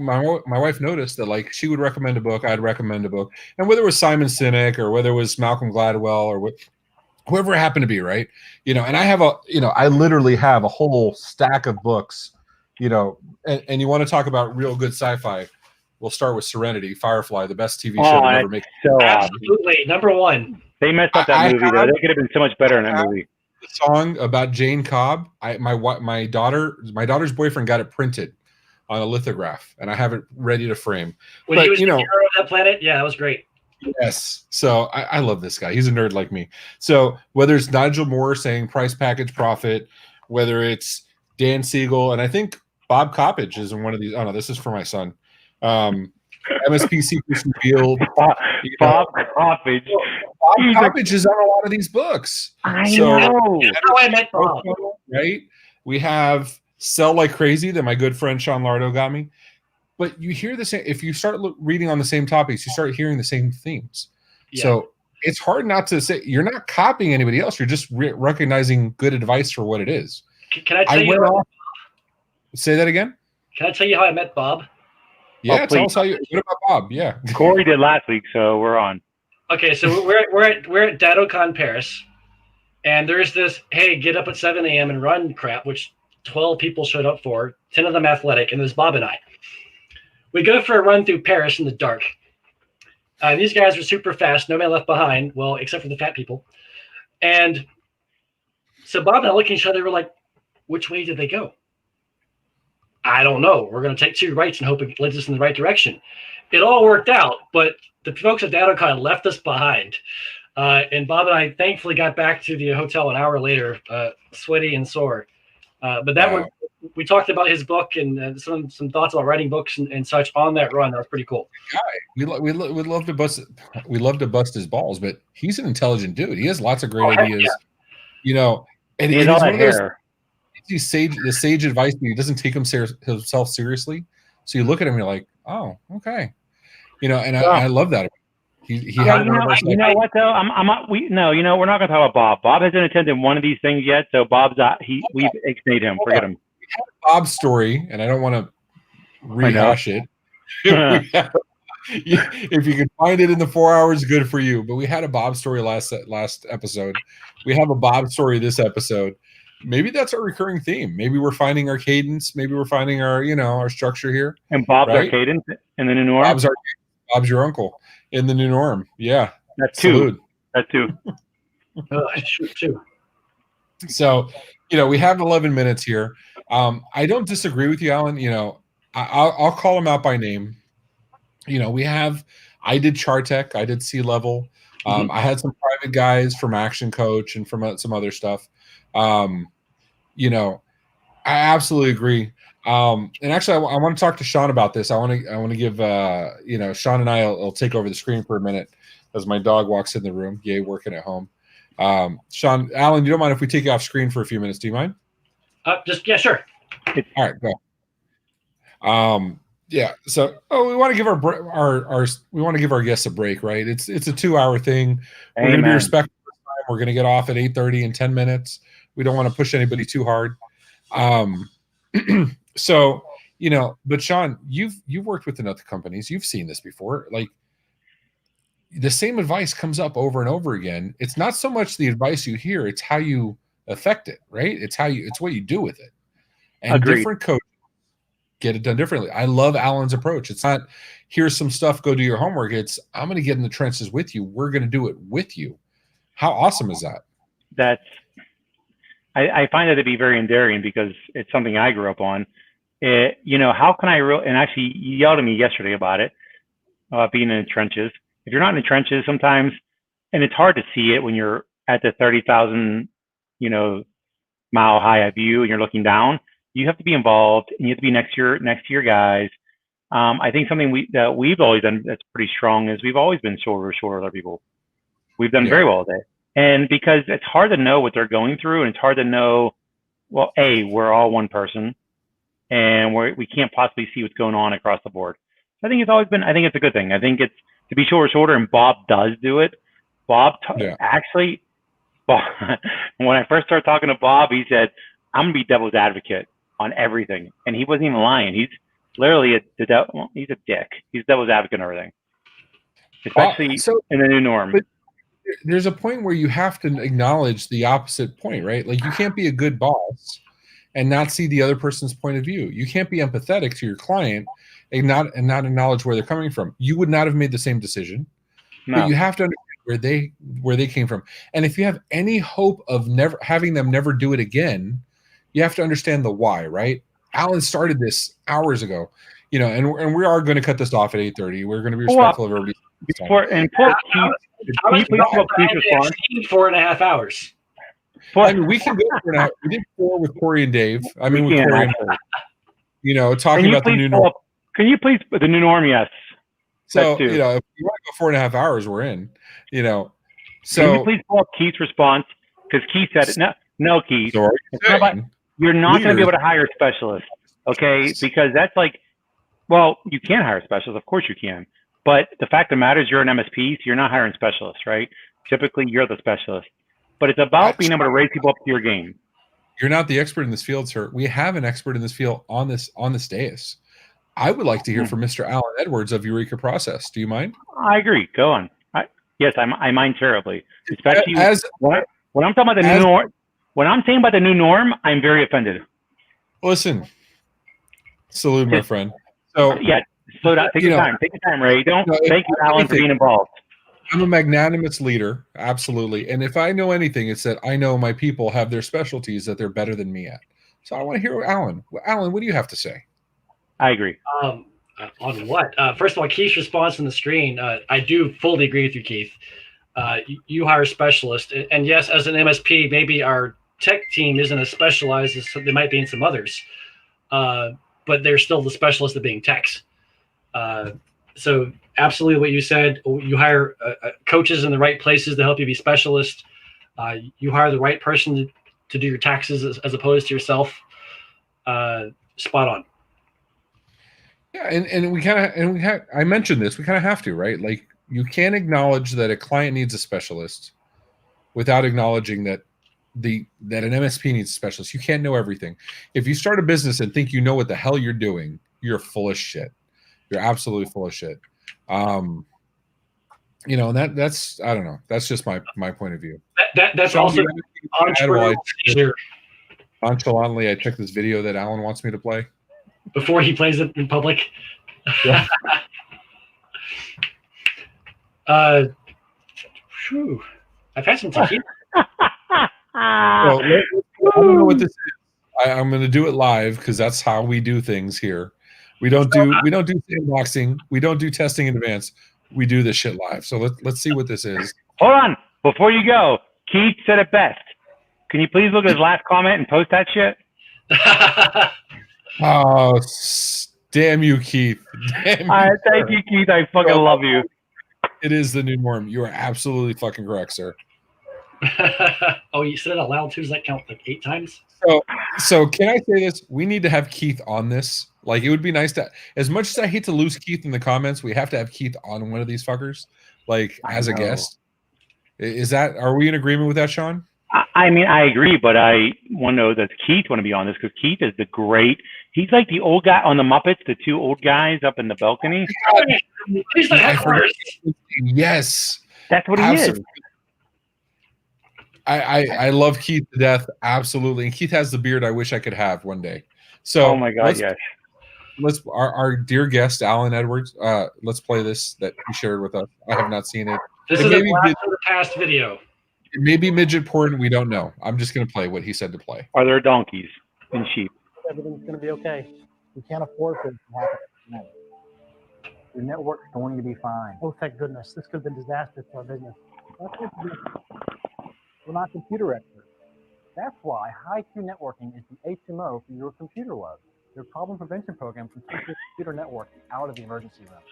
noticed that she would recommend a book, I'd recommend a book, and whether it was Simon Sinek or whether it was Malcolm Gladwell or whoever it happened to be, right? And I have I literally have a whole stack of books, and you want to talk about real good sci-fi. We'll start with Serenity, Firefly, the best TV show to ever make. So absolutely, number one. They messed up that movie, though. They could have been so much better in that movie. The song about Jane Cobb. My daughter's boyfriend got it printed on a lithograph, and I have it ready to frame. When he was the hero of that planet, yeah, that was great. Yes. So I love this guy. He's a nerd like me. So whether it's Nigel Moore saying price, package, profit, whether it's Dan Siegel, and I think Bob Coppage is in one of these. Oh no, this is for my son. MSP Secrets Revealed. Bob Coppage. Bob Coppage is on a lot of these books. I know. That's how I met Bob. Right? We have Sell Like Crazy that my good friend Sean Lardo got me. But you hear the same. If you start reading on the same topics, you start hearing the same themes. Yeah. So it's hard not to say you're not copying anybody else. You're just recognizing good advice for what it is. Can I tell you? Say that again. Can I tell you how I met Bob? Yeah, tell us how you. What about Bob? Yeah, Corey did last week, so we're on. Okay, so we're at DattoCon Paris, and there's this get up at 7 a.m. and run crap, which 12 people showed up for, 10 of them athletic, and there's Bob and I. We go for a run through Paris in the dark. These guys are super fast, no man left behind, well, except for the fat people. And so Bob and I look at each other, we're like, which way did they go? I don't know. We're going to take 2 rights and hope it leads us in the right direction. It all worked out, but the folks at DattoCon left us behind. And Bob and I thankfully got back to the hotel an hour later, sweaty and sore. But that one, we talked about his book and some thoughts about writing books and such on that run. That was pretty cool. We love to bust his balls, but he's an intelligent dude. He has lots of great ideas. Yeah. And he's one of those. The sage advice, but he doesn't take himself seriously. So you look at him, and you're like, oh, okay, and I love that. He had what though? We're not going to talk about Bob. Bob hasn't attended one of these things yet, so Bob's we've explained him. Forget him. We had Bob's story, and I don't want to rehash it. If you can find it in the 4 hours, good for you. But we had a Bob story last episode. We have a Bob story this episode. Maybe that's our recurring theme. Maybe we're finding our cadence. Maybe we're finding our, our structure here. And Bob's our cadence in the new norm. Bob's your uncle in the new norm. Yeah, that's two. That's two. Shoot, too. So, we have 11 minutes here. I don't disagree with you, Alan. I'll call them out by name. I did Chartech. I did C-Level. I had some private guys from Action Coach and from some other stuff. I absolutely agree. And actually, I want to talk to Sean about this. I want to give Sean and I'll take over the screen for a minute as my dog walks in the room. Yay, working at home. Sean, Alan, you don't mind if we take you off screen for a few minutes? Do you mind? Yeah, sure. All right, go. Yeah. So, we want to give our guests a break, right? It's a 2-hour thing. We're going to be respectful of time. We're going to get off at 8:30 in 10 minutes. We don't want to push anybody too hard. So, but Sean, you've worked with other companies. You've seen this before. Like, the same advice comes up over and over again. It's not so much the advice you hear, it's how you affect it, right? It's what you do with it. And Agreed. Different coaches get it done differently. I love Alan's approach. It's not, here's some stuff, go do your homework. It's, I'm going to get in the trenches with you. We're going to do it with you. How awesome is that? I find that to be very endearing because it's something I grew up on. How can I and actually you yelled at me yesterday about it, being in the trenches. If you're not in the trenches sometimes, and it's hard to see it when you're at the 30,000, mile high view and you're looking down, you have to be involved and you have to be next to your guys. I think something we've always done that's pretty strong is we've always been shoulder to shoulder with other people. We've done very well today. And because it's hard to know what they're going through, and it's hard to know, well, we're all one person, and we can't possibly see what's going on across the board. I think it's always been, I think it's a good thing. I think it's to be shoulder to shoulder, and Bob does do it. Actually, Bob, when I first started talking to Bob, he said, I'm going to be devil's advocate on everything. And he wasn't even lying. He's literally he's a dick. He's devil's advocate on everything, especially in the new norm. There's a point where you have to acknowledge the opposite point, right? Like, you can't be a good boss and not see the other person's point of view. You can't be empathetic to your client and not acknowledge where they're coming from. You would not have made the same decision, but you have to understand where they came from. And if you have any hope of having them never do it again, you have to understand the why, right? Alan started this hours ago, and we are going to cut this off at 8:30. We're going to be respectful of everybody's time. Can you please pull up Keith's response? 4.5 hours. I mean, we can go for an hour. We did 4 with Corey and Dave. I mean, with Corey and Dave, talking about the new norm. Can you please put the new norm? Yes. So, if you want to go 4.5 hours, we're in. So can you please pull up Keith's response? Because Keith said it. No, Keith. You're not going to be able to hire a specialist, okay? Because that's like, well, you can hire a specialist. Of course you can. But the fact of the matter is you're an MSP, so you're not hiring specialists, right? Typically, you're the specialist. But it's about being able to raise people up to your game. You're not the expert in this field, sir. We have an expert in this field on this dais. I would like to hear from Mr. Alan Edwards of Eureka Process. Do you mind? I agree. Go on. Yes, I mind terribly. Especially when I'm talking about the new norm. When I'm saying about the new norm, I'm very offended. Listen, salute, my friend. So slow down. Take your time. Take your time, Ray. Thank you, Alan, for being involved. I'm a magnanimous leader, absolutely. And if I know anything, it's that I know my people have their specialties that they're better than me at. So I want to hear Alan. Alan, what do you have to say? I agree. On what? First of all, Keith's response on the screen, I do fully agree with you, Keith. You hire a specialist. And yes, as an MSP, maybe our tech team isn't as specialized as they might be in some others. But they're still the specialist of being techs. So absolutely what you said, you hire coaches in the right places to help you be specialists. You hire the right person to do your taxes as opposed to yourself. Spot on. Yeah, and I mentioned this, we kind of have to, right? Like, you can't acknowledge that a client needs a specialist without acknowledging that that an MSP needs a specialist. You can't know everything. If you start a business and think you know what the hell you're doing, you're full of shit. You're absolutely full of shit. And that's I don't know. That's just my point of view. That's also nonchalantly, I check this video that Alan wants me to play before he plays it in public. Yeah. I've had some tequila. Well, I don't know what this is. I'm going to do it live because that's how we do things here. We don't do sandboxing. We don't do testing in advance. We do this shit live. So let's see what this is. Hold on, before you go, Keith said it best. Can you please look at his last comment and post that shit? Oh, damn you, Keith! Damn you, thank you, Keith. I fucking love you. It is the new norm. You are absolutely fucking correct, sir. Oh, you said it out loud too? Does that count like 8 times? So can I say this? We need to have Keith on this. Like, it would be nice to, as much as I hate to lose Keith in the comments, we have to have Keith on one of these fuckers, like, as a guest. Are we in agreement with that, Sean? I mean, I agree, but I want to know that Keith want to be on this because Keith is he's like the old guy on the Muppets, the 2 old guys up in the balcony. He's the headquarters. Yes. That's what he is. I love Keith to death, absolutely. And Keith has the beard I wish I could have one day. So, oh my God, yes. our dear guest Alan Edwards. Let's play this that he shared with us. I have not seen it. This is a blast from the past video. It may be midget porn. We don't know. I'm just going to play what he said to play. Are there donkeys and sheep? Everything's going to be okay. We can't afford for this to happen tonight. Your network's going to be fine. Oh, thank goodness. This could have been disastrous for our business. We're not computer experts. That's why high-Q networking is the HMO for your computer log. Your problem prevention program can keep your computer networking out of the emergency room.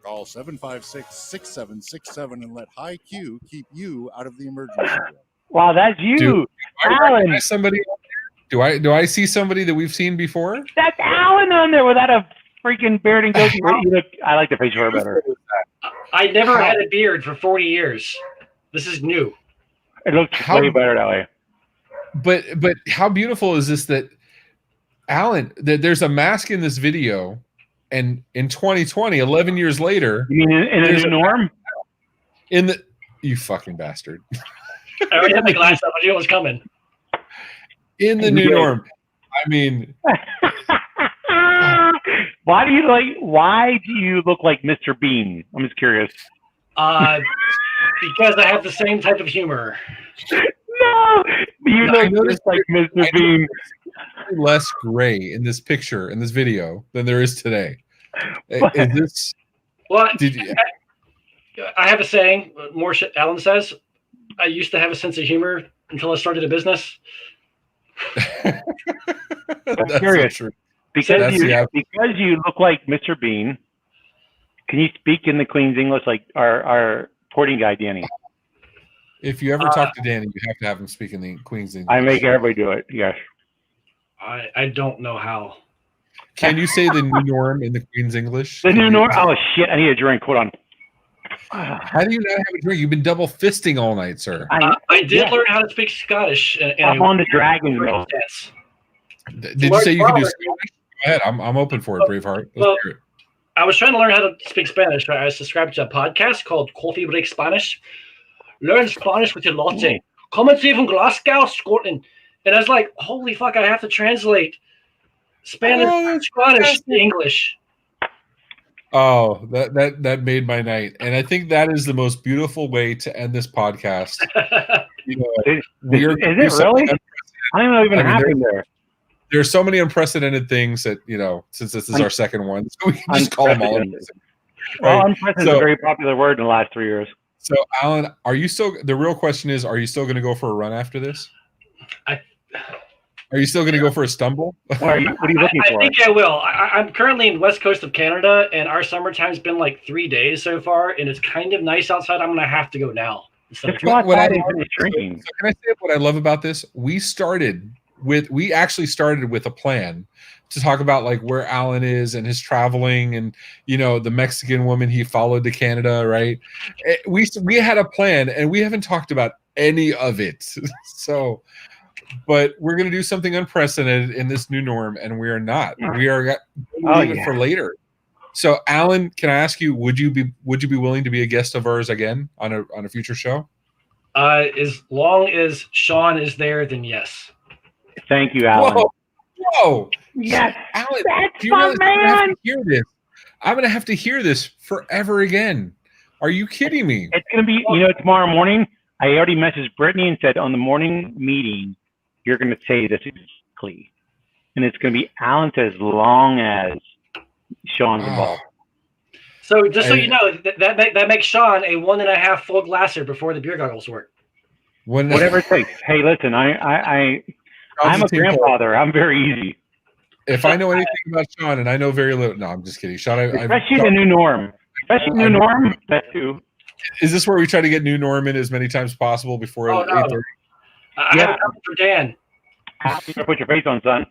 Call 756-6767 and let HiQ keep you out of the emergency room. Wow, that's you, Alan. Do I see somebody that we've seen before? That's Alan on there without a freaking beard and goatee. I like the face hair better. I never had a beard for 40 years. This is new. It looks way better that way. But how beautiful is this that Alan, there's a mask in this video, and in 2020, 11 years later, you mean in a new norm? You fucking bastard. I already had my glass up. I knew it was coming. In the new norm. I mean, why do you look like Mr. Bean? I'm just curious. Because I have the same type of humor. No, you look just like Mr. Bean. Less gray in this picture, in this video, than there is today. Is this? Well, I have a saying. More shit Alan says. I used to have a sense of humor until I started a business. I'm curious. Because you look like Mr. Bean. Can you speak in the Queen's English like our porting guy, Danny? If you ever talk to Danny, you have to have him speak in the Queen's English. I make everybody do it. Yes. I don't know how. Can you say the new norm in the Queen's English? The new norm? Oh shit! I need a drink. Hold on. How do you not have a drink? You've been double fisting all night, sir. I did learn how to speak Scottish. I'm on the dragon. Did you say you can do Scottish? Go ahead. I'm open for it, Braveheart. Let's hear it. I was trying to learn how to speak Spanish. Right? I subscribed to a podcast called Coffee Break Spanish. Learn Spanish with your latte. Come and see from Glasgow, Scotland. And I was like, holy fuck, I have to translate Spanish to English. Oh, that made my night. And I think that is the most beautiful way to end this podcast. Is it really? I don't know even happened there. There's so many unprecedented things that, since this is our second one, so we can just call them all. Well, unprecedented is a very popular word in the last 3 years. So, Alan, the real question is, are you still going to go for a run after this? Are you still going to go for a stumble? What are you looking for? I think I will. I'm currently in the west coast of Canada, and our summertime's been like 3 days so far, and it's kind of nice outside. I'm going to have to go now. Can I say what I love about this? We actually started with a plan to talk about like where Alan is and his traveling and, the Mexican woman he followed to Canada, right? We had a plan and we haven't talked about any of it. So, but we're going to do something unprecedented in this new norm, and we are not. We are leaving it for later. So, Alan, can I ask you, would you be willing to be a guest of ours again on a future show? As long as Sean is there, then yes. Thank you, Alan. Whoa. Yes, Alan, that's my man. I'm going to have to hear this forever again. Are you kidding me? It's going to be, tomorrow morning. I already messaged Brittany and said on the morning meeting, you're going to say this exactly. And it's going to be Alan as long as Sean's involved. So just so you know, that makes Sean a 1.5 full glasser before the beer goggles work. Whatever it takes. Hey, listen, I'm a grandfather. I'm very easy. If I know anything about Sean, and I know very little, no, I'm just kidding. Sean, especially the new norm. That too. Is this where we try to get new norm in as many times as possible before 8:30? I have a comment for Dan. Put your face on, son.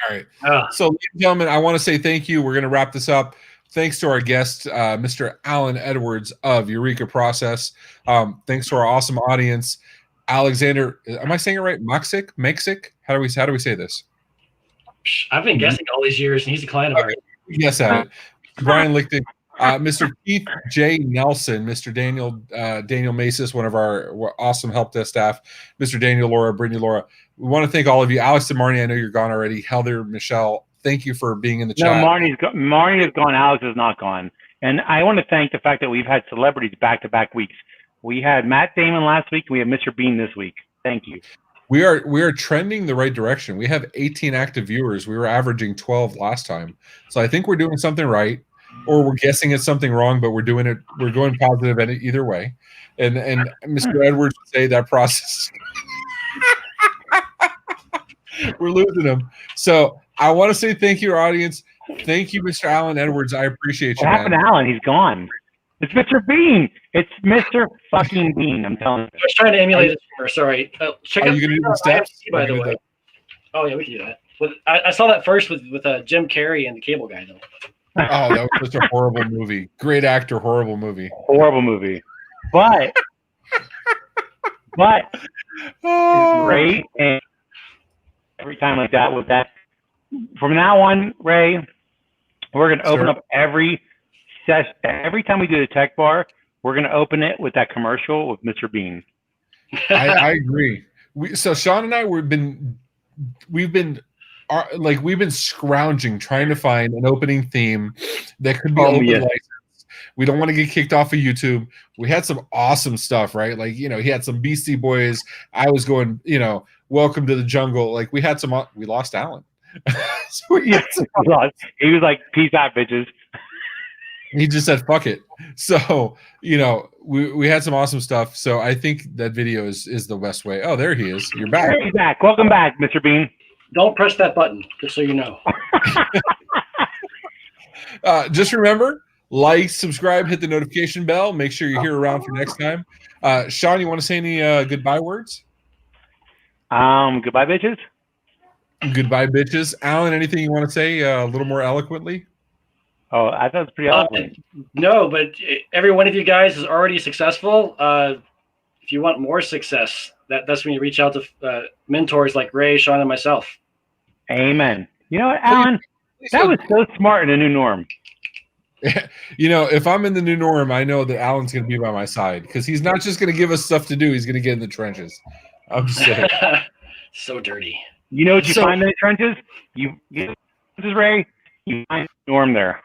All right. So, ladies and gentlemen, I want to say thank you. We're going to wrap this up. Thanks to our guest, Mr. Alan Edwards of Eureka Process. Thanks to our awesome audience. Alexander, am I saying it right? Mexic? How do we say this? I've been guessing all these years, and he's a client of ours. Yes, Brian Lichten, Mr. Keith J. Nelson, Mr. Daniel Masis, one of our awesome help desk staff, Mr. Daniel Laura, Brittany Laura. We want to thank all of you. Alex and Marnie, I know you're gone already. Heather, Michelle, thank you for being in the No, chat. Marnie is gone. Alex is not gone. And I want to thank the fact that we've had celebrities back-to-back weeks. We had Matt Damon last week, and we have Mr. Bean this week. Thank you. We are trending the right direction. We have 18 active viewers. We were averaging 12 last time. So I think we're doing something right, or we're guessing it's something wrong, but we're doing it. We're going positive in it either way. And Mr. Edwards would say that process. We're losing him. So I want to say thank you, audience. Thank you, Mr. Alan Edwards. I appreciate you, What happened man. to Alan? He's gone. It's Mr. Bean. It's Mr. fucking Bean. I'm telling you. I was trying to emulate this humor. Sorry. Check Are out you going to do the steps? IMC, by the way. Oh yeah, we can do that. I saw that first with Jim Carrey and the Cable Guy though. Oh, that was such a horrible movie. Great actor, horrible movie. Horrible movie. But Oh. it's great. And every time like that with that. From now on, Ray, we're going to open up every session. Every time we do the tech bar, we're going to open it with that commercial with Mr. Bean. I agree. So Sean and I we've been scrounging trying to find an opening theme that could be open license. We don't want to get kicked off of YouTube. We had some awesome stuff, right? Like, he had some Beastie Boys. I was going, Welcome to the Jungle. Like, we had some. We lost Alan. So he was like, "Peace out, bitches." He just said, "Fuck it." So we had some awesome stuff. So I think that video is the best way. Oh, there he is. You're back. He's back. Welcome back, Mr. Bean. Don't press that button, just so you know. Just remember, like, subscribe, hit the notification bell. Make sure you're here around for next time. Sean, you want to say any goodbye words? Goodbye, bitches. Goodbye, bitches. Alan, anything you want to say a little more eloquently? Oh, I thought it was pretty eloquent. No, but every one of you guys is already successful. If you want more success, that's when you reach out to mentors like Ray, Sean, and myself. Amen. You know what, Alan? That was so smart in a new norm. If I'm in the new norm, I know that Alan's going to be by my side because he's not just going to give us stuff to do. He's going to get in the trenches. I'm just saying. So dirty. You know what you find in the trenches? This is Ray. You find Norm there.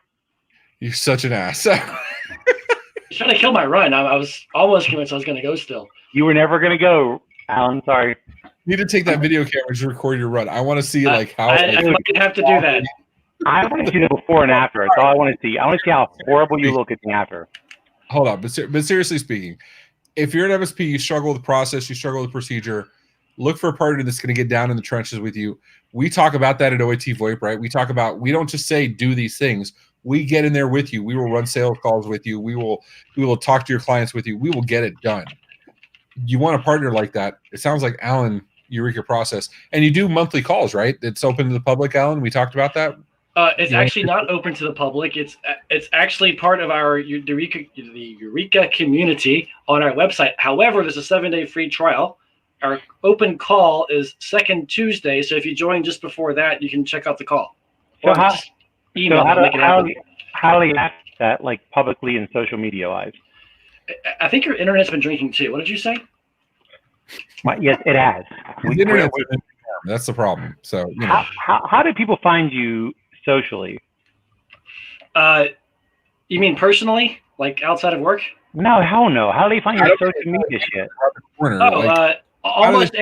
You're such an ass. He's trying to kill my run. I was almost convinced I was going to go still. You were never going to go, Alan. Sorry. You need to take that video camera to record your run. I want to see how. I might have to do that. I want to see the before and after. That's all I want to see. I want to see how horrible you look at the after. Hold on, but seriously speaking, if you're an MSP, you struggle with the process, you struggle with procedure, look for a partner that's going to get down in the trenches with you. We talk about that at OITVOIP, right? We talk about, we don't just say do these things. We get in there with you. We will run sales calls with you. We will talk to your clients with you. We will get it done. You want a partner like that. It sounds like Alan, Eureka Process. And you do monthly calls, right? It's open to the public, Alan. We talked about that. It's actually not open to the public. It's actually part of our the Eureka community on our website. However, there's a 7-day free trial. Our open call is second Tuesday, so if you join just before that, you can check out the call. So how do you act that, like, publicly and social media wise? I think your internet's been drinking too. What did you say? Yes, it has. That's the problem. So how do people find you socially? You mean personally, like outside of work? No, hell no. How do they find your social media shit? Almost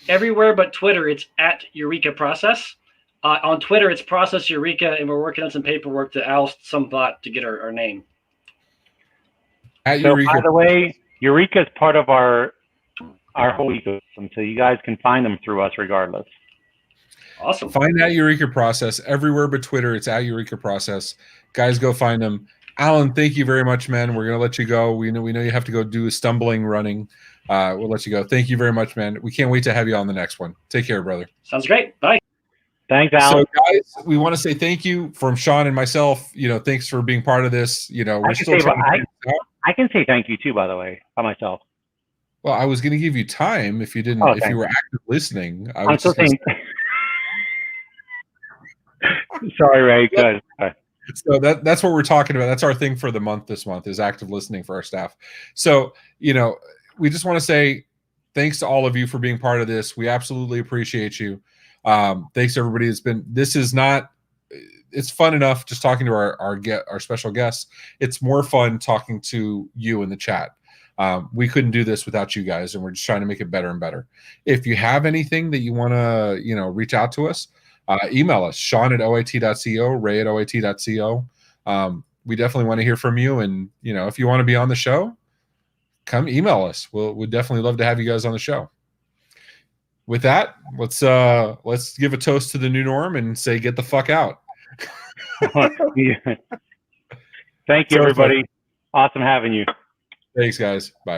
everywhere but Twitter, it's at Eureka Process. On Twitter, it's Process Eureka, and we're working on some paperwork to oust some bot to get our name. At so, Eureka. By the way, Eureka is part of our whole ecosystem, so you guys can find them through us regardless. Awesome. Find at Eureka Process everywhere but Twitter. It's at Eureka Process. Guys, go find them. Alan, thank you very much, man. We're gonna let you go. We know you have to go do a stumbling running. We'll let you go. Thank you very much, man. We can't wait to have you on the next one. Take care, brother. Sounds great. Bye. Thanks, Alan. So, guys, we want to say thank you from Sean and myself. Thanks for being part of this. We're still trying to I can say thank you too, by the way, by myself. Well, I was going to give you time if you didn't. If you were active listening, I'm still saying. Sorry, Ray. Good. So that's what we're talking about. That's our thing for the month. This month is active listening for our staff. So we just want to say thanks to all of you for being part of this. We absolutely appreciate you. Thanks everybody. It's fun enough just talking to our special guests. It's more fun talking to you in the chat. We couldn't do this without you guys, and we're just trying to make it better and better. If you have anything that you want to, reach out to us, email us, Sean@OIT.co, Ray@OIT.co. We definitely want to hear from you, and if you want to be on the show, come email us. We'd definitely love to have you guys on the show. With that, let's give a toast to the new norm and say, get the fuck out. Thank you, everybody. Awesome having you. Thanks, guys. Bye.